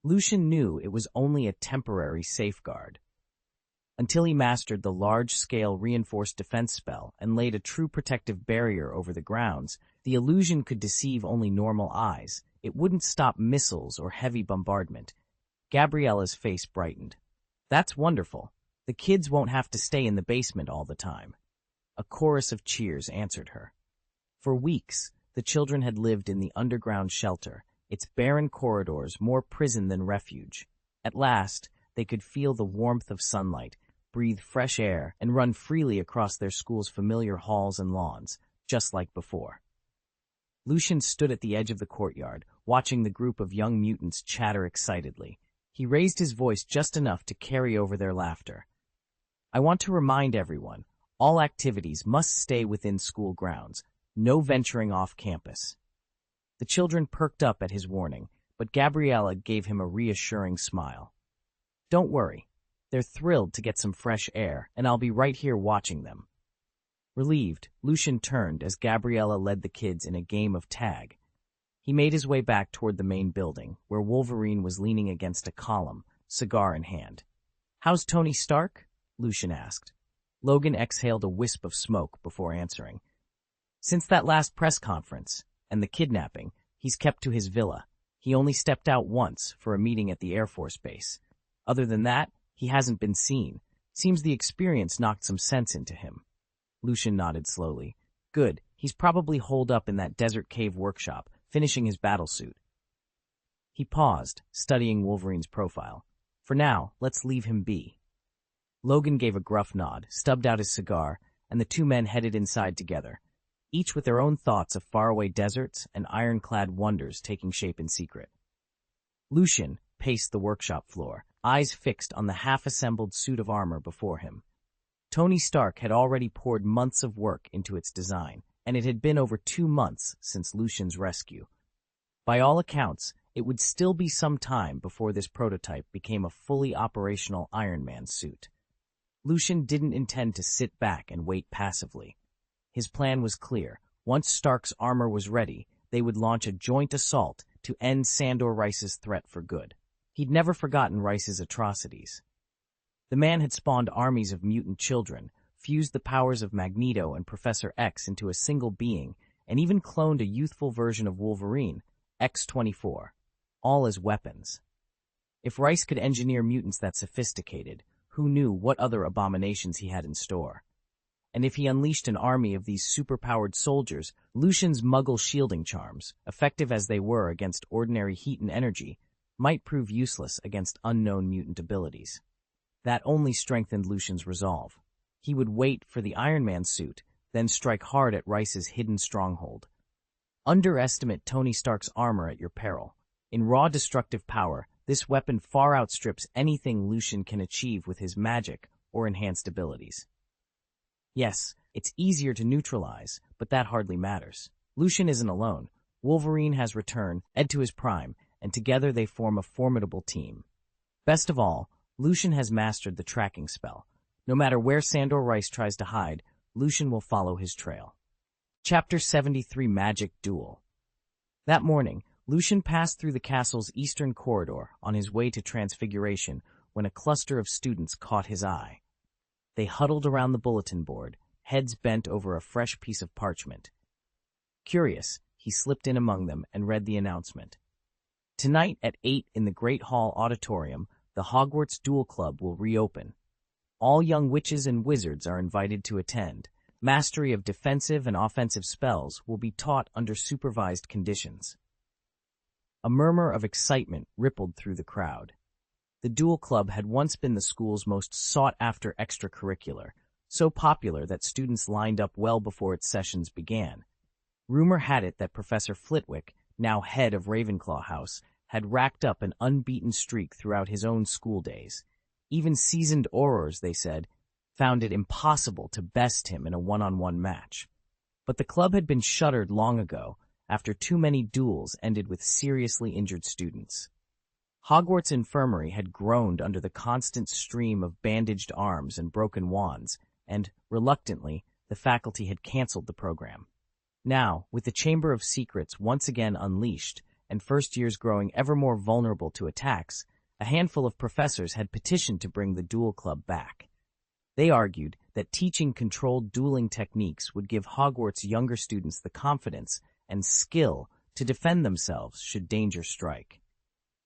Lucian knew it was only a temporary safeguard. Until he mastered the large-scale reinforced defense spell and laid a true protective barrier over the grounds, the illusion could deceive only normal eyes. It wouldn't stop missiles or heavy bombardment. Gabriella's face brightened. That's wonderful. The kids won't have to stay in the basement all the time. A chorus of cheers answered her. For weeks, the children had lived in the underground shelter, its barren corridors more prison than refuge. At last, they could feel the warmth of sunlight, breathe fresh air, and run freely across their school's familiar halls and lawns, just like before. Lucian stood at the edge of the courtyard, watching the group of young mutants chatter excitedly. He raised his voice just enough to carry over their laughter. I want to remind everyone, all activities must stay within school grounds, no venturing off campus. The children perked up at his warning, but Gabriella gave him a reassuring smile. Don't worry. They're thrilled to get some fresh air, and I'll be right here watching them. Relieved, Lucian turned as Gabriella led the kids in a game of tag. He made his way back toward the main building, where Wolverine was leaning against a column, cigar in hand. How's Tony Stark? Lucian asked. Logan exhaled a wisp of smoke before answering. Since that last press conference, and the kidnapping, he's kept to his villa. He only stepped out once for a meeting at the Air Force Base. Other than that, he hasn't been seen. Seems the experience knocked some sense into him. Lucian nodded slowly. Good, he's probably holed up in that desert cave workshop, finishing his battlesuit. He paused, studying Wolverine's profile. For now, let's leave him be. Logan gave a gruff nod, stubbed out his cigar, and the two men headed inside together, each with their own thoughts of faraway deserts and ironclad wonders taking shape in secret. Lucian paced the workshop floor, eyes fixed on the half-assembled suit of armor before him. Tony Stark had already poured months of work into its design, and it had been over 2 months since Lucian's rescue. By all accounts, it would still be some time before this prototype became a fully operational Iron Man suit. Lucian didn't intend to sit back and wait passively. His plan was clear. Once Stark's armor was ready, they would launch a joint assault to end Sandor Rice's threat for good. He'd never forgotten Rice's atrocities. The man had spawned armies of mutant children, fused the powers of Magneto and Professor X into a single being, and even cloned a youthful version of Wolverine, X-24, all as weapons. If Rice could engineer mutants that sophisticated, who knew what other abominations he had in store? and if he unleashed an army of these superpowered soldiers, Lucian's Muggle shielding charms, effective as they were against ordinary heat and energy, might prove useless against unknown mutant abilities. That only strengthened Lucian's resolve. He would wait for the Iron Man suit, then strike hard at Rice's hidden stronghold. Underestimate Tony Stark's armor at your peril. In raw destructive power, this weapon far outstrips anything Lucian can achieve with his magic or enhanced abilities. Yes, it's easier to neutralize, but that hardly matters. Lucian isn't alone. Wolverine has returned, Ed to his prime, and together they form a formidable team. Best of all, Lucian has mastered the tracking spell. No matter where Sandor Rice tries to hide, Lucian will follow his trail. Chapter 73 Magic Duel. That morning, Lucian passed through the castle's eastern corridor on his way to Transfiguration when a cluster of students caught his eye. They huddled around the bulletin board, heads bent over a fresh piece of parchment. Curious, he slipped in among them and read the announcement. Tonight at 8 in the Great Hall Auditorium, the Hogwarts Duel Club will reopen. All young witches and wizards are invited to attend. Mastery of defensive and offensive spells will be taught under supervised conditions. A murmur of excitement rippled through the crowd. The Duel Club had once been the school's most sought-after extracurricular, so popular that students lined up well before its sessions began. Rumor had it that Professor Flitwick, now head of Ravenclaw House, had racked up an unbeaten streak throughout his own school days. Even seasoned aurors, they said, found it impossible to best him in a one-on-one match. But the club had been shuttered long ago, after too many duels ended with seriously injured students. Hogwarts Infirmary had groaned under the constant stream of bandaged arms and broken wands, and, reluctantly, the faculty had canceled the program. Now, with the Chamber of Secrets once again unleashed, and first years growing ever more vulnerable to attacks, a handful of professors had petitioned to bring the Duel Club back. They argued that teaching controlled dueling techniques would give Hogwarts' younger students the confidence and skill to defend themselves should danger strike.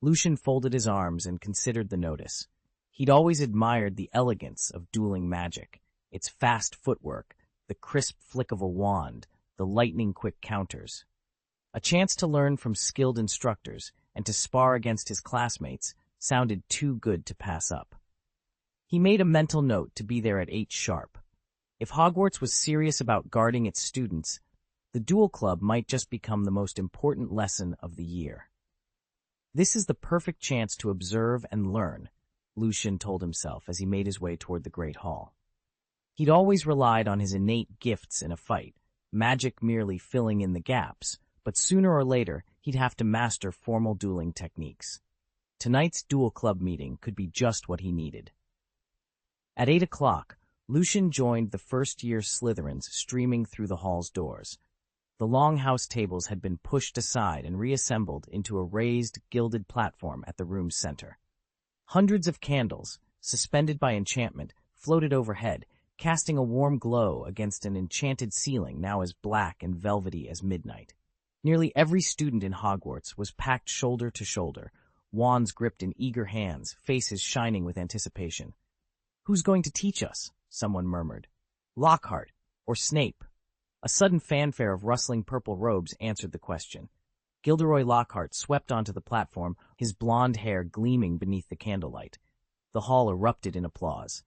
Lucian folded his arms and considered the notice. He'd always admired the elegance of dueling magic, its fast footwork, the crisp flick of a wand, the lightning-quick counters. A chance to learn from skilled instructors and to spar against his classmates sounded too good to pass up. He made a mental note to be there at 8 sharp. If Hogwarts was serious about guarding its students, the Duel Club might just become the most important lesson of the year. This is the perfect chance to observe and learn, Lucian told himself as he made his way toward the Great Hall. He'd always relied on his innate gifts in a fight, magic merely filling in the gaps, but sooner or later he'd have to master formal dueling techniques. Tonight's Duel Club meeting could be just what he needed. At 8 o'clock, Lucian joined the first-year Slytherins streaming through the hall's doors. The longhouse tables had been pushed aside and reassembled into a raised, gilded platform at the room's center. Hundreds of candles, suspended by enchantment, floated overhead, casting a warm glow against an enchanted ceiling now as black and velvety as midnight. Nearly every student in Hogwarts was packed shoulder to shoulder, wands gripped in eager hands, faces shining with anticipation. "Who's going to teach us?" someone murmured. "Lockhart or Snape?" A sudden fanfare of rustling purple robes answered the question. Gilderoy Lockhart swept onto the platform, his blonde hair gleaming beneath the candlelight. The hall erupted in applause.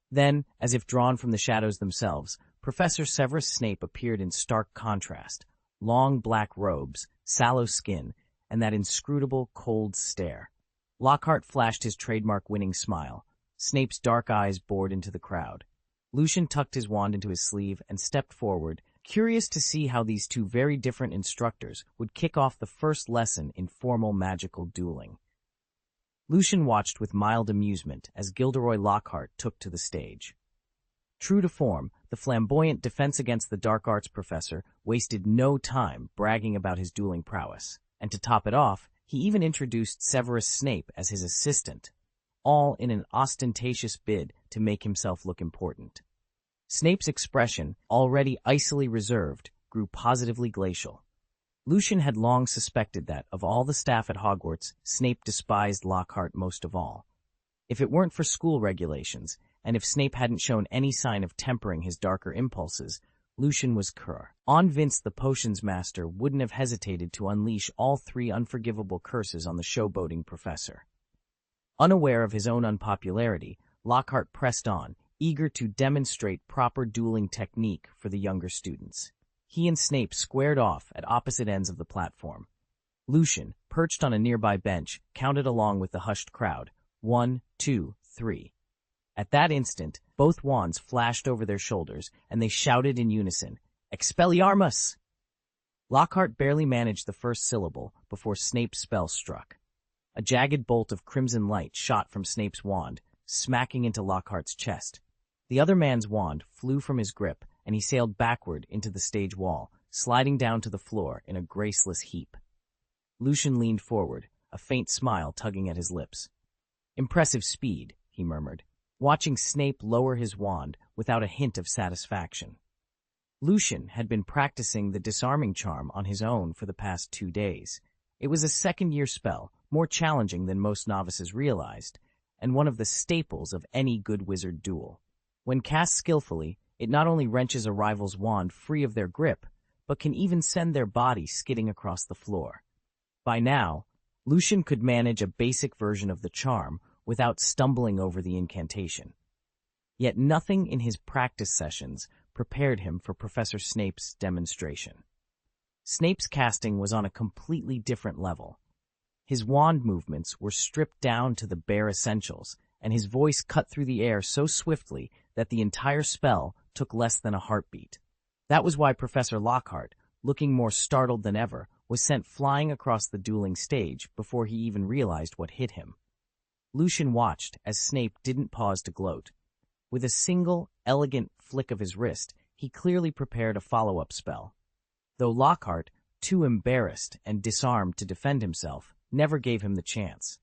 Then, as if drawn from the shadows themselves, Professor Severus Snape appeared in stark contrast. Long black robes, sallow skin, and that inscrutable, cold stare. Lockhart flashed his trademark winning smile. Snape's dark eyes bored into the crowd. Lucian tucked his wand into his sleeve and stepped forward, curious to see how these two very different instructors would kick off the first lesson in formal magical dueling. Lucian watched with mild amusement as Gilderoy Lockhart took to the stage. True to form, the flamboyant Defense Against the Dark Arts professor wasted no time bragging about his dueling prowess, and to top it off, he even introduced Severus Snape as his assistant, all in an ostentatious bid to make himself look important. Snape's expression, already icily reserved, grew positively glacial. Lucian had long suspected that, of all the staff at Hogwarts, Snape despised Lockhart most of all. If it weren't for school regulations, and if Snape hadn't shown any sign of tempering his darker impulses, Lucian was convinced the potions master wouldn't have hesitated to unleash all 3 unforgivable curses on the showboating professor. Unaware of his own unpopularity, Lockhart pressed on, eager to demonstrate proper dueling technique for the younger students. He and Snape squared off at opposite ends of the platform. Lucian, perched on a nearby bench, counted along with the hushed crowd. 1, 2, 3. At that instant, both wands flashed over their shoulders, and they shouted in unison, "Expelliarmus!" Lockhart barely managed the first syllable before Snape's spell struck. A jagged bolt of crimson light shot from Snape's wand, smacking into Lockhart's chest. The other man's wand flew from his grip, and he sailed backward into the stage wall, sliding down to the floor in a graceless heap. Lucian leaned forward, a faint smile tugging at his lips. "Impressive speed," he murmured, watching Snape lower his wand without a hint of satisfaction. Lucian had been practicing the disarming charm on his own for the past 2 days. It was a second-year spell, more challenging than most novices realized, and one of the staples of any good wizard duel. When cast skillfully, it not only wrenches a rival's wand free of their grip, but can even send their body skidding across the floor. By now, Lucian could manage a basic version of the charm without stumbling over the incantation. Yet nothing in his practice sessions prepared him for Professor Snape's demonstration. Snape's casting was on a completely different level. His wand movements were stripped down to the bare essentials, and his voice cut through the air so swiftly that the entire spell took less than a heartbeat. That was why Professor Lockhart, looking more startled than ever, was sent flying across the dueling stage before he even realized what hit him. Lucian watched as Snape didn't pause to gloat. With a single, elegant flick of his wrist, he clearly prepared a follow-up spell. Though Lockhart, too embarrassed and disarmed to defend himself, never gave him the chance.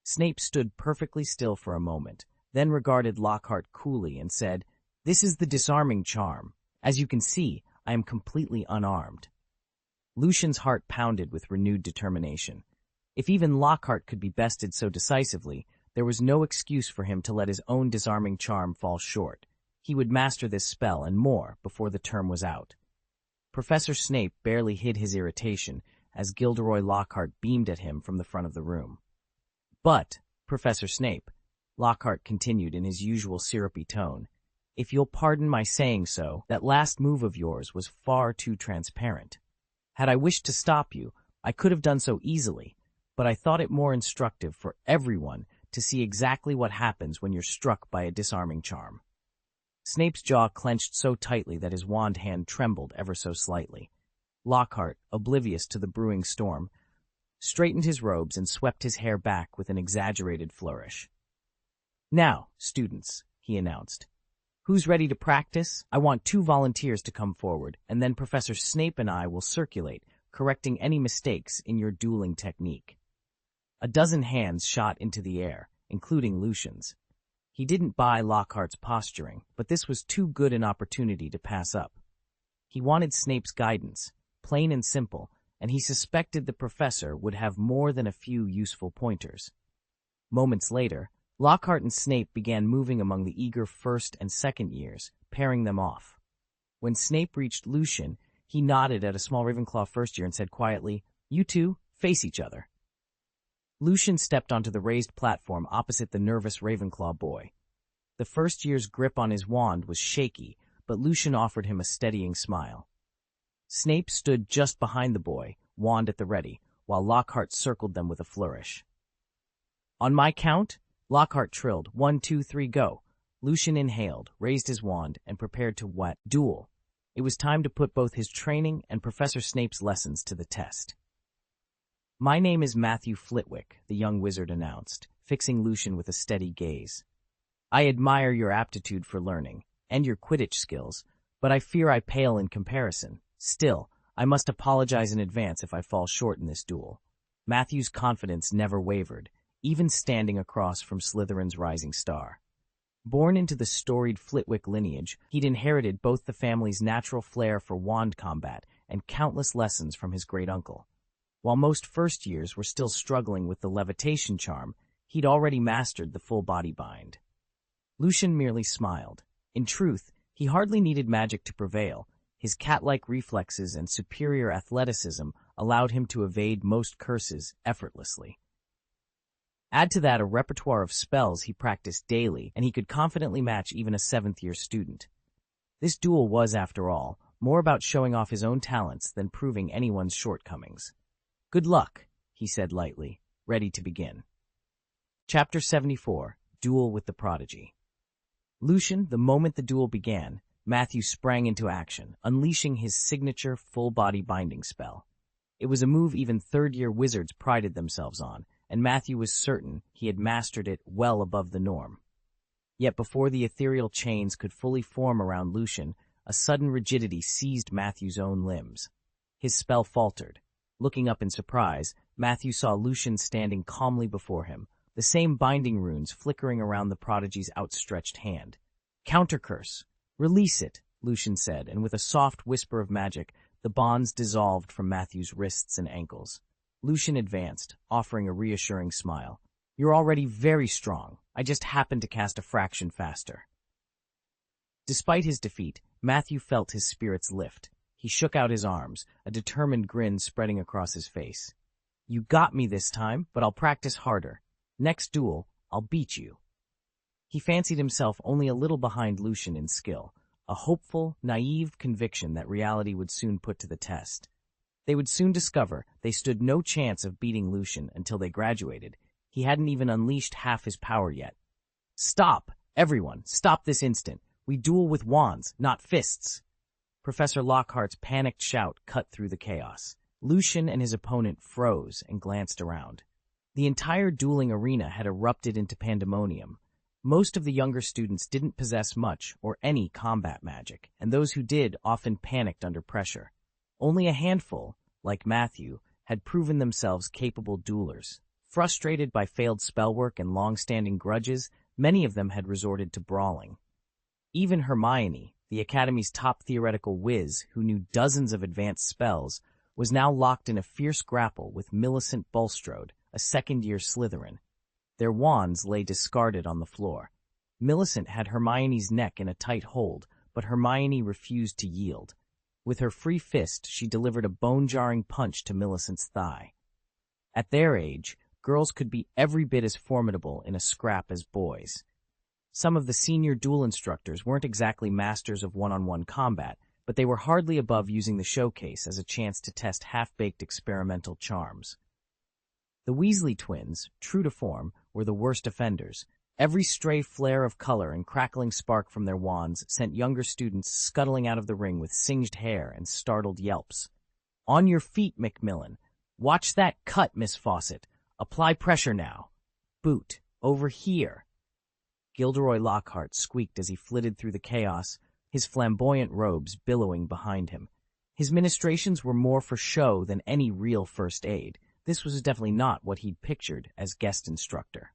Snape stood perfectly still for a moment, then regarded Lockhart coolly and said, "This is the disarming charm. As you can see, I am completely unarmed." Lucian's heart pounded with renewed determination. If even Lockhart could be bested so decisively, there was no excuse for him to let his own disarming charm fall short. He would master this spell and more before the term was out. Professor Snape barely hid his irritation as Gilderoy Lockhart beamed at him from the front of the room. "But, Professor Snape," Lockhart continued in his usual syrupy tone, "if you'll pardon my saying so, that last move of yours was far too transparent. Had I wished to stop you, I could have done so easily, but I thought it more instructive for everyone to see exactly what happens when you're struck by a disarming charm." Snape's jaw clenched so tightly that his wand hand trembled ever so slightly. Lockhart, oblivious to the brewing storm, straightened his robes and swept his hair back with an exaggerated flourish. "Now, students," he announced, "who's ready to practice? I want 2 volunteers to come forward, and then Professor Snape and I will circulate, correcting any mistakes in your dueling technique." A dozen hands shot into the air, including Lucian's. He didn't buy Lockhart's posturing, but this was too good an opportunity to pass up. He wanted Snape's guidance, plain and simple, and he suspected the professor would have more than a few useful pointers. Moments later, Lockhart and Snape began moving among the eager first and second years, pairing them off. When Snape reached Lucian, he nodded at a small Ravenclaw first year and said quietly, "You two, face each other." Lucian stepped onto the raised platform opposite the nervous Ravenclaw boy. The first year's grip on his wand was shaky, but Lucian offered him a steadying smile. Snape stood just behind the boy, wand at the ready, while Lockhart circled them with a flourish. "On my count," Lockhart trilled, 1, 2, 3, go. Lucian inhaled, raised his wand, and prepared to duel. It was time to put both his training and Professor Snape's lessons to the test. "My name is Matthew Flitwick," the young wizard announced, fixing Lucian with a steady gaze. "I admire your aptitude for learning, and your Quidditch skills, but I fear I pale in comparison. Still, I must apologize in advance if I fall short in this duel." Matthew's confidence never wavered, even standing across from Slytherin's rising star. Born into the storied Flitwick lineage, he'd inherited both the family's natural flair for wand combat and countless lessons from his great-uncle. While most first years were still struggling with the levitation charm, he'd already mastered the full body bind. Lucian merely smiled. In truth, he hardly needed magic to prevail. His cat-like reflexes and superior athleticism allowed him to evade most curses effortlessly. Add to that a repertoire of spells he practiced daily, and he could confidently match even a seventh-year student. This duel was, after all, more about showing off his own talents than proving anyone's shortcomings. "Good luck," he said lightly, ready to begin. Chapter 74, Duel with the Prodigy. Lucian, the moment the duel began, Matthew sprang into action, unleashing his signature full-body binding spell. It was a move even third-year wizards prided themselves on, and Matthew was certain he had mastered it well above the norm. Yet before the ethereal chains could fully form around Lucian, a sudden rigidity seized Matthew's own limbs. His spell faltered. Looking up in surprise, Matthew saw Lucian standing calmly before him, the same binding runes flickering around the prodigy's outstretched hand. "Counter curse! Release it," Lucian said, and with a soft whisper of magic, the bonds dissolved from Matthew's wrists and ankles. Lucian advanced, offering a reassuring smile. "You're already very strong. I just happened to cast a fraction faster." Despite his defeat, Matthew felt his spirits lift. He shook out his arms, a determined grin spreading across his face. "You got me this time, but I'll practice harder. Next duel, I'll beat you." He fancied himself only a little behind Lucian in skill, a hopeful, naive conviction that reality would soon put to the test. They would soon discover they stood no chance of beating Lucian until they graduated. He hadn't even unleashed half his power yet. "Stop! Everyone, stop this instant! We duel with wands, not fists!" Professor Lockhart's panicked shout cut through the chaos. Lucian and his opponent froze and glanced around. The entire dueling arena had erupted into pandemonium. Most of the younger students didn't possess much or any combat magic, and those who did often panicked under pressure. Only a handful, like Matthew, had proven themselves capable duelers. Frustrated by failed spellwork and long-standing grudges, many of them had resorted to brawling. Even Hermione, the Academy's top theoretical whiz who knew dozens of advanced spells, was now locked in a fierce grapple with Millicent Bulstrode, a second-year Slytherin. Their wands lay discarded on the floor. Millicent had Hermione's neck in a tight hold, but Hermione refused to yield. With her free fist, she delivered a bone-jarring punch to Millicent's thigh. At their age, girls could be every bit as formidable in a scrap as boys. Some of the senior duel instructors weren't exactly masters of one-on-one combat, but they were hardly above using the showcase as a chance to test half-baked experimental charms. The Weasley twins, true to form, were the worst offenders. Every stray flare of color and crackling spark from their wands sent younger students scuttling out of the ring with singed hair and startled yelps. "On your feet, Macmillan. Watch that cut, Miss Fawcett. Apply pressure now. Boot, over here." Gilderoy Lockhart squeaked as he flitted through the chaos, his flamboyant robes billowing behind him. His ministrations were more for show than any real first aid. This was definitely not what he'd pictured as guest instructor.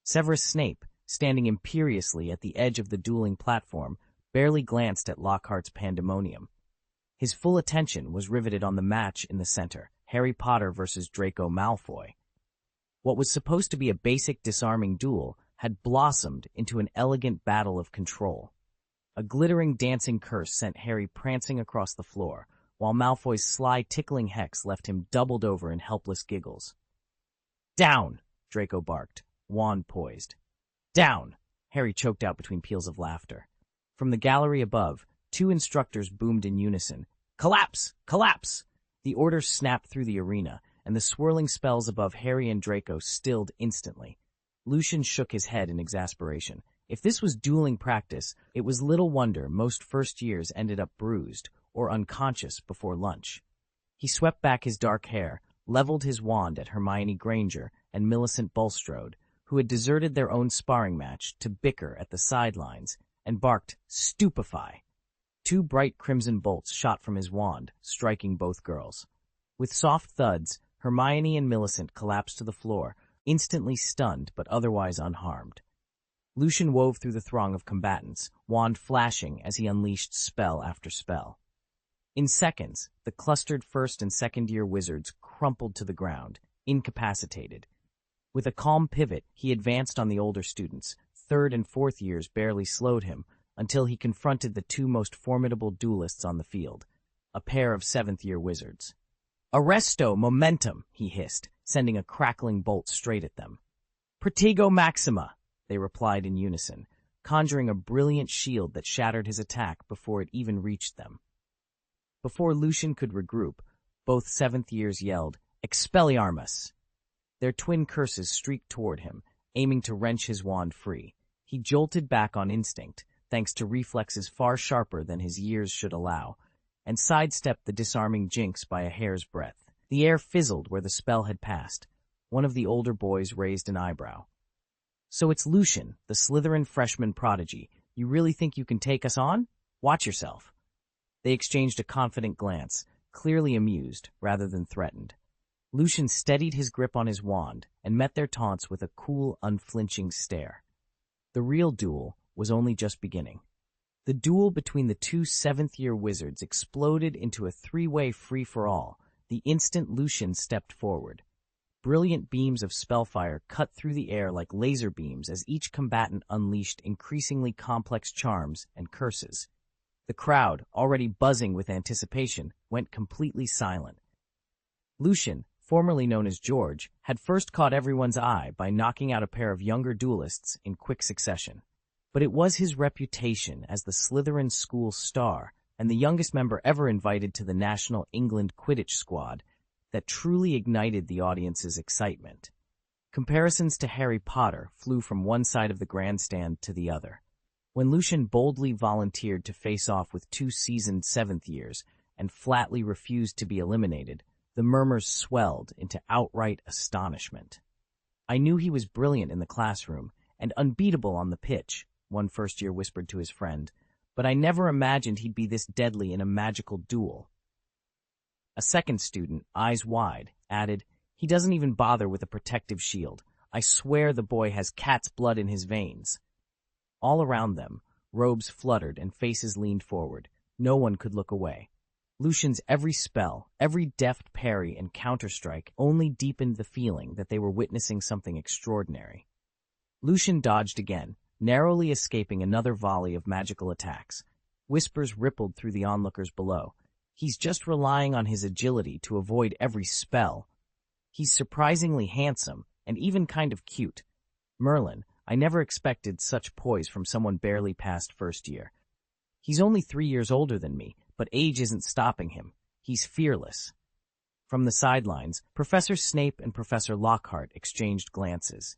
Severus Snape, standing imperiously at the edge of the dueling platform, barely glanced at Lockhart's pandemonium. His full attention was riveted on the match in the center, Harry Potter versus Draco Malfoy. What was supposed to be a basic disarming duel had blossomed into an elegant battle of control. A glittering dancing curse sent Harry prancing across the floor, while Malfoy's sly tickling hex left him doubled over in helpless giggles. "Down!" Draco barked, wand poised. "Down!" Harry choked out between peals of laughter. From the gallery above, two instructors boomed in unison. "Collapse! Collapse!" The order snapped through the arena, and the swirling spells above Harry and Draco stilled instantly. Lucian shook his head in exasperation. If this was dueling practice, it was little wonder most first years ended up bruised or unconscious before lunch. He swept back his dark hair, leveled his wand at Hermione Granger and Millicent Bulstrode, who had deserted their own sparring match to bicker at the sidelines, and barked, "Stupefy!" Two bright crimson bolts shot from his wand, striking both girls. With soft thuds, Hermione and Millicent collapsed to the floor, instantly stunned but otherwise unharmed. Lucian wove through the throng of combatants, wand flashing as he unleashed spell after spell. In seconds, the clustered first and second-year wizards crumpled to the ground, incapacitated. With a calm pivot, he advanced on the older students, third and fourth years barely slowed him until he confronted the two most formidable duelists on the field, a pair of seventh-year wizards. "Arresto momentum," he hissed, sending a crackling bolt straight at them. "Protego maxima," they replied in unison, conjuring a brilliant shield that shattered his attack before it even reached them. Before Lucian could regroup, both seventh years yelled, "Expelliarmus!" Their twin curses streaked toward him, aiming to wrench his wand free. He jolted back on instinct, thanks to reflexes far sharper than his years should allow, and sidestepped the disarming jinx by a hair's breadth. The air fizzled where the spell had passed. One of the older boys raised an eyebrow. "So it's Lucian, the Slytherin freshman prodigy. You really think you can take us on? Watch yourself." They exchanged a confident glance, clearly amused rather than threatened. Lucian steadied his grip on his wand and met their taunts with a cool, unflinching stare. The real duel was only just beginning. The duel between the two seventh-year wizards exploded into a three-way free-for-all the instant Lucian stepped forward. Brilliant beams of spellfire cut through the air like laser beams as each combatant unleashed increasingly complex charms and curses. The crowd, already buzzing with anticipation, went completely silent. Lucian, formerly known as George, had first caught everyone's eye by knocking out a pair of younger duelists in quick succession. But it was his reputation as the Slytherin school star and the youngest member ever invited to the National England Quidditch squad that truly ignited the audience's excitement. Comparisons to Harry Potter flew from one side of the grandstand to the other. When Lucian boldly volunteered to face off with two seasoned seventh years and flatly refused to be eliminated, the murmurs swelled into outright astonishment. "I knew he was brilliant in the classroom and unbeatable on the pitch," one first-year whispered to his friend, "but I never imagined he'd be this deadly in a magical duel." A second student, eyes wide, added, "He doesn't even bother with a protective shield. I swear the boy has cat's blood in his veins." All around them, robes fluttered and faces leaned forward. No one could look away. Lucian's every spell, every deft parry and counterstrike only deepened the feeling that they were witnessing something extraordinary. Lucian dodged again, narrowly escaping another volley of magical attacks. Whispers rippled through the onlookers below. "He's just relying on his agility to avoid every spell. He's surprisingly handsome and even kind of cute. Merlin, I never expected such poise from someone barely past first year. He's only 3 years older than me, but age isn't stopping him. He's fearless." From the sidelines, Professor Snape and Professor Lockhart exchanged glances.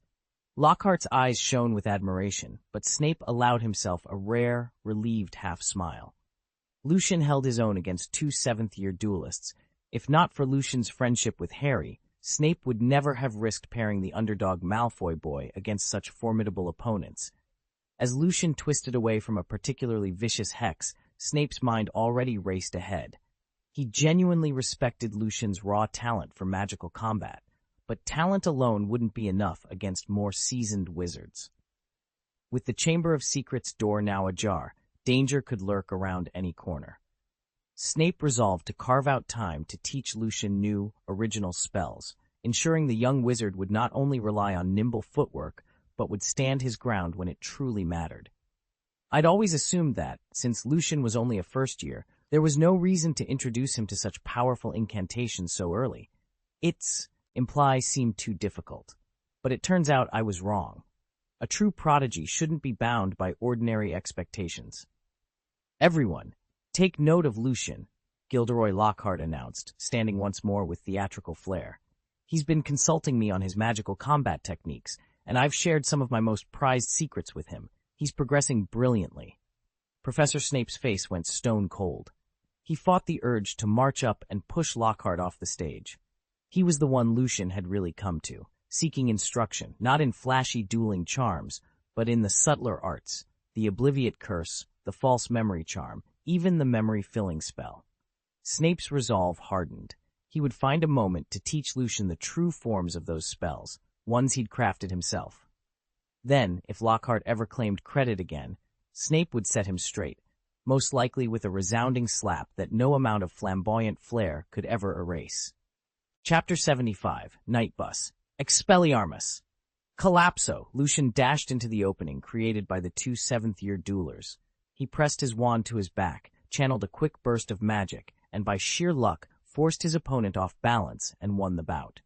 Lockhart's eyes shone with admiration, but Snape allowed himself a rare, relieved half-smile. Lucian held his own against two seventh-year duelists. If not for Lucian's friendship with Harry, Snape would never have risked pairing the underdog Malfoy boy against such formidable opponents. As Lucian twisted away from a particularly vicious hex, Snape's mind already raced ahead. He genuinely respected Lucian's raw talent for magical combat, but talent alone wouldn't be enough against more seasoned wizards. With the Chamber of Secrets door now ajar, danger could lurk around any corner. Snape resolved to carve out time to teach Lucian new, original spells, ensuring the young wizard would not only rely on nimble footwork, but would stand his ground when it truly mattered. I'd always assumed that, since Lucian was only a first year, there was no reason to introduce him to such powerful incantations so early. Imply seemed too difficult. But it turns out I was wrong. A true prodigy shouldn't be bound by ordinary expectations. "Everyone, take note of Lucian," Gilderoy Lockhart announced, standing once more with theatrical flair. "He's been consulting me on his magical combat techniques, and I've shared some of my most prized secrets with him. He's progressing brilliantly." Professor Snape's face went stone cold. He fought the urge to march up and push Lockhart off the stage. He was the one Lucian had really come to, seeking instruction, not in flashy dueling charms, but in the subtler arts, the Obliviate Curse, the False Memory Charm, even the memory-filling spell. Snape's resolve hardened. He would find a moment to teach Lucian the true forms of those spells, ones he'd crafted himself. Then, if Lockhart ever claimed credit again, Snape would set him straight, most likely with a resounding slap that no amount of flamboyant flair could ever erase. Chapter 75, Night Bus. Expelliarmus. Collapso! Lucian dashed into the opening created by the two seventh-year duelers. He pressed his wand to his back, channeled a quick burst of magic, and by sheer luck forced his opponent off balance and won the bout.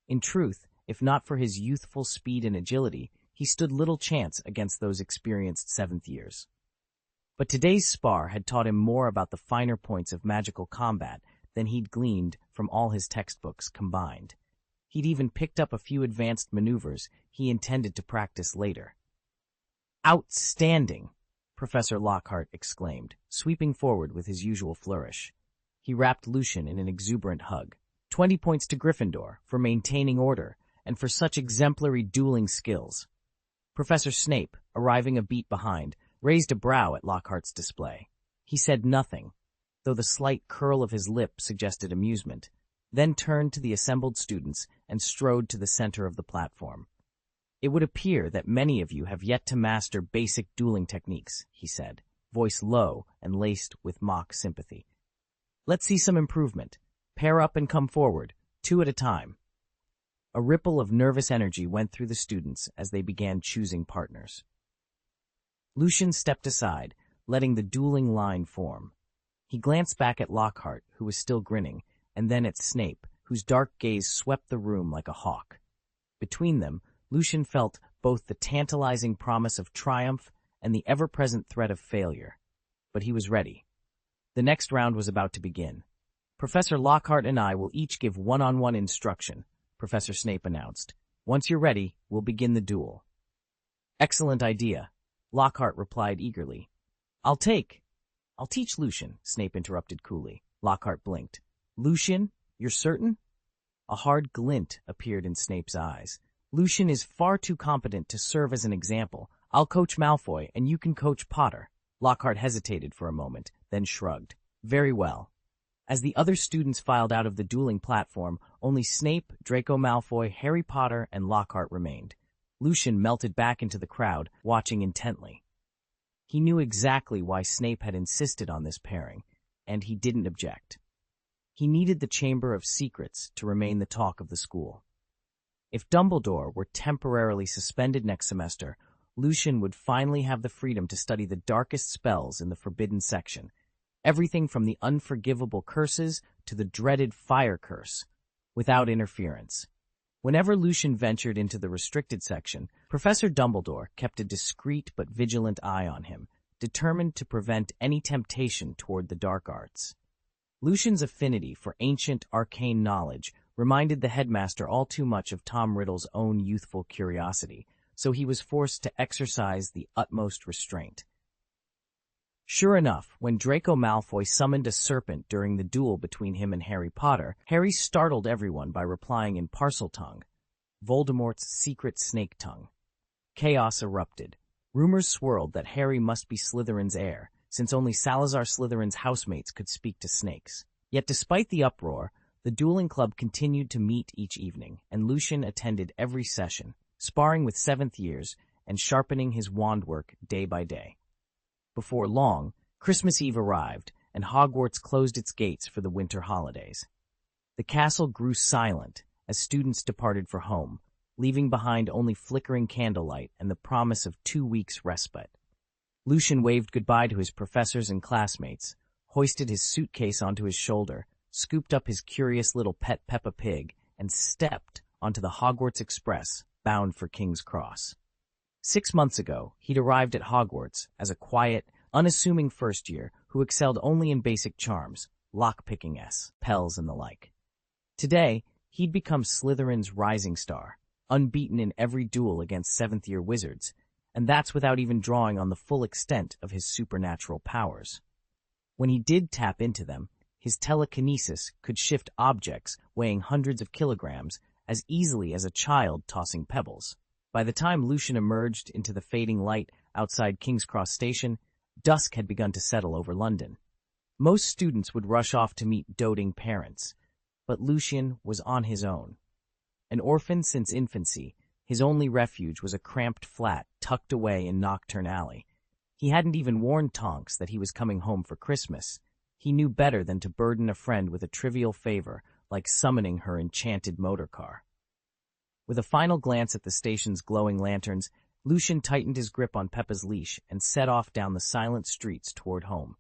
In truth, if not for his youthful speed and agility, he stood little chance against those experienced seventh years. But today's spar had taught him more about the finer points of magical combat than he'd gleaned from all his textbooks combined. He'd even picked up a few advanced maneuvers he intended to practice later. "Outstanding!" Professor Lockhart exclaimed, sweeping forward with his usual flourish. He wrapped Lucian in an exuberant hug. 20 points to Gryffindor for maintaining order and for such exemplary dueling skills. Professor Snape, arriving a beat behind, raised a brow at Lockhart's display. He said nothing, though the slight curl of his lip suggested amusement, then turned to the assembled students and strode to the center of the platform. "It would appear that many of you have yet to master basic dueling techniques," he said, voice low and laced with mock sympathy. "Let's see some improvement. Pair up and come forward, 2 at a time." A ripple of nervous energy went through the students as they began choosing partners. Lucian stepped aside, letting the dueling line form. He glanced back at Lockhart, who was still grinning, and then at Snape, whose dark gaze swept the room like a hawk. Between them, Lucian felt both the tantalizing promise of triumph and the ever-present threat of failure. But he was ready. The next round was about to begin. "Professor Lockhart and I will each give one-on-one instruction," Professor Snape announced. "Once you're ready, we'll begin the duel." "Excellent idea," Lockhart replied eagerly. I'll teach Lucian," Snape interrupted coolly. Lockhart blinked. "Lucian, you're certain?" A hard glint appeared in Snape's eyes. "Lucian is far too competent to serve as an example. I'll coach Malfoy, and you can coach Potter." Lockhart hesitated for a moment, then shrugged. "Very well." As the other students filed out of the dueling platform, only Snape, Draco Malfoy, Harry Potter, and Lockhart remained. Lucian melted back into the crowd, watching intently. He knew exactly why Snape had insisted on this pairing, and he didn't object. He needed the Chamber of Secrets to remain the talk of the school. If Dumbledore were temporarily suspended next semester, Lucian would finally have the freedom to study the darkest spells in the Forbidden Section, everything from the unforgivable curses to the dreaded fire curse, without interference. Whenever Lucian ventured into the restricted section, Professor Dumbledore kept a discreet but vigilant eye on him, determined to prevent any temptation toward the dark arts. Lucian's affinity for ancient, arcane knowledge reminded the headmaster all too much of Tom Riddle's own youthful curiosity, so he was forced to exercise the utmost restraint. Sure enough, when Draco Malfoy summoned a serpent during the duel between him and Harry Potter, Harry startled everyone by replying in Parseltongue, Voldemort's secret snake tongue. Chaos erupted. Rumors swirled that Harry must be Slytherin's heir, since only Salazar Slytherin's housemates could speak to snakes. Yet despite the uproar, the dueling club continued to meet each evening, and Lucian attended every session, sparring with seventh years and sharpening his wand work day by day. Before long, Christmas Eve arrived, and Hogwarts closed its gates for the winter holidays. The castle grew silent as students departed for home, leaving behind only flickering candlelight and the promise of 2 weeks' respite. Lucian waved goodbye to his professors and classmates, hoisted his suitcase onto his shoulder, scooped up his curious little pet Peppa Pig, and stepped onto the Hogwarts Express, bound for King's Cross. 6 months ago, he'd arrived at Hogwarts as a quiet, unassuming first year who excelled only in basic charms, lock-picking spells and the like. Today, he'd become Slytherin's rising star, unbeaten in every duel against seventh-year wizards, and that's without even drawing on the full extent of his supernatural powers. When he did tap into them, his telekinesis could shift objects weighing hundreds of kilograms as easily as a child tossing pebbles. By the time Lucian emerged into the fading light outside King's Cross Station, dusk had begun to settle over London. Most students would rush off to meet doting parents, but Lucian was on his own. An orphan since infancy, his only refuge was a cramped flat tucked away in Knockturn Alley. He hadn't even warned Tonks that he was coming home for Christmas. He knew better than to burden a friend with a trivial favor like summoning her enchanted motor car. With a final glance at the station's glowing lanterns, Lucian tightened his grip on Peppa's leash and set off down the silent streets toward home.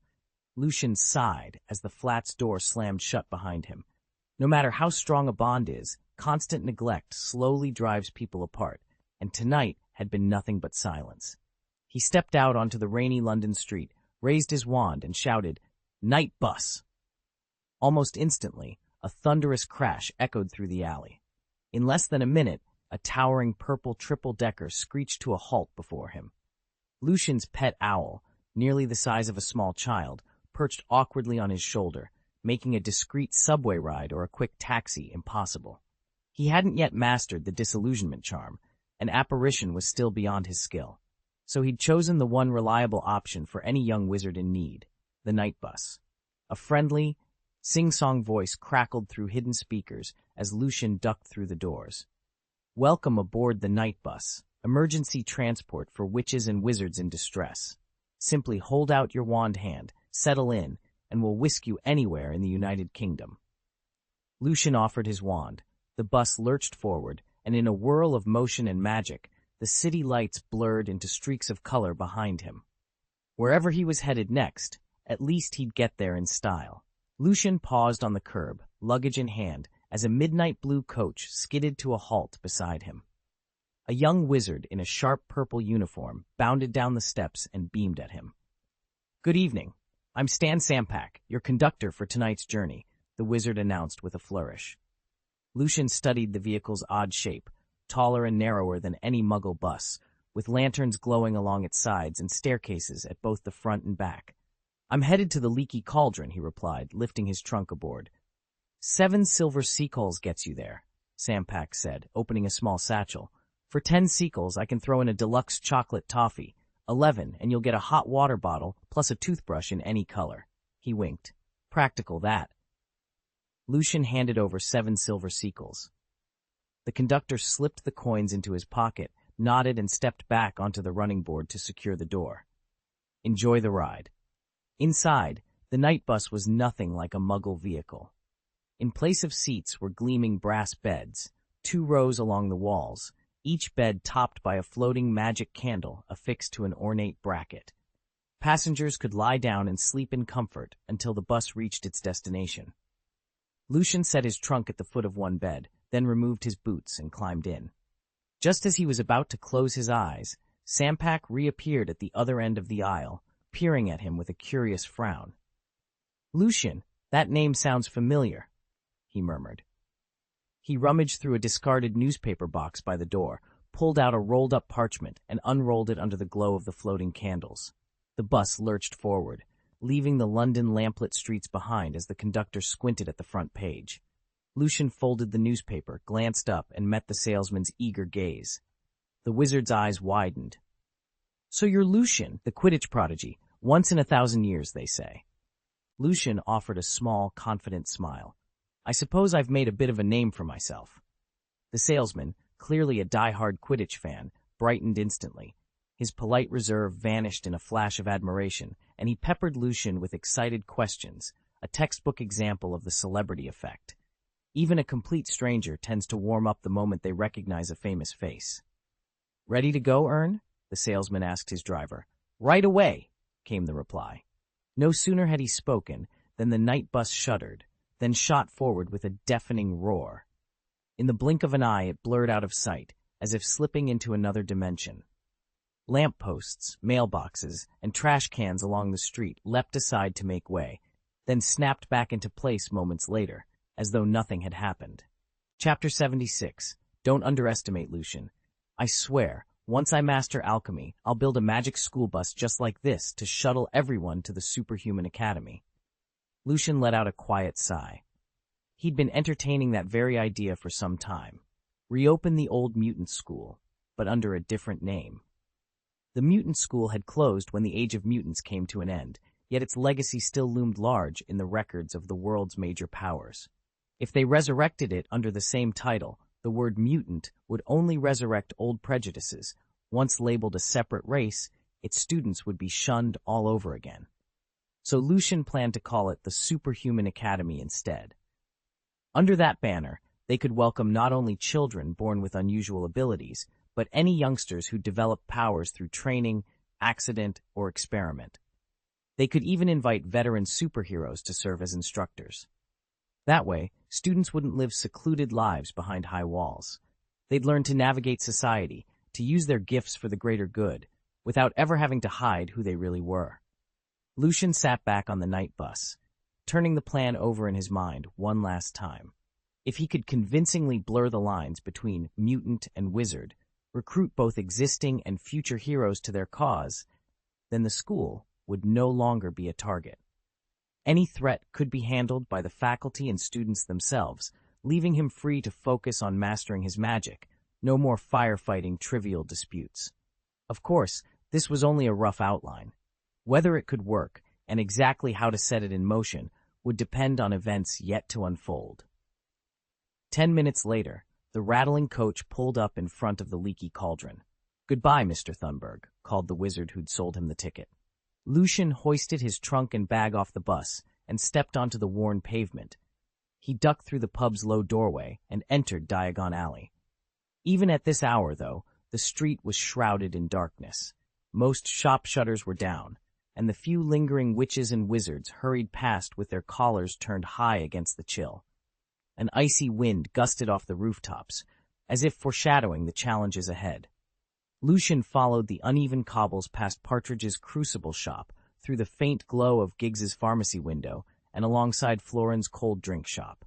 Lucian sighed as the flat's door slammed shut behind him. No matter how strong a bond is, constant neglect slowly drives people apart, and tonight had been nothing but silence. He stepped out onto the rainy London street, raised his wand, and shouted, "Night bus!" Almost instantly, a thunderous crash echoed through the alley. In less than a minute, a towering purple triple-decker screeched to a halt before him. Lucian's pet owl, nearly the size of a small child, perched awkwardly on his shoulder, making a discreet subway ride or a quick taxi impossible. He hadn't yet mastered the disillusionment charm, and apparition was still beyond his skill. So he'd chosen the one reliable option for any young wizard in need, the night bus. A friendly, sing-song voice crackled through hidden speakers as Lucian ducked through the doors. "Welcome aboard the night bus, emergency transport for witches and wizards in distress. Simply hold out your wand hand, settle in, and we'll whisk you anywhere in the United Kingdom." Lucian offered his wand. The bus lurched forward, and in a whirl of motion and magic, the city lights blurred into streaks of color behind him. Wherever he was headed next, at least he'd get there in style. Lucian paused on the curb, luggage in hand, as a midnight blue coach skidded to a halt beside him. A young wizard in a sharp purple uniform bounded down the steps and beamed at him. "Good evening. I'm Stan Sampak, your conductor for tonight's journey," the wizard announced with a flourish. Lucian studied the vehicle's odd shape, taller and narrower than any Muggle bus, with lanterns glowing along its sides and staircases at both the front and back. "I'm headed to the Leaky Cauldron," he replied, lifting his trunk aboard. 7 silver sequels gets you there," Sampak said, opening a small satchel. "For 10 sequels, I can throw in a deluxe chocolate toffee. 11, and you'll get a hot water bottle plus a toothbrush in any color." He winked. "Practical, that." Lucian handed over 7 silver sequels. The conductor slipped the coins into his pocket, nodded, and stepped back onto the running board to secure the door. "Enjoy the ride." Inside, the night bus was nothing like a Muggle vehicle. In place of seats were gleaming brass beds, 2 rows along the walls, each bed topped by a floating magic candle affixed to an ornate bracket. Passengers could lie down and sleep in comfort until the bus reached its destination. Lucian set his trunk at the foot of one bed, then removed his boots and climbed in. Just as he was about to close his eyes, Sampak reappeared at the other end of the aisle, peering at him with a curious frown. "Lucian, that name sounds familiar," he murmured. He rummaged through a discarded newspaper box by the door, pulled out a rolled-up parchment, and unrolled it under the glow of the floating candles. The bus lurched forward, leaving the London lamplit streets behind as the conductor squinted at the front page. Lucian folded the newspaper, glanced up, and met the salesman's eager gaze. The wizard's eyes widened. "So you're Lucian, the Quidditch prodigy. Once in 1,000 years, they say." Lucian offered a small, confident smile. "I suppose I've made a bit of a name for myself." The salesman, clearly a die-hard Quidditch fan, brightened instantly. His polite reserve vanished in a flash of admiration, and he peppered Lucian with excited questions, a textbook example of the celebrity effect. Even a complete stranger tends to warm up the moment they recognize a famous face. "Ready to go, Ern?" the salesman asked his driver. "Right away," came the reply. No sooner had he spoken than the night bus shuddered, then shot forward with a deafening roar. In the blink of an eye, it blurred out of sight, as if slipping into another dimension. Lampposts, mailboxes, and trash cans along the street leapt aside to make way, then snapped back into place moments later, as though nothing had happened. Chapter 76. Don't underestimate Lucian. I swear, once I master alchemy, I'll build a magic school bus just like this to shuttle everyone to the superhuman academy. Lucian let out a quiet sigh. He'd been entertaining that very idea for some time. Reopen the old mutant school, but under a different name. The mutant school had closed when the Age of Mutants came to an end, yet its legacy still loomed large in the records of the world's major powers. If they resurrected it under the same title, the word mutant would only resurrect old prejudices. Once labeled a separate race, its students would be shunned all over again. So Lucian planned to call it the Superhuman Academy instead. Under that banner, They could welcome not only children born with unusual abilities, but any youngsters who develop powers through training, accident, or experiment. They could even invite veteran superheroes to serve as instructors. That way, students wouldn't live secluded lives behind high walls. They'd learn to navigate society, to use their gifts for the greater good, without ever having to hide who they really were. Lucian sat back on the night bus, turning the plan over in his mind one last time. If he could convincingly blur the lines between mutant and wizard, recruit both existing and future heroes to their cause, then the school would no longer be a target. Any threat could be handled by the faculty and students themselves, leaving him free to focus on mastering his magic. No more firefighting trivial disputes. Of course, this was only a rough outline. Whether it could work, and exactly how to set it in motion, would depend on events yet to unfold. 10 minutes later, the rattling coach pulled up in front of the leaky cauldron. "Goodbye, Mr. Thunberg," called the wizard who'd sold him the ticket. Lucian hoisted his trunk and bag off the bus and stepped onto the worn pavement. He ducked through the pub's low doorway and entered Diagon Alley. Even at this hour, though, the street was shrouded in darkness. Most shop shutters were down, and the few lingering witches and wizards hurried past with their collars turned high against the chill. An icy wind gusted off the rooftops, as if foreshadowing the challenges ahead. Lucian followed the uneven cobbles past Partridge's crucible shop, through the faint glow of Giggs's pharmacy window, and alongside Florin's cold drink shop.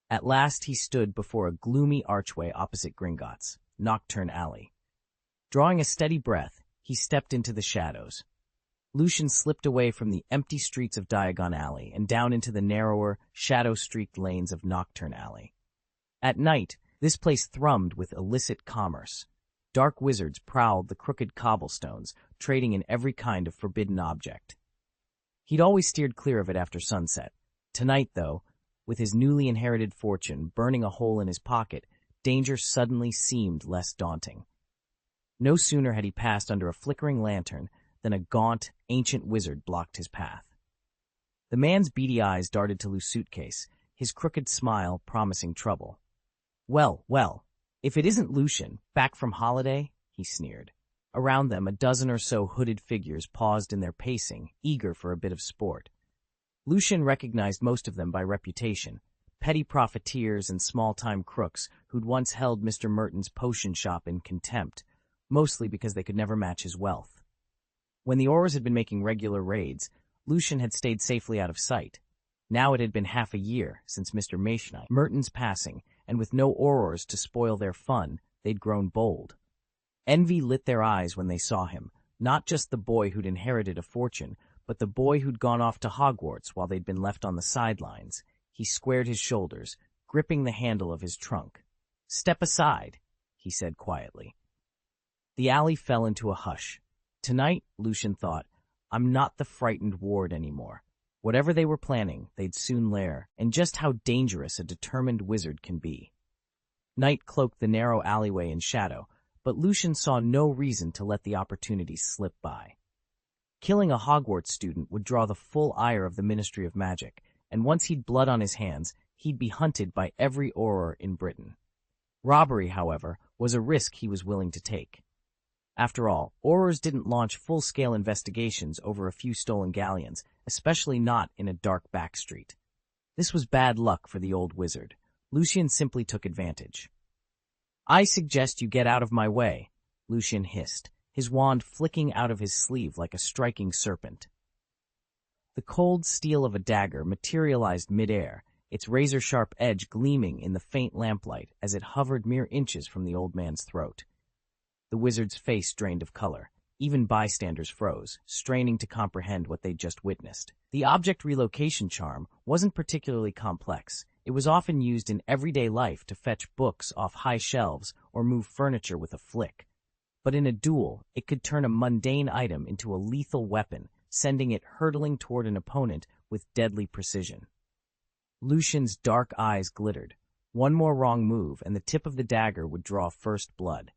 At last he stood before a gloomy archway opposite Gringotts, Nocturne Alley. Drawing a steady breath, he stepped into the shadows. Lucian slipped away from the empty streets of Diagon Alley and down into the narrower, shadow-streaked lanes of Nocturne Alley. At night, this place thrummed with illicit commerce. Dark wizards prowled the crooked cobblestones, trading in every kind of forbidden object. He'd always steered clear of it after sunset. Tonight, though, with his newly inherited fortune burning a hole in his pocket, danger suddenly seemed less daunting. No sooner had he passed under a flickering lantern than a gaunt, ancient wizard blocked his path. The man's beady eyes darted to Lou's suitcase, his crooked smile promising trouble. Well, if it isn't Lucian, back from holiday," he sneered. Around them, a dozen or so hooded figures paused in their pacing, eager for a bit of sport. Lucian recognized most of them by reputation, petty profiteers and small-time crooks who'd once held Mr. Merton's potion shop in contempt, mostly because they could never match his wealth. When the Aurors had been making regular raids, Lucian had stayed safely out of sight. Now it had been half a year since Mr. Merton's passing, and with no Aurors to spoil their fun, they'd grown bold. Envy lit their eyes when they saw him, not just the boy who'd inherited a fortune, but the boy who'd gone off to Hogwarts while they'd been left on the sidelines. He squared his shoulders, gripping the handle of his trunk. "Step aside," he said quietly. The alley fell into a hush. Tonight, Lucian thought, I'm not the frightened ward anymore. Whatever they were planning, they'd soon lair, and just how dangerous a determined wizard can be. Night cloaked the narrow alleyway in shadow, but Lucian saw no reason to let the opportunity slip by. Killing a Hogwarts student would draw the full ire of the Ministry of Magic, and once he'd blood on his hands, he'd be hunted by every Auror in Britain. Robbery, however, was a risk he was willing to take. After all, Aurors didn't launch full-scale investigations over a few stolen galleons, especially not in a dark back street. This was bad luck for the old wizard. Lucian simply took advantage. "I suggest you get out of my way," Lucian hissed, his wand flicking out of his sleeve like a striking serpent. The cold steel of a dagger materialized midair, its razor-sharp edge gleaming in the faint lamplight as it hovered mere inches from the old man's throat. The wizard's face drained of color. Even bystanders froze, straining to comprehend what they'd just witnessed. The object relocation charm wasn't particularly complex. It was often used in everyday life to fetch books off high shelves or move furniture with a flick. But in a duel, it could turn a mundane item into a lethal weapon, sending it hurtling toward an opponent with deadly precision. Lucian's dark eyes glittered. One more wrong move, and the tip of the dagger would draw first blood.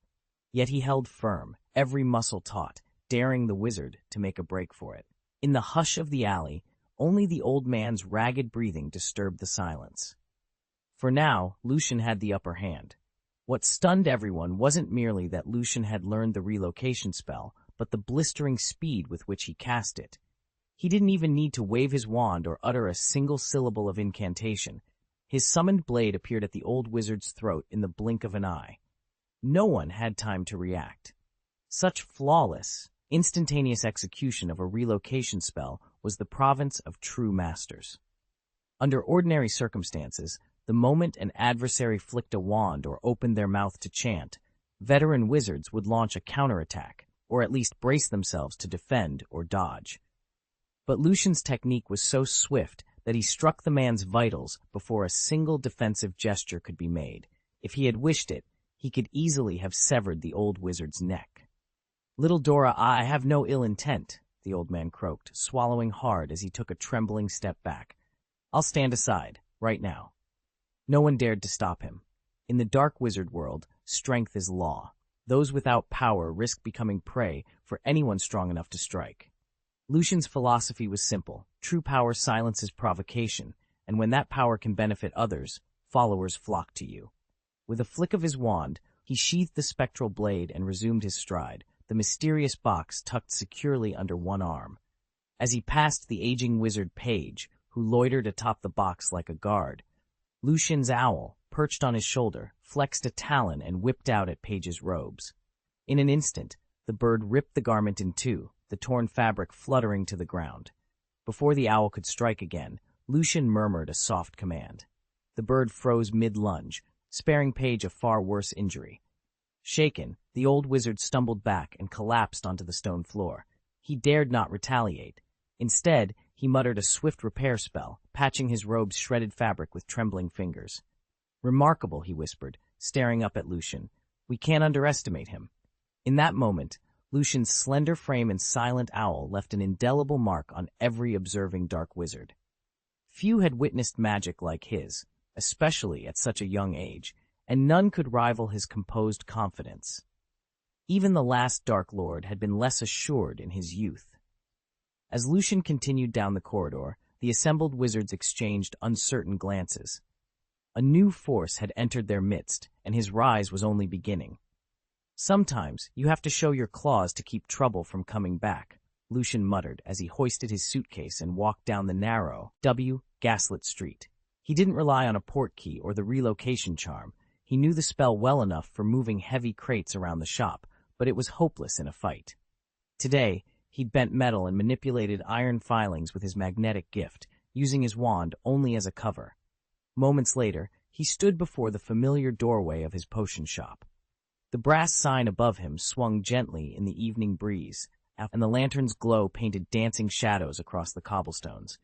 Yet he held firm, every muscle taut, daring the wizard to make a break for it. In the hush of the alley, only the old man's ragged breathing disturbed the silence. For now, Lucian had the upper hand. What stunned everyone wasn't merely that Lucian had learned the relocation spell, but the blistering speed with which he cast it. He didn't even need to wave his wand or utter a single syllable of incantation. His summoned blade appeared at the old wizard's throat in the blink of an eye. No one had time to react. Such flawless, instantaneous execution of a relocation spell was the province of true masters. Under ordinary circumstances, the moment an adversary flicked a wand or opened their mouth to chant, veteran wizards would launch a counterattack, or at least brace themselves to defend or dodge. But Lucian's technique was so swift that he struck the man's vitals before a single defensive gesture could be made. If he had wished it, he could easily have severed the old wizard's neck. "Little Dora, I have no ill intent," the old man croaked, swallowing hard as he took a trembling step back. "I'll stand aside, right now." No one dared to stop him. In the dark wizard world, strength is law. Those without power risk becoming prey for anyone strong enough to strike. Lucian's philosophy was simple. True power silences provocation, and when that power can benefit others, followers flock to you. With a flick of his wand, he sheathed the spectral blade and resumed his stride, the mysterious box tucked securely under one arm. As he passed the aging wizard Page, who loitered atop the box like a guard, Lucian's owl, perched on his shoulder, flexed a talon and whipped out at Page's robes. In an instant, the bird ripped the garment in two, the torn fabric fluttering to the ground. Before the owl could strike again, Lucian murmured a soft command. The bird froze mid-lunge, sparing Page a far worse injury. Shaken, the old wizard stumbled back and collapsed onto the stone floor. He dared not retaliate. Instead, he muttered a swift repair spell, patching his robe's shredded fabric with trembling fingers. "Remarkable," he whispered, staring up at Lucian. "We can't underestimate him." In that moment, Lucian's slender frame and silent owl left an indelible mark on every observing dark wizard. Few had witnessed magic like his, especially at such a young age, and none could rival his composed confidence. Even the last Dark Lord had been less assured in his youth. As Lucian continued down the corridor, the assembled wizards exchanged uncertain glances. A new force had entered their midst, and his rise was only beginning. "Sometimes you have to show your claws to keep trouble from coming back," Lucian muttered as he hoisted his suitcase and walked down the narrow, gaslit street. He didn't rely on a portkey or the relocation charm. He knew the spell well enough for moving heavy crates around the shop, but it was hopeless in a fight. Today, he'd bent metal and manipulated iron filings with his magnetic gift, using his wand only as a cover. Moments later, he stood before the familiar doorway of his potion shop. The brass sign above him swung gently in the evening breeze, and the lantern's glow painted dancing shadows across the cobblestones.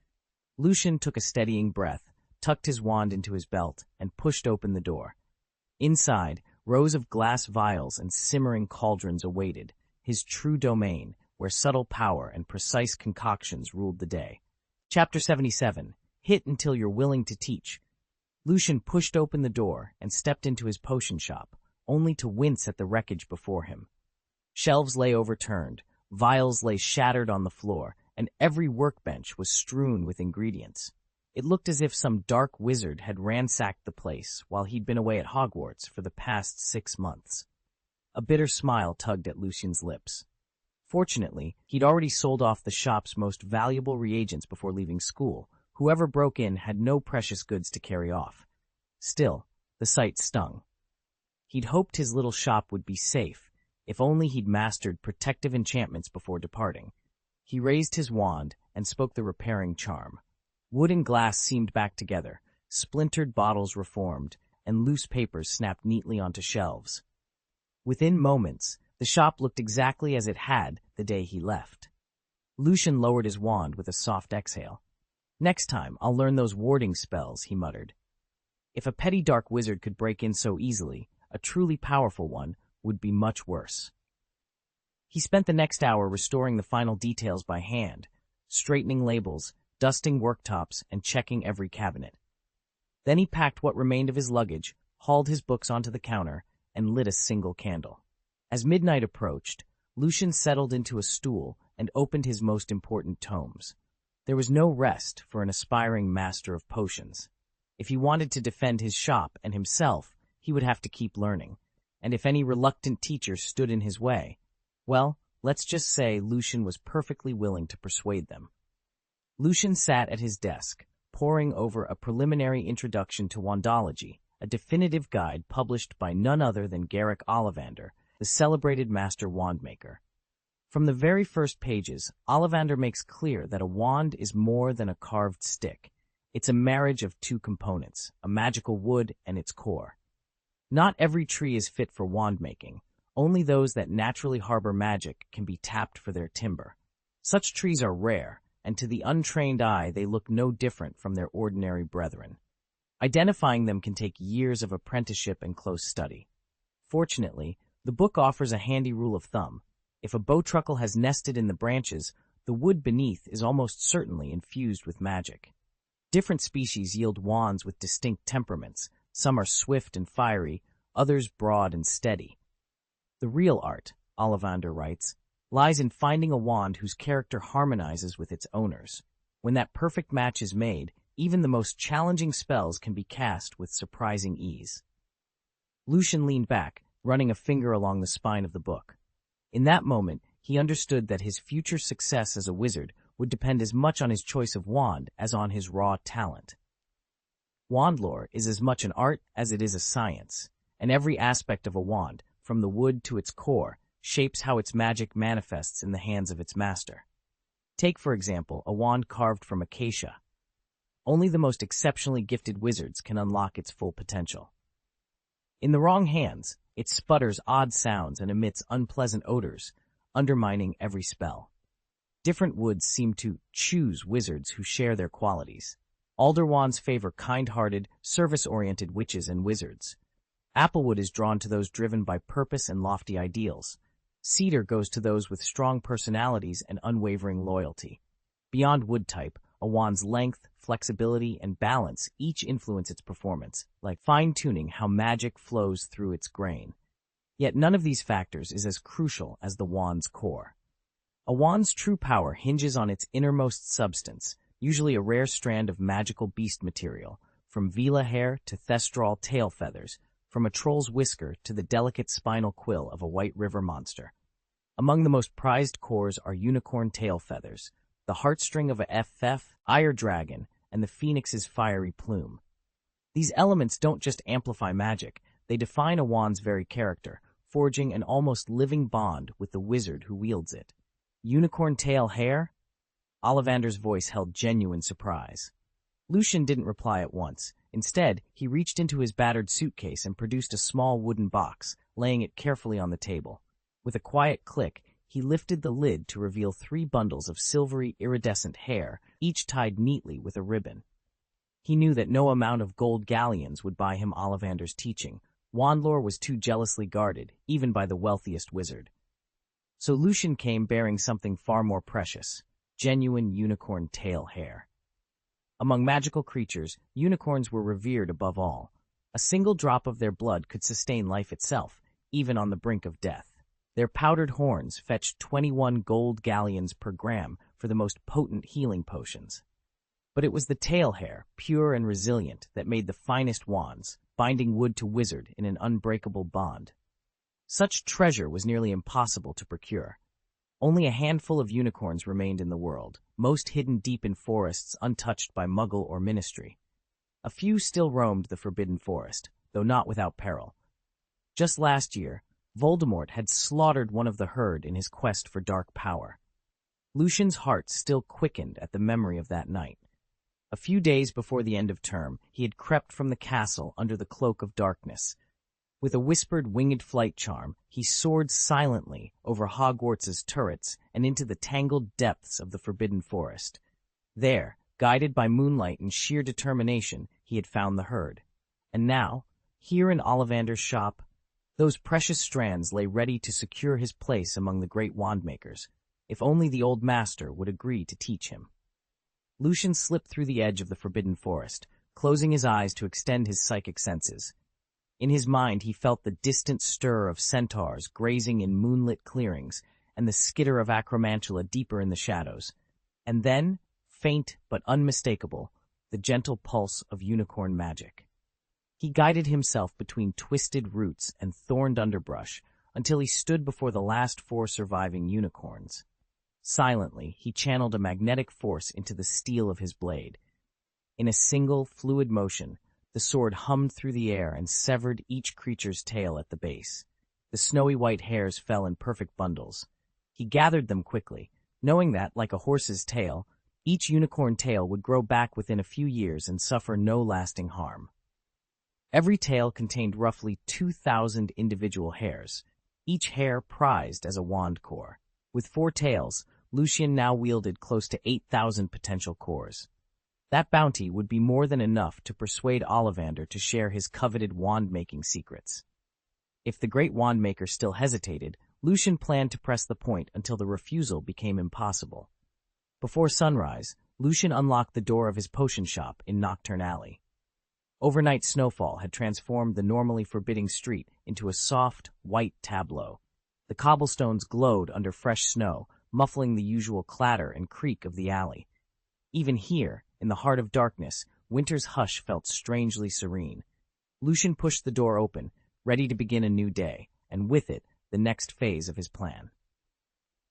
Lucian took a steadying breath, tucked his wand into his belt, and pushed open the door. Inside, rows of glass vials and simmering cauldrons awaited, his true domain, where subtle power and precise concoctions ruled the day. Chapter 77. Hit until you're willing to teach. Lucian pushed open the door and stepped into his potion shop, only to wince at the wreckage before him. Shelves lay overturned, vials lay shattered on the floor, and every workbench was strewn with ingredients. It looked as if some dark wizard had ransacked the place while he'd been away at Hogwarts for the past 6 months. A bitter smile tugged at Lucian's lips. Fortunately, he'd already sold off the shop's most valuable reagents before leaving school. Whoever broke in had no precious goods to carry off. Still, the sight stung. He'd hoped his little shop would be safe, if only he'd mastered protective enchantments before departing. He raised his wand and spoke the repairing charm. Wood and glass seamed back together, splintered bottles reformed, and loose papers snapped neatly onto shelves. Within moments, the shop looked exactly as it had the day he left. Lucian lowered his wand with a soft exhale. "Next time, I'll learn those warding spells," he muttered. If a petty dark wizard could break in so easily, a truly powerful one would be much worse. He spent the next hour restoring the final details by hand, straightening labels, dusting worktops, and checking every cabinet. Then he packed what remained of his luggage, hauled his books onto the counter, and lit a single candle. As midnight approached, Lucian settled into a stool and opened his most important tomes. There was no rest for an aspiring master of potions. If he wanted to defend his shop and himself, he would have to keep learning. And if any reluctant teacher stood in his way, well, let's just say Lucian was perfectly willing to persuade them. Lucian sat at his desk, poring over a preliminary introduction to wandology, a definitive guide published by none other than Garrick Ollivander, the celebrated master wandmaker. From the very first pages, Ollivander makes clear that a wand is more than a carved stick. It's a marriage of two components, a magical wood and its core. Not every tree is fit for wand making. Only those that naturally harbor magic can be tapped for their timber. Such trees are rare, and to the untrained eye they look no different from their ordinary brethren. Identifying them can take years of apprenticeship and close study. Fortunately, the book offers a handy rule of thumb. If a bowtruckle has nested in the branches, the wood beneath is almost certainly infused with magic. Different species yield wands with distinct temperaments. Some are swift and fiery, others broad and steady. The real art, Ollivander writes, lies in finding a wand whose character harmonizes with its owners. When that perfect match is made, even the most challenging spells can be cast with surprising ease. Lucian leaned back, running a finger along the spine of the book. In that moment, he understood that his future success as a wizard would depend as much on his choice of wand as on his raw talent. Wand lore is as much an art as it is a science, and every aspect of a wand, from the wood to its core, shapes how its magic manifests in the hands of its master. Take, for example, a wand carved from acacia. Only the most exceptionally gifted wizards can unlock its full potential. In the wrong hands, it sputters odd sounds and emits unpleasant odors, undermining every spell. Different woods seem to choose wizards who share their qualities. Alder wands favor kind-hearted, service-oriented witches and wizards. Applewood is drawn to those driven by purpose and lofty ideals. Cedar goes to those with strong personalities and unwavering loyalty. Beyond wood type, a wand's length, flexibility, and balance each influence its performance, like fine-tuning how magic flows through its grain. Yet none of these factors is as crucial as the wand's core. A wand's true power hinges on its innermost substance, usually a rare strand of magical beast material, from Vela hair to thestral tail feathers, from a troll's whisker to the delicate spinal quill of a white river monster. Among the most prized cores are unicorn tail feathers, the heartstring of a FF, ire dragon, and the phoenix's fiery plume. These elements don't just amplify magic, they define a wand's very character, forging an almost living bond with the wizard who wields it. Unicorn tail hair? Ollivander's voice held genuine surprise. Lucian didn't reply at once. Instead, he reached into his battered suitcase and produced a small wooden box, laying it carefully on the table. With a quiet click, he lifted the lid to reveal 3 bundles of silvery, iridescent hair, each tied neatly with a ribbon. He knew that no amount of gold galleons would buy him Ollivander's teaching. Wand lore was too jealously guarded, even by the wealthiest wizard. So Lucian came bearing something far more precious, genuine unicorn tail hair. Among magical creatures, unicorns were revered above all. A single drop of their blood could sustain life itself, even on the brink of death. Their powdered horns fetched 21 gold galleons per gram for the most potent healing potions. But it was the tail hair, pure and resilient, that made the finest wands, binding wood to wizard in an unbreakable bond. Such treasure was nearly impossible to procure. Only a handful of unicorns remained in the world, most hidden deep in forests untouched by muggle or ministry. A few still roamed the forbidden forest, though not without peril. Just last year, Voldemort had slaughtered one of the herd in his quest for dark power. Lucian's heart still quickened at the memory of that night. A few days before the end of term, he had crept from the castle under the cloak of darkness. With a whispered winged flight charm, he soared silently over Hogwarts's turrets and into the tangled depths of the forbidden forest. There, guided by moonlight and sheer determination, he had found the herd. And now, here in Ollivander's shop, those precious strands lay ready to secure his place among the great wandmakers, if only the old master would agree to teach him. Lucian slipped through the edge of the forbidden forest, closing his eyes to extend his psychic senses. In his mind he felt the distant stir of centaurs grazing in moonlit clearings and the skitter of acromantula deeper in the shadows. And then, faint but unmistakable, the gentle pulse of unicorn magic. He guided himself between twisted roots and thorned underbrush until he stood before the last 4 surviving unicorns. Silently, he channeled a magnetic force into the steel of his blade. In a single, fluid motion, the sword hummed through the air and severed each creature's tail at the base. The snowy white hairs fell in perfect bundles. He gathered them quickly, knowing that, like a horse's tail, each unicorn tail would grow back within a few years and suffer no lasting harm. Every tail contained roughly 2,000 individual hairs, each hair prized as a wand core. With 4 tails, Lucian now wielded close to 8,000 potential cores. That bounty would be more than enough to persuade Ollivander to share his coveted wand-making secrets. If the great wand-maker still hesitated, Lucian planned to press the point until the refusal became impossible. Before sunrise, Lucian unlocked the door of his potion shop in Nocturne Alley. Overnight snowfall had transformed the normally forbidding street into a soft, white tableau. The cobblestones glowed under fresh snow, muffling the usual clatter and creak of the alley. Even here, in the heart of darkness, winter's hush felt strangely serene. Lucian pushed the door open, ready to begin a new day, and with it, the next phase of his plan.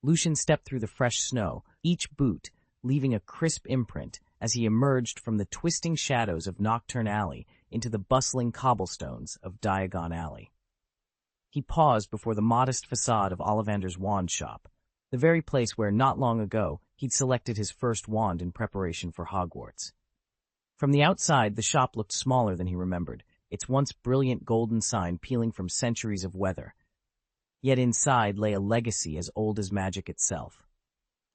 Lucian stepped through the fresh snow, each boot leaving a crisp imprint as he emerged from the twisting shadows of Nocturne Alley into the bustling cobblestones of Diagon Alley. He paused before the modest facade of Ollivander's wand shop, the very place where not long ago he'd selected his first wand in preparation for Hogwarts. From the outside, the shop looked smaller than he remembered, its once brilliant golden sign peeling from centuries of weather. Yet inside lay a legacy as old as magic itself.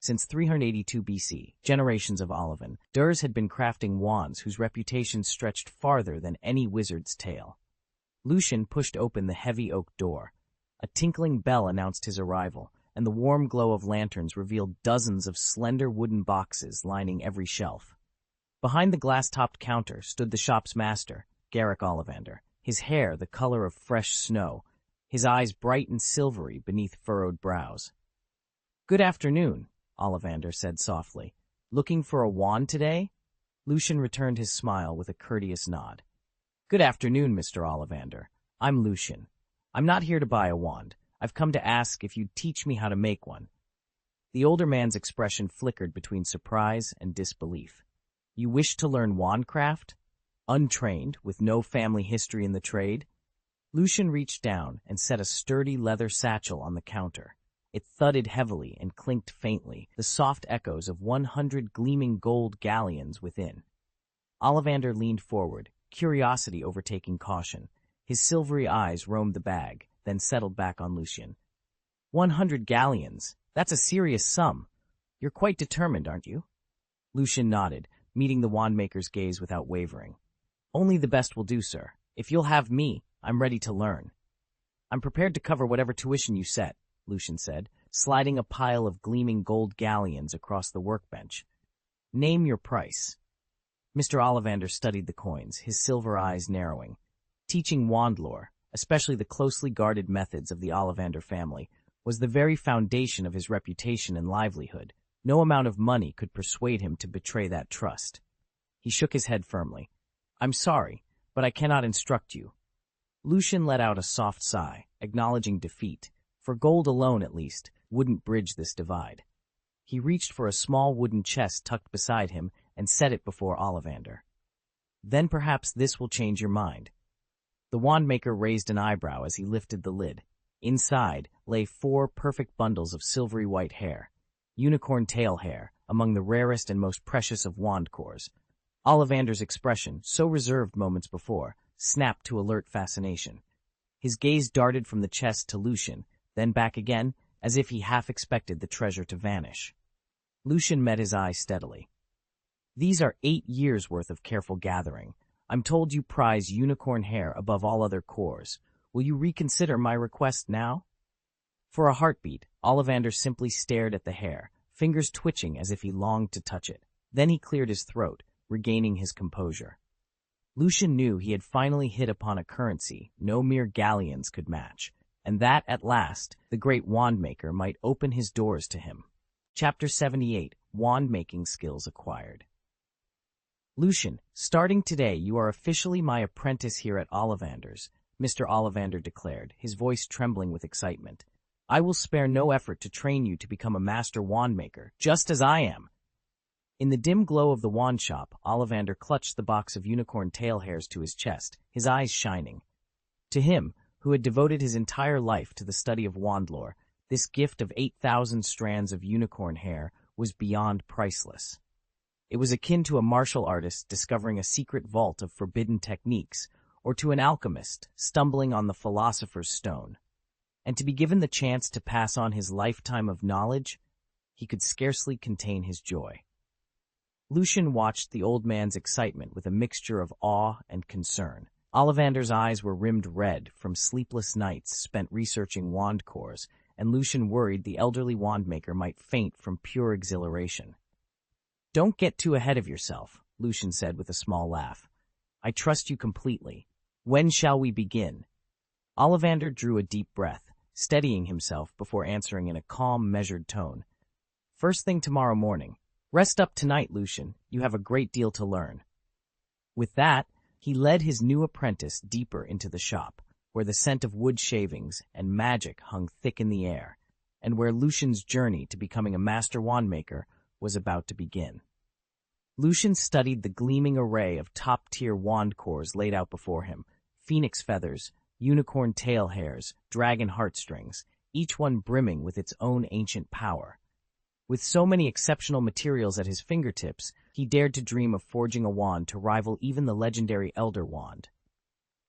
Since 382 BC, generations of Ollivanders had been crafting wands whose reputation stretched farther than any wizard's tale. Lucian pushed open the heavy oak door. A tinkling bell announced his arrival, and the warm glow of lanterns revealed dozens of slender wooden boxes lining every shelf. Behind the glass-topped counter stood the shop's master, Garrick Ollivander, his hair the color of fresh snow, his eyes bright and silvery beneath furrowed brows. "Good afternoon," Ollivander said softly. "Looking for a wand today?" Lucian returned his smile with a courteous nod. "Good afternoon, Mr. Ollivander. I'm Lucian. I'm not here to buy a wand. I've come to ask if you'd teach me how to make one." The older man's expression flickered between surprise and disbelief. "You wish to learn wandcraft? Untrained, with no family history in the trade?" Lucian reached down and set a sturdy leather satchel on the counter. It thudded heavily and clinked faintly, the soft echoes of 100 gleaming gold galleons within. Ollivander leaned forward, curiosity overtaking caution. His silvery eyes roamed the bag, then settled back on Lucian. 100 galleons? That's a serious sum. You're quite determined, aren't you? Lucian nodded, meeting the wandmaker's gaze without wavering. "Only the best will do, sir. If you'll have me, I'm ready to learn." "I'm prepared to cover whatever tuition you set," Lucian said, sliding a pile of gleaming gold galleons across the workbench. "Name your price." Mr. Ollivander studied the coins, his silver eyes narrowing. Teaching wand lore, especially the closely guarded methods of the Ollivander family, was the very foundation of his reputation and livelihood. No amount of money could persuade him to betray that trust. He shook his head firmly. "I'm sorry, but I cannot instruct you." Lucian let out a soft sigh, acknowledging defeat, for gold alone, at least, wouldn't bridge this divide. He reached for a small wooden chest tucked beside him and set it before Ollivander. "Then perhaps this will change your mind." The wandmaker raised an eyebrow as he lifted the lid. Inside lay 4 perfect bundles of silvery white hair, unicorn tail hair, among the rarest and most precious of wand cores. Ollivander's expression, so reserved moments before, snapped to alert fascination. His gaze darted from the chest to Lucian, then back again, as if he half expected the treasure to vanish. Lucian met his eye steadily. "These are 8 years' worth of careful gathering. I'm told you prize unicorn hair above all other cores. Will you reconsider my request now?" For a heartbeat, Ollivander simply stared at the hair, fingers twitching as if he longed to touch it. Then he cleared his throat, regaining his composure. Lucian knew he had finally hit upon a currency no mere galleons could match, and that, at last, the great wand-maker might open his doors to him. Chapter 78, Wand-Making Skills Acquired. Lucian, starting today, you are officially my apprentice here at Ollivander's, Mr. Ollivander declared, his voice trembling with excitement. I will spare no effort to train you to become a master wand maker, just as I am. In the dim glow of the wand shop, Ollivander clutched the box of unicorn tail hairs to his chest, his eyes shining. To him, who had devoted his entire life to the study of wand lore, this gift of 8,000 strands of unicorn hair was beyond priceless. It was akin to a martial artist discovering a secret vault of forbidden techniques, or to an alchemist stumbling on the philosopher's stone. And to be given the chance to pass on his lifetime of knowledge, he could scarcely contain his joy. Lucian watched the old man's excitement with a mixture of awe and concern. Ollivander's eyes were rimmed red from sleepless nights spent researching wand cores, and Lucian worried the elderly wandmaker might faint from pure exhilaration. Don't get too ahead of yourself, Lucian said with a small laugh. I trust you completely. When shall we begin? Ollivander drew a deep breath, steadying himself before answering in a calm, measured tone. First thing tomorrow morning. Rest up tonight, Lucian. You have a great deal to learn. With that, he led his new apprentice deeper into the shop, where the scent of wood shavings and magic hung thick in the air, and where Lucian's journey to becoming a master wandmaker was about to begin. Lucian studied the gleaming array of top-tier wand cores laid out before him, phoenix feathers, unicorn tail hairs, dragon heartstrings, each one brimming with its own ancient power. With so many exceptional materials at his fingertips, he dared to dream of forging a wand to rival even the legendary Elder Wand.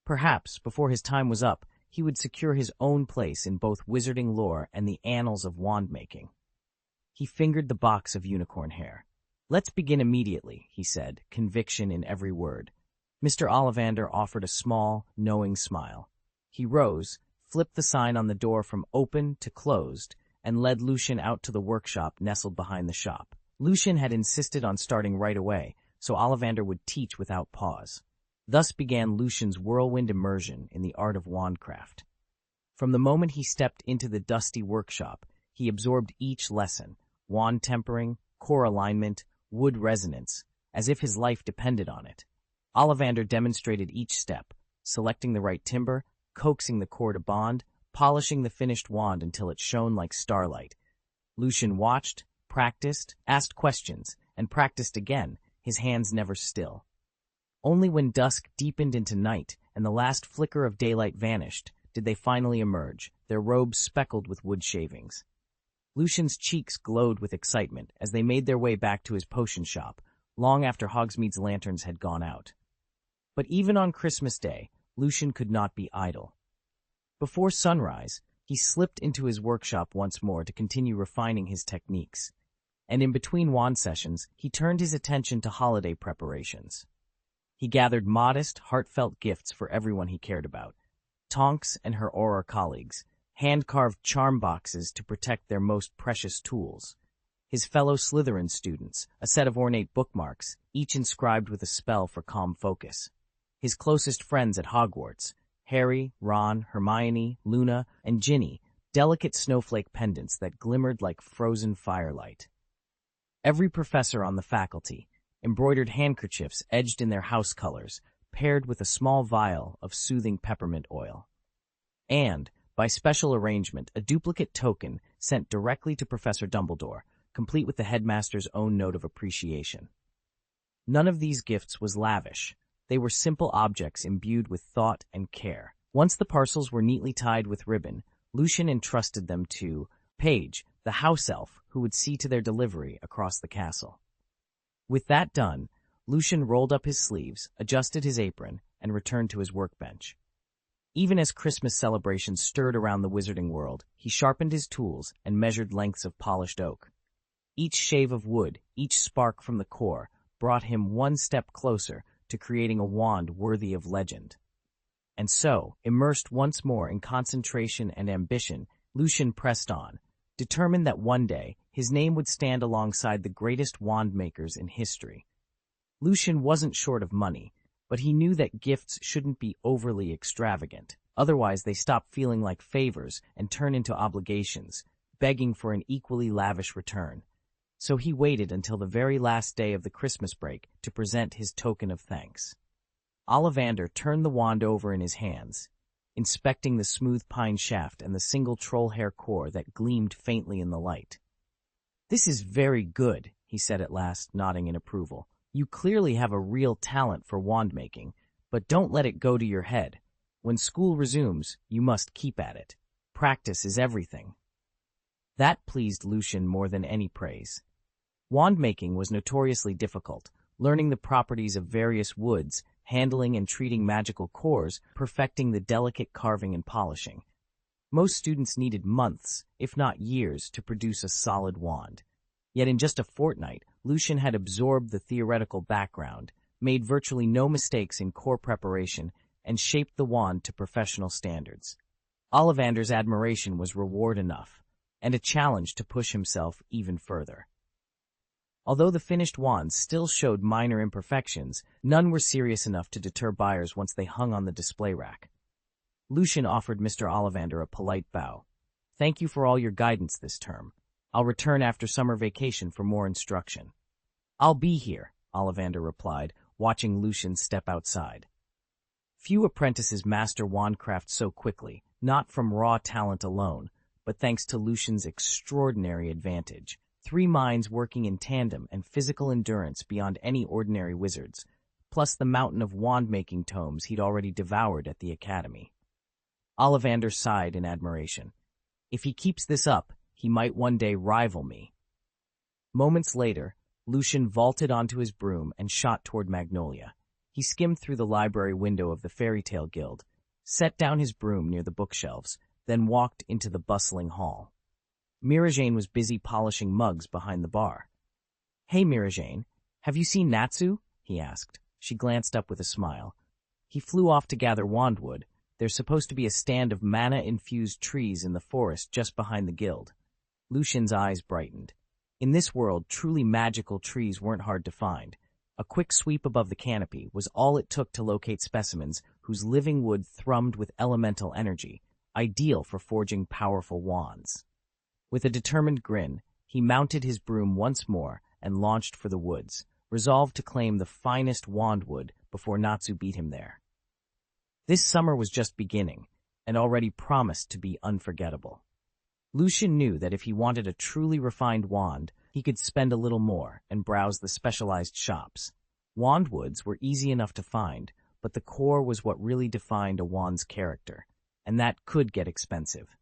Perhaps, before his time was up, he would secure his own place in both wizarding lore and the annals of wand-making. He fingered the box of unicorn hair. Let's begin immediately, he said, conviction in every word. Mr. Ollivander offered a small, knowing smile. He rose, flipped the sign on the door from open to closed, and led Lucian out to the workshop nestled behind the shop. Lucian had insisted on starting right away, so Ollivander would teach without pause. Thus began Lucian's whirlwind immersion in the art of wandcraft. From the moment he stepped into the dusty workshop, he absorbed each lesson, wand tempering, core alignment, wood resonance, as if his life depended on it. Ollivander demonstrated each step, selecting the right timber, coaxing the core to bond, polishing the finished wand until it shone like starlight. Lucian watched, practiced, asked questions, and practiced again, his hands never still. Only when dusk deepened into night and the last flicker of daylight vanished did they finally emerge, their robes speckled with wood shavings. Lucian's cheeks glowed with excitement as they made their way back to his potion shop, long after Hogsmeade's lanterns had gone out. But even on Christmas Day, Lucian could not be idle. Before sunrise, he slipped into his workshop once more to continue refining his techniques. And in between wand sessions, he turned his attention to holiday preparations. He gathered modest, heartfelt gifts for everyone he cared about. Tonks and her Auror colleagues, hand-carved charm boxes to protect their most precious tools. His fellow Slytherin students, a set of ornate bookmarks, each inscribed with a spell for calm focus. His closest friends at Hogwarts, Harry, Ron, Hermione, Luna, and Ginny, delicate snowflake pendants that glimmered like frozen firelight. Every professor on the faculty, embroidered handkerchiefs edged in their house colors, paired with a small vial of soothing peppermint oil. And, by special arrangement, a duplicate token sent directly to Professor Dumbledore, complete with the headmaster's own note of appreciation. None of these gifts was lavish. They were simple objects imbued with thought and care. Once the parcels were neatly tied with ribbon, Lucian entrusted them to Mage, the house elf who would see to their delivery across the castle. With that done, Lucian rolled up his sleeves, adjusted his apron, and returned to his workbench. Even as Christmas celebrations stirred around the wizarding world, he sharpened his tools and measured lengths of polished oak. Each shave of wood, each spark from the core, brought him one step closer to creating a wand worthy of legend. And so, immersed once more in concentration and ambition, Lucian pressed on, determined that one day his name would stand alongside the greatest wand makers in history. Lucian wasn't short of money, but he knew that gifts shouldn't be overly extravagant. Otherwise, they stop feeling like favors and turn into obligations, begging for an equally lavish return. So he waited until the very last day of the Christmas break to present his token of thanks. Ollivander turned the wand over in his hands, inspecting the smooth pine shaft and the single troll hair core that gleamed faintly in the light. "This is very good," he said at last, nodding in approval. "You clearly have a real talent for wand making, but don't let it go to your head. When school resumes, you must keep at it. Practice is everything." That pleased Lucian more than any praise. Wand making was notoriously difficult, learning the properties of various woods, handling and treating magical cores, perfecting the delicate carving and polishing. Most students needed months, if not years, to produce a solid wand. Yet in just a fortnight, Lucian had absorbed the theoretical background, made virtually no mistakes in core preparation, and shaped the wand to professional standards. Ollivander's admiration was reward enough, and a challenge to push himself even further. Although the finished wands still showed minor imperfections, none were serious enough to deter buyers once they hung on the display rack. Lucian offered Mr. Ollivander a polite bow. "Thank you for all your guidance this term. I'll return after summer vacation for more instruction." "I'll be here," Ollivander replied, watching Lucian step outside. Few apprentices master wandcraft so quickly, not from raw talent alone, but thanks to Lucian's extraordinary advantage. 3 minds working in tandem and physical endurance beyond any ordinary wizard's, plus the mountain of wand-making tomes he'd already devoured at the academy. Ollivander sighed in admiration. If he keeps this up, he might one day rival me. Moments later, Lucian vaulted onto his broom and shot toward Magnolia. He skimmed through the library window of the Fairy Tale Guild, set down his broom near the bookshelves, then walked into the bustling hall. Mirajane was busy polishing mugs behind the bar. "Hey, Mirajane, have you seen Natsu?" he asked. She glanced up with a smile. "He flew off to gather wandwood. There's supposed to be a stand of mana-infused trees in the forest just behind the guild." Lucian's eyes brightened. In this world, truly magical trees weren't hard to find. A quick sweep above the canopy was all it took to locate specimens whose living wood thrummed with elemental energy, ideal for forging powerful wands. With a determined grin, he mounted his broom once more and launched for the woods, resolved to claim the finest wandwood before Natsu beat him there. This summer was just beginning, and already promised to be unforgettable. Lucian knew that if he wanted a truly refined wand, he could spend a little more and browse the specialized shops. Wandwoods were easy enough to find, but the core was what really defined a wand's character, and that could get expensive.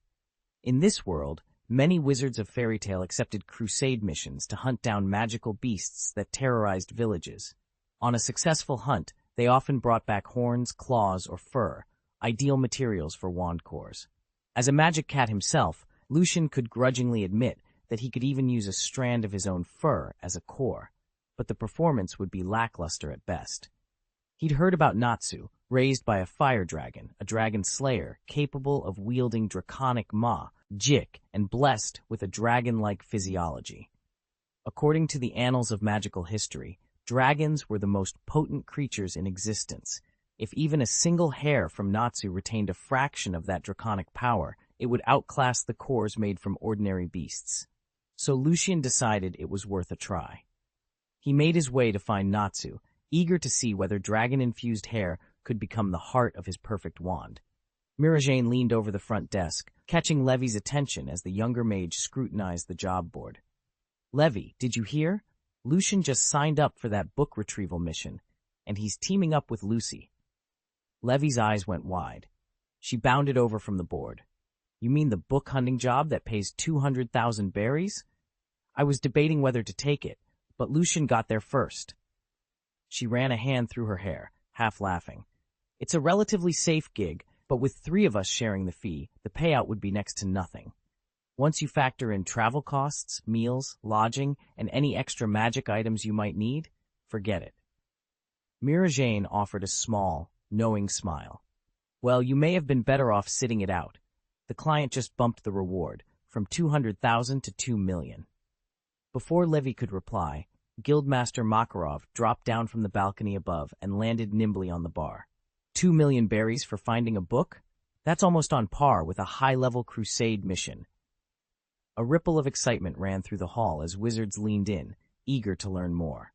In this world, many wizards of fairy tale accepted crusade missions to hunt down magical beasts that terrorized villages. On a successful hunt, they often brought back horns, claws, or fur, ideal materials for wand cores. As a magic cat himself, Lucian could grudgingly admit that he could even use a strand of his own fur as a core, but the performance would be lackluster at best. He'd heard about Natsu, raised by a fire dragon, a dragon slayer capable of wielding draconic ma, jik, and blessed with a dragon-like physiology. According to the annals of magical history, dragons were the most potent creatures in existence. If even a single hair from Natsu retained a fraction of that draconic power, it would outclass the cores made from ordinary beasts. So Lucian decided it was worth a try. He made his way to find Natsu, eager to see whether dragon-infused hair could become the heart of his perfect wand. Mirajane leaned over the front desk, catching Levy's attention as the younger mage scrutinized the job board. "Levy, did you hear? Lucian just signed up for that book retrieval mission, and he's teaming up with Lucy." Levy's eyes went wide. She bounded over from the board. "You mean the book hunting job that pays 200,000 berries? I was debating whether to take it, but Lucian got there first." She ran a hand through her hair, half laughing. "It's a relatively safe gig, but with 3 of us sharing the fee, the payout would be next to nothing. Once you factor in travel costs, meals, lodging, and any extra magic items you might need, forget it." Mirajane offered a small, knowing smile. "Well, you may have been better off sitting it out. The client just bumped the reward, from 200,000 to 2 million. Before Levy could reply, Guildmaster Makarov dropped down from the balcony above and landed nimbly on the bar. 2 million berries for finding a book? That's almost on par with a high-level crusade mission. A ripple of excitement ran through the hall as wizards leaned in, eager to learn more.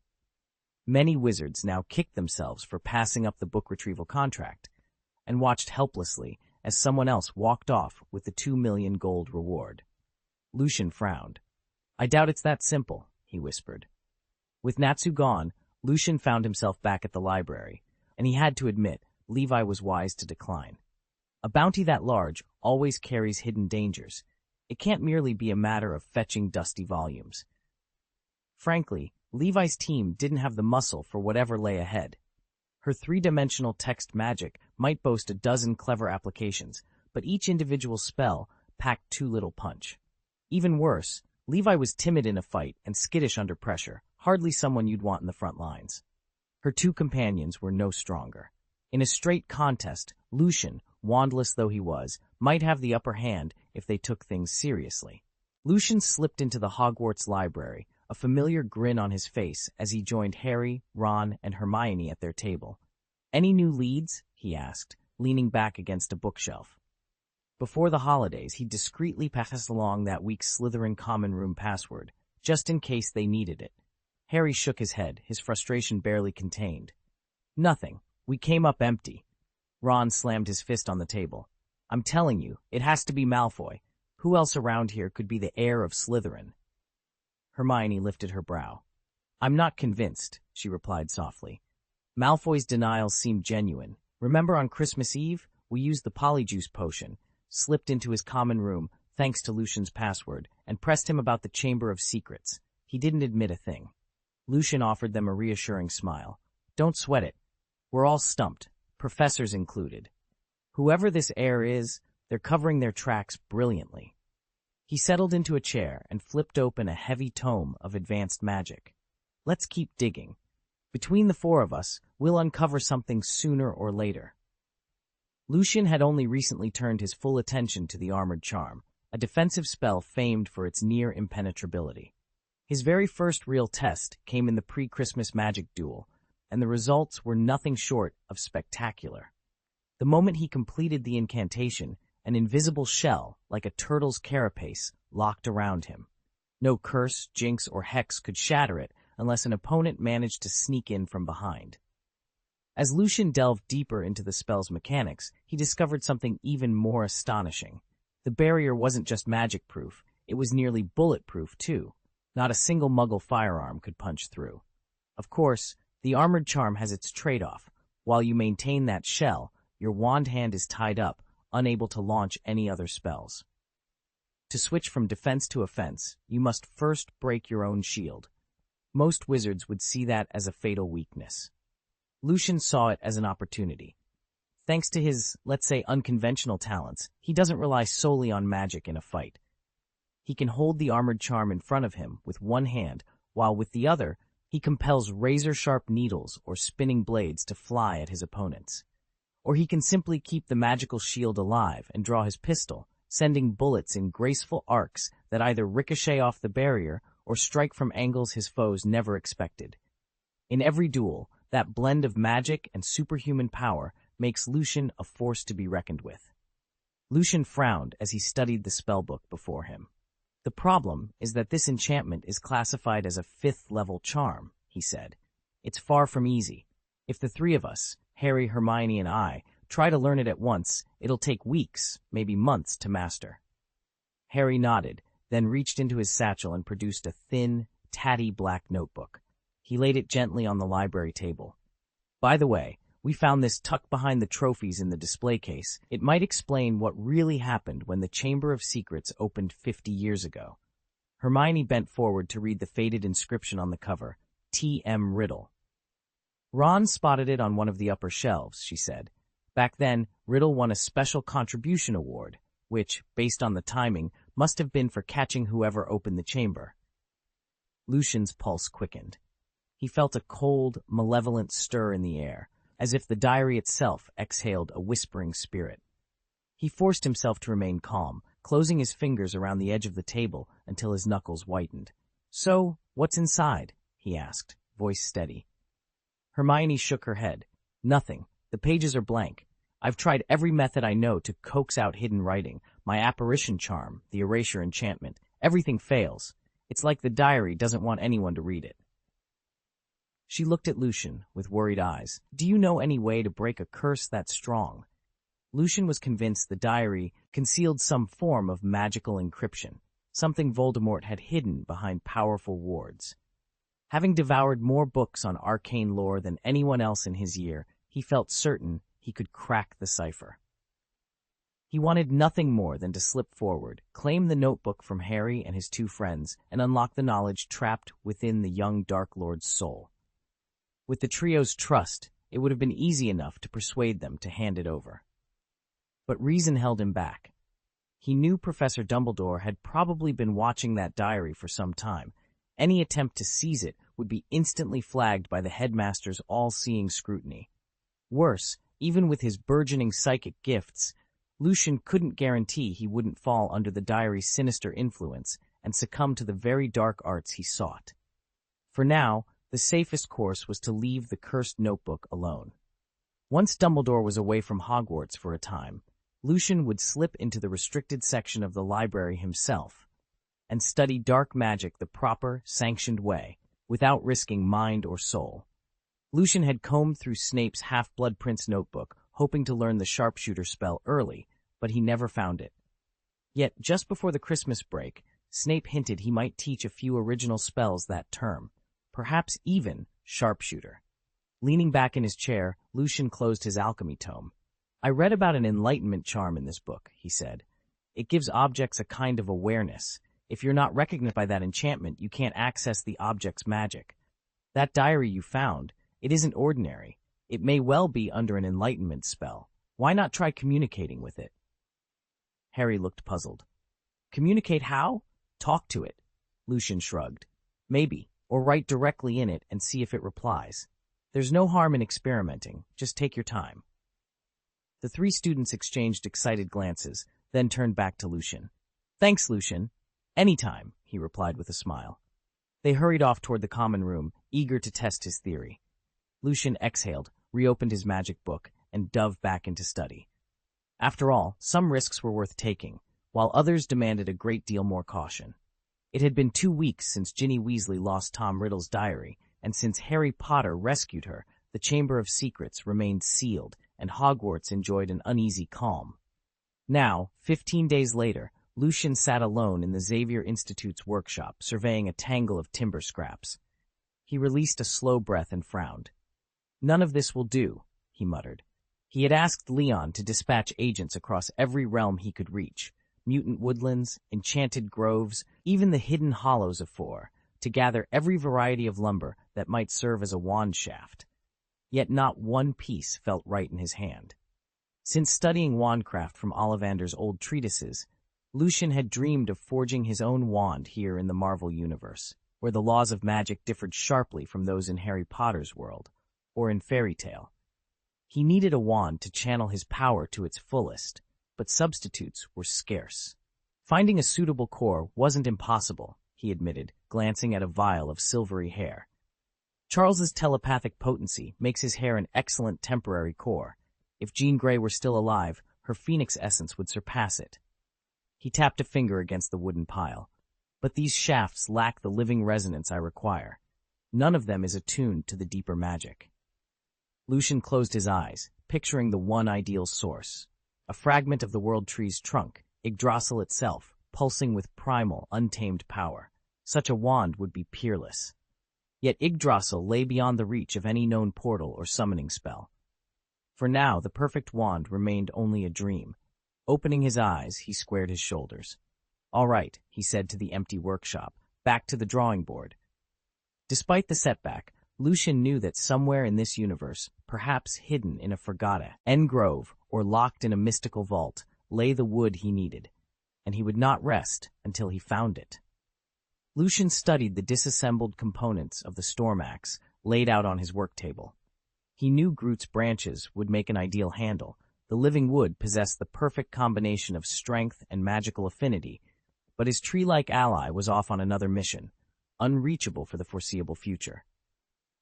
Many wizards now kicked themselves for passing up the book retrieval contract, and watched helplessly as someone else walked off with the 2 million gold reward. Lucian frowned. "I doubt it's that simple," he whispered. With Natsu gone, Lucian found himself back at the library, and he had to admit Levi was wise to decline. A bounty that large always carries hidden dangers. It can't merely be a matter of fetching dusty volumes. Frankly, Levi's team didn't have the muscle for whatever lay ahead. Her three-dimensional text magic might boast a dozen clever applications, but each individual spell packed too little punch. Even worse, Levi was timid in a fight and skittish under pressure, hardly someone you'd want in the front lines. Her two companions were no stronger. In a straight contest, Lucian, wandless though he was, might have the upper hand if they took things seriously. Lucian slipped into the Hogwarts library, a familiar grin on his face as he joined Harry, Ron, and Hermione at their table. "Any new leads?" he asked, leaning back against a bookshelf. Before the holidays, he discreetly passed along that week's Slytherin common room password, just in case they needed it. Harry shook his head, his frustration barely contained. "Nothing. We came up empty." Ron slammed his fist on the table. "I'm telling you, it has to be Malfoy. Who else around here could be the heir of Slytherin?" Hermione lifted her brow. "I'm not convinced," she replied softly. "Malfoy's denials seemed genuine. Remember on Christmas Eve, we used the polyjuice potion, slipped into his common room, thanks to Lucian's password, and pressed him about the Chamber of Secrets. He didn't admit a thing." Lucian offered them a reassuring smile. "Don't sweat it. We're all stumped, professors included. Whoever this heir is, they're covering their tracks brilliantly." He settled into a chair and flipped open a heavy tome of advanced magic. "Let's keep digging. Between the four of us, we'll uncover something sooner or later." Lucian had only recently turned his full attention to the Armored Charm, a defensive spell famed for its near impenetrability. His very first real test came in the pre-Christmas magic duel, and the results were nothing short of spectacular. The moment he completed the incantation, an invisible shell, like a turtle's carapace, locked around him. No curse, jinx, or hex could shatter it unless an opponent managed to sneak in from behind. As Lucian delved deeper into the spell's mechanics, he discovered something even more astonishing. The barrier wasn't just magic-proof, it was nearly bulletproof, too. Not a single Muggle firearm could punch through. Of course, the Armored Charm has its trade-off. While you maintain that shell, your wand hand is tied up, unable to launch any other spells. To switch from defense to offense, you must first break your own shield. Most wizards would see that as a fatal weakness. Lucian saw it as an opportunity. Thanks to his, let's say, unconventional talents, he doesn't rely solely on magic in a fight. He can hold the Armored Charm in front of him with one hand, while with the other, he compels razor-sharp needles or spinning blades to fly at his opponents. Or he can simply keep the magical shield alive and draw his pistol, sending bullets in graceful arcs that either ricochet off the barrier or strike from angles his foes never expected. In every duel, that blend of magic and superhuman power makes Lucian a force to be reckoned with. Lucian frowned as he studied the spellbook before him. "The problem is that this enchantment is classified as a 5th-level charm," he said. "It's far from easy. If the three of us, Harry, Hermione, and I, try to learn it at once, it'll take weeks, maybe months, to master." Harry nodded, then reached into his satchel and produced a thin, tatty black notebook. He laid it gently on the library table. "By the way, we found this tucked behind the trophies in the display case. It might explain what really happened when the Chamber of Secrets opened 50 years ago." Hermione bent forward to read the faded inscription on the cover, T.M. Riddle. "Ron spotted it on one of the upper shelves," she said. "Back then, Riddle won a special contribution award, which, based on the timing, must have been for catching whoever opened the chamber." Lucian's pulse quickened. He felt a cold, malevolent stir in the air, as if the diary itself exhaled a whispering spirit. He forced himself to remain calm, closing his fingers around the edge of the table until his knuckles whitened. "So, what's inside?" he asked, voice steady. Hermione shook her head. "Nothing. The pages are blank. I've tried every method I know to coax out hidden writing, my apparition charm, the erasure enchantment, Everything fails. It's like the diary doesn't want anyone to read it. She looked at Lucian with worried eyes. Do you know any way to break a curse that strong? Lucian was convinced the diary concealed some form of magical encryption, something Voldemort had hidden behind powerful wards. Having devoured more books on arcane lore than anyone else in his year, he felt certain he could crack the cipher. He wanted nothing more than to slip forward, claim the notebook from Harry and his two friends, and unlock the knowledge trapped within the young Dark Lord's soul. With the trio's trust, it would have been easy enough to persuade them to hand it over. But reason held him back. He knew Professor Dumbledore had probably been watching that diary for some time. Any attempt to seize it would be instantly flagged by the headmaster's all-seeing scrutiny. Worse, even with his burgeoning psychic gifts, Lucian couldn't guarantee he wouldn't fall under the diary's sinister influence and succumb to the very dark arts he sought. For now, the safest course was to leave the cursed notebook alone. Once Dumbledore was away from Hogwarts for a time, Lucian would slip into the restricted section of the library himself and study dark magic the proper, sanctioned way, without risking mind or soul. Lucian had combed through Snape's Half-Blood Prince notebook, hoping to learn the sharpshooter spell early, but he never found it. Yet, just before the Christmas break, Snape hinted he might teach a few original spells that term, perhaps even sharpshooter. Leaning back in his chair, Lucian closed his alchemy tome. I read about an enlightenment charm in this book, he said. It gives objects a kind of awareness. If you're not recognized by that enchantment, you can't access the object's magic. That diary you found, it isn't ordinary. It may well be under an enlightenment spell. Why not try communicating with it? Harry looked puzzled. Communicate how? Talk to it. Lucian shrugged. Maybe, or write directly in it and see if it replies. There's no harm in experimenting. Just take your time. The three students exchanged excited glances, then turned back to Lucian. Thanks, Lucian. Anytime, he replied with a smile. They hurried off toward the common room, eager to test his theory. Lucian exhaled, reopened his magic book, and dove back into study. After all, some risks were worth taking, while others demanded a great deal more caution. It had been 2 weeks since Ginny Weasley lost Tom Riddle's diary, and since Harry Potter rescued her, the Chamber of Secrets remained sealed, and Hogwarts enjoyed an uneasy calm. Now, 15 days later, Lucian sat alone in the Xavier Institute's workshop, surveying a tangle of timber scraps. He released a slow breath and frowned. None of this will do, he muttered. He had asked Leon to dispatch agents across every realm he could reach, mutant woodlands, enchanted groves, even the hidden hollows of Four, to gather every variety of lumber that might serve as a wand shaft. Yet not one piece felt right in his hand. Since studying wandcraft from Ollivander's old treatises, Lucian had dreamed of forging his own wand here in the Marvel Universe, where the laws of magic differed sharply from those in Harry Potter's world, or in fairy tale. He needed a wand to channel his power to its fullest, but substitutes were scarce. Finding a suitable core wasn't impossible, he admitted, glancing at a vial of silvery hair. Charles's telepathic potency makes his hair an excellent temporary core. If Jean Grey were still alive, her phoenix essence would surpass it. He tapped a finger against the wooden pile. But these shafts lack the living resonance I require. None of them is attuned to the deeper magic. Lucian closed his eyes, picturing the one ideal source. A fragment of the World Tree's trunk, Yggdrasil itself, pulsing with primal, untamed power. Such a wand would be peerless. Yet Yggdrasil lay beyond the reach of any known portal or summoning spell. For now, the perfect wand remained only a dream. Opening his eyes, he squared his shoulders. All right, he said to the empty workshop, back to the drawing board. Despite the setback, Lucian knew that somewhere in this universe, perhaps hidden in a forgotten grove or locked in a mystical vault, lay the wood he needed, and he would not rest until he found it. Lucian studied the disassembled components of the storm axe laid out on his work table. He knew Groot's branches would make an ideal handle. The living wood possessed the perfect combination of strength and magical affinity, but his tree-like ally was off on another mission, unreachable for the foreseeable future.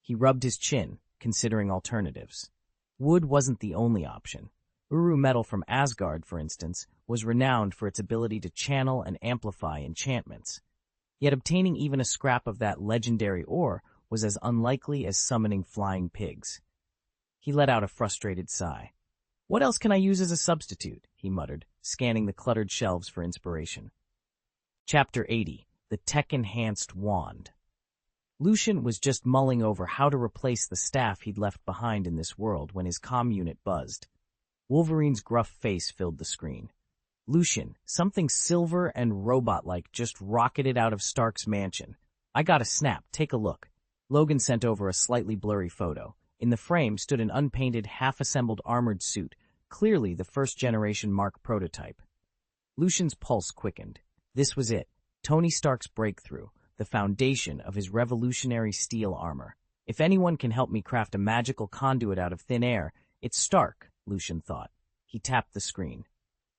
He rubbed his chin, considering alternatives. Wood wasn't the only option. Uru metal from Asgard, for instance, was renowned for its ability to channel and amplify enchantments. Yet obtaining even a scrap of that legendary ore was as unlikely as summoning flying pigs. He let out a frustrated sigh. "What else can I use as a substitute?" he muttered, scanning the cluttered shelves for inspiration. Chapter 80. The Tech-Enhanced Wand. Lucian was just mulling over how to replace the staff he'd left behind in this world when his comm unit buzzed. Wolverine's gruff face filled the screen. "Lucian, something silver and robot-like just rocketed out of Stark's mansion. I got a snap, take a look." Logan sent over a slightly blurry photo. In the frame stood an unpainted, half-assembled armored suit, clearly the first-generation Mark prototype. Lucian's pulse quickened. This was it, Tony Stark's breakthrough, the foundation of his revolutionary steel armor. If anyone can help me craft a magical conduit out of thin air, it's Stark, Lucian thought. He tapped the screen.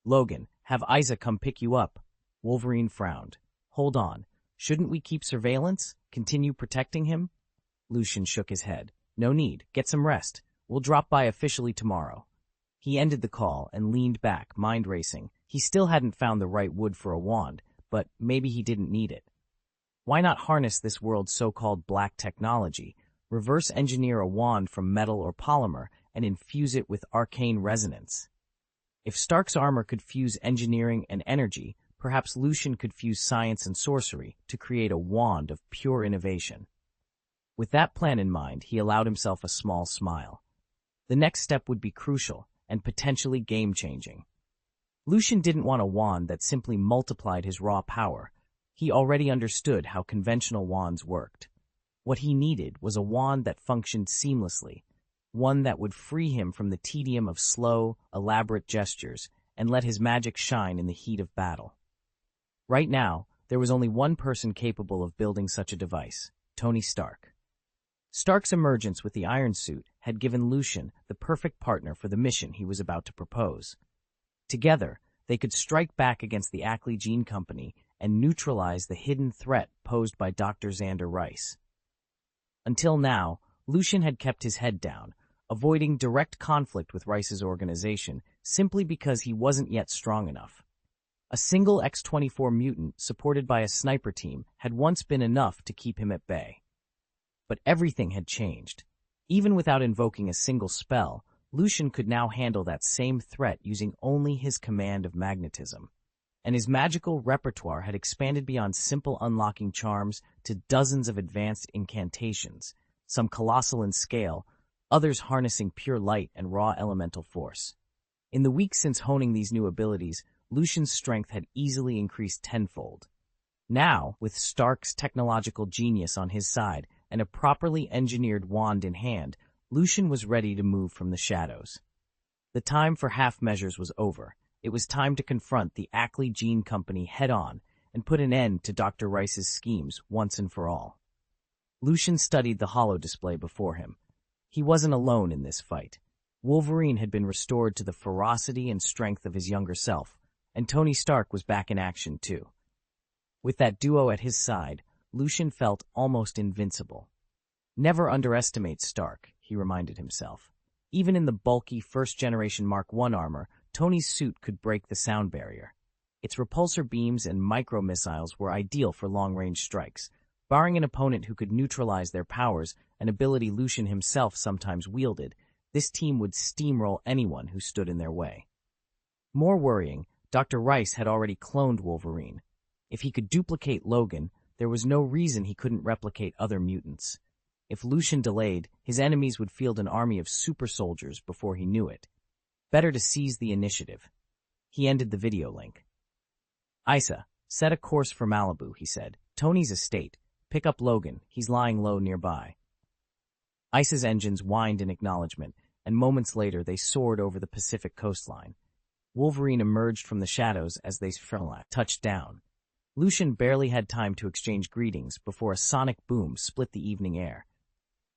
"Logan, have Isa come pick you up." Wolverine frowned. "Hold on. Shouldn't we keep surveillance? Continue protecting him?" Lucian shook his head. "No need. Get some rest. We'll drop by officially tomorrow." He ended the call and leaned back, mind racing. He still hadn't found the right wood for a wand, but maybe he didn't need it. Why not harness this world's so-called black technology, reverse engineer a wand from metal or polymer, and infuse it with arcane resonance? If Stark's armor could fuse engineering and energy, perhaps Lucian could fuse science and sorcery to create a wand of pure innovation. With that plan in mind, he allowed himself a small smile. The next step would be crucial and potentially game-changing. Lucian didn't want a wand that simply multiplied his raw power. He already understood how conventional wands worked. What he needed was a wand that functioned seamlessly, one that would free him from the tedium of slow, elaborate gestures and let his magic shine in the heat of battle. Right now, there was only one person capable of building such a device, Tony Stark. Stark's emergence with the iron suit had given Lucian the perfect partner for the mission he was about to propose. Together, they could strike back against the Ackley Gene Company and neutralize the hidden threat posed by Dr. Xander Rice. Until now, Lucian had kept his head down, avoiding direct conflict with Rice's organization simply because he wasn't yet strong enough. A single X-24 mutant supported by a sniper team had once been enough to keep him at bay. But everything had changed. Even without invoking a single spell, Lucian could now handle that same threat using only his command of magnetism. And his magical repertoire had expanded beyond simple unlocking charms to dozens of advanced incantations, some colossal in scale, others harnessing pure light and raw elemental force. In the weeks since honing these new abilities, Lucian's strength had easily increased tenfold. Now, with Stark's technological genius on his side and a properly engineered wand in hand, Lucian was ready to move from the shadows. The time for half measures was over. It was time to confront the Ackley Gene Company head-on and put an end to Dr. Rice's schemes once and for all. Lucian studied the holo display before him. He wasn't alone in this fight. Wolverine had been restored to the ferocity and strength of his younger self, and Tony Stark was back in action too. With that duo at his side, Lucian felt almost invincible. Never underestimate Stark, he reminded himself. Even in the bulky first-generation Mark I armor, Tony's suit could break the sound barrier. Its repulsor beams and micro-missiles were ideal for long-range strikes. Barring an opponent who could neutralize their powers, an ability Lucian himself sometimes wielded, this team would steamroll anyone who stood in their way. More worrying, Dr. Rice had already cloned Wolverine. If he could duplicate Logan, there was no reason he couldn't replicate other mutants. If Lucian delayed, his enemies would field an army of super soldiers before he knew it. Better to seize the initiative. He ended the video link. "Isa, set a course for Malibu," he said. "Tony's estate. Pick up Logan. He's lying low nearby." Isa's engines whined in acknowledgement, and moments later they soared over the Pacific coastline. Wolverine emerged from the shadows as they touched down. Lucian barely had time to exchange greetings before a sonic boom split the evening air.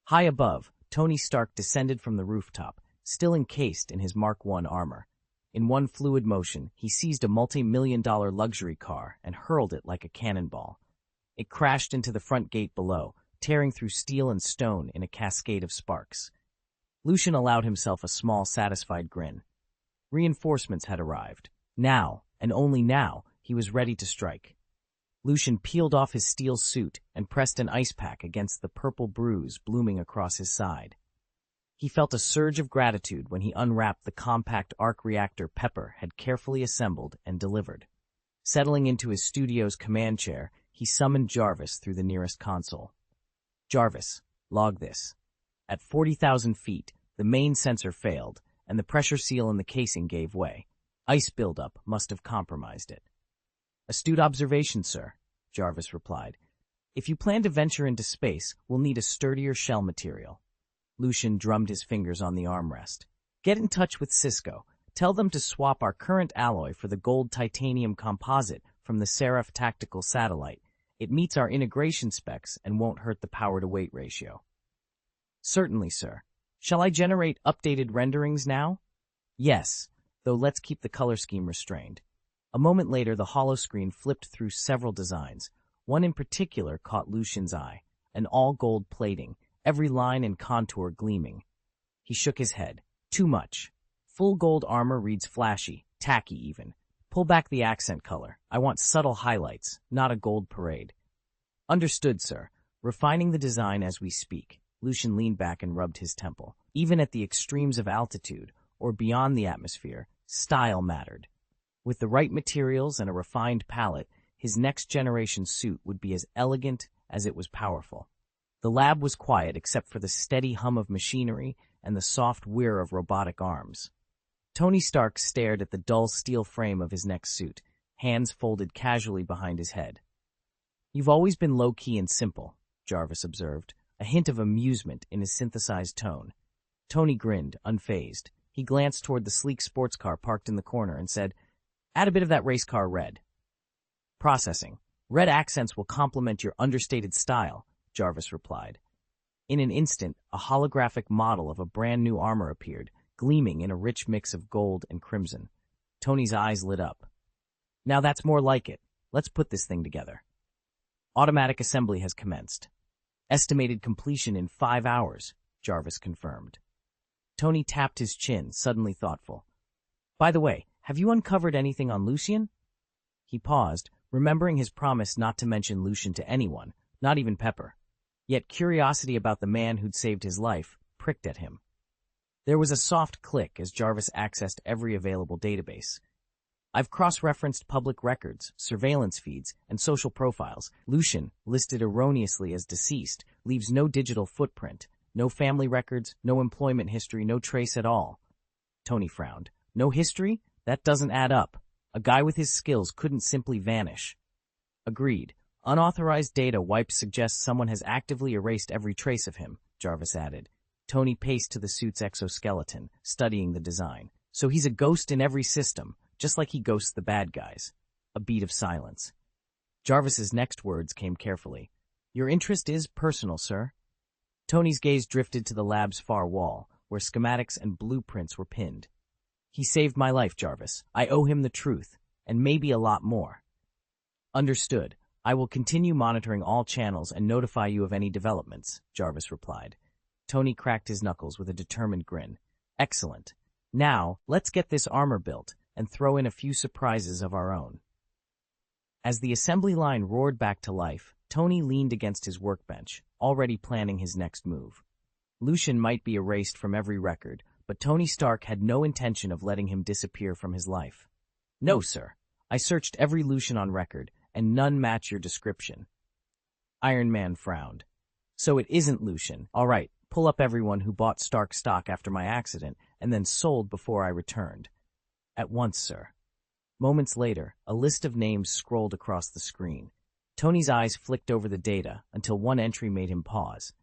High above, Tony Stark descended from the rooftop, still encased in his Mark I armor. In one fluid motion, he seized a multi-million-dollar luxury car and hurled it like a cannonball. It crashed into the front gate below, tearing through steel and stone in a cascade of sparks. Lucian allowed himself a small, satisfied grin. Reinforcements had arrived. Now, and only now, he was ready to strike. Lucian peeled off his steel suit and pressed an ice pack against the purple bruise blooming across his side. He felt a surge of gratitude when he unwrapped the compact arc reactor Pepper had carefully assembled and delivered. Settling into his studio's command chair, he summoned Jarvis through the nearest console. Jarvis, log this. At 40,000 feet, the main sensor failed, and the pressure seal in the casing gave way. Ice buildup must have compromised it. Astute observation, sir, Jarvis replied. If you plan to venture into space, we'll need a sturdier shell material. Lucian drummed his fingers on the armrest. Get in touch with Cisco. Tell them to swap our current alloy for the gold titanium composite from the Seraph tactical satellite. It meets our integration specs and won't hurt the power-to-weight ratio. Certainly, sir. Shall I generate updated renderings now? Yes, though let's keep the color scheme restrained. A moment later, the holoscreen flipped through several designs. One in particular caught Lucian's eye, an all-gold plating, every line and contour gleaming. He shook his head. Too much. Full gold armor reads flashy, tacky even. Pull back the accent color. I want subtle highlights, not a gold parade. Understood, sir. Refining the design as we speak. Lucian leaned back and rubbed his temple. Even at the extremes of altitude, or beyond the atmosphere, style mattered. With the right materials and a refined palette, his next-generation suit would be as elegant as it was powerful. The lab was quiet except for the steady hum of machinery and the soft whir of robotic arms. Tony Stark stared at the dull steel frame of his next suit, hands folded casually behind his head. You've always been low-key and simple, Jarvis observed, a hint of amusement in his synthesized tone. Tony grinned, unfazed. He glanced toward the sleek sports car parked in the corner and said, Add a bit of that race car red. Processing. Red accents will complement your understated style, Jarvis replied. In an instant, a holographic model of a brand-new armor appeared, gleaming in a rich mix of gold and crimson. Tony's eyes lit up. Now that's more like it. Let's put this thing together. Automatic assembly has commenced. Estimated completion in 5 hours, Jarvis confirmed. Tony tapped his chin, suddenly thoughtful. By the way, have you uncovered anything on Lucian? He paused, remembering his promise not to mention Lucian to anyone, not even Pepper. Yet curiosity about the man who'd saved his life pricked at him. There was a soft click as Jarvis accessed every available database. I've cross-referenced public records, surveillance feeds, and social profiles. Lucian, listed erroneously as deceased, leaves no digital footprint, no family records, no employment history, no trace at all. Tony frowned. No history? That doesn't add up. A guy with his skills couldn't simply vanish. Agreed. Unauthorized data wipes suggest someone has actively erased every trace of him, Jarvis added. Tony paced to the suit's exoskeleton, studying the design. So he's a ghost in every system, just like he ghosts the bad guys. A beat of silence. Jarvis's next words came carefully. Your interest is personal, sir. Tony's gaze drifted to the lab's far wall, where schematics and blueprints were pinned. He saved my life, Jarvis. I owe him the truth, and maybe a lot more. Understood. I will continue monitoring all channels and notify you of any developments, Jarvis replied. Tony cracked his knuckles with a determined grin. Excellent. Now, let's get this armor built and throw in a few surprises of our own. As the assembly line roared back to life, Tony leaned against his workbench, already planning his next move. Lucian might be erased from every record, but Tony Stark had no intention of letting him disappear from his life. No, sir. I searched every Lucian on record, and none match your description. Iron Man frowned. So it isn't Lucian. All right, pull up everyone who bought Stark stock after my accident and then sold before I returned. At once, sir. Moments later, a list of names scrolled across the screen. Tony's eyes flicked over the data until one entry made him pause.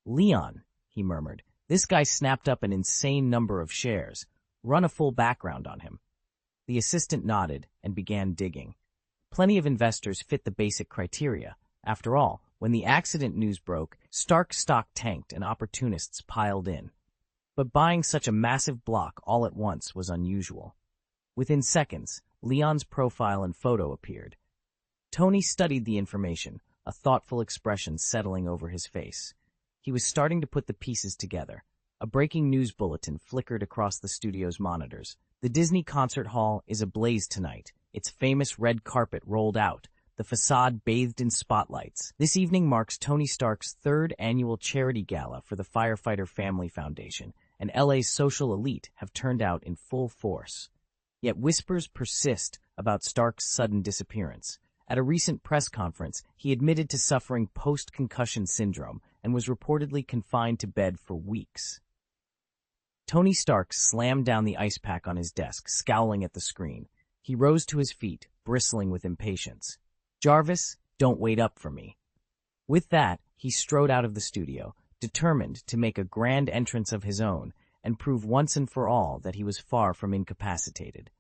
Leon, he murmured. This guy snapped up an insane number of shares. Run a full background on him. The assistant nodded and began digging. Plenty of investors fit the basic criteria. After all, when the accident news broke, Stark stock tanked and opportunists piled in. But buying such a massive block all at once was unusual. Within seconds, Leon's profile and photo appeared. Tony studied the information, a thoughtful expression settling over his face. He was starting to put the pieces together. A breaking news bulletin flickered across the studio's monitors. The Disney Concert Hall is ablaze tonight, its famous red carpet rolled out, the facade bathed in spotlights. This evening marks Tony Stark's third annual charity gala for the Firefighter Family Foundation, and LA's social elite have turned out in full force. Yet whispers persist about Stark's sudden disappearance. At a recent press conference, he admitted to suffering post-concussion syndrome and was reportedly confined to bed for weeks. Tony Stark slammed down the ice pack on his desk, scowling at the screen. He rose to his feet, bristling with impatience. "Jarvis, don't wait up for me." With that, he strode out of the studio, determined to make a grand entrance of his own and prove once and for all that he was far from incapacitated.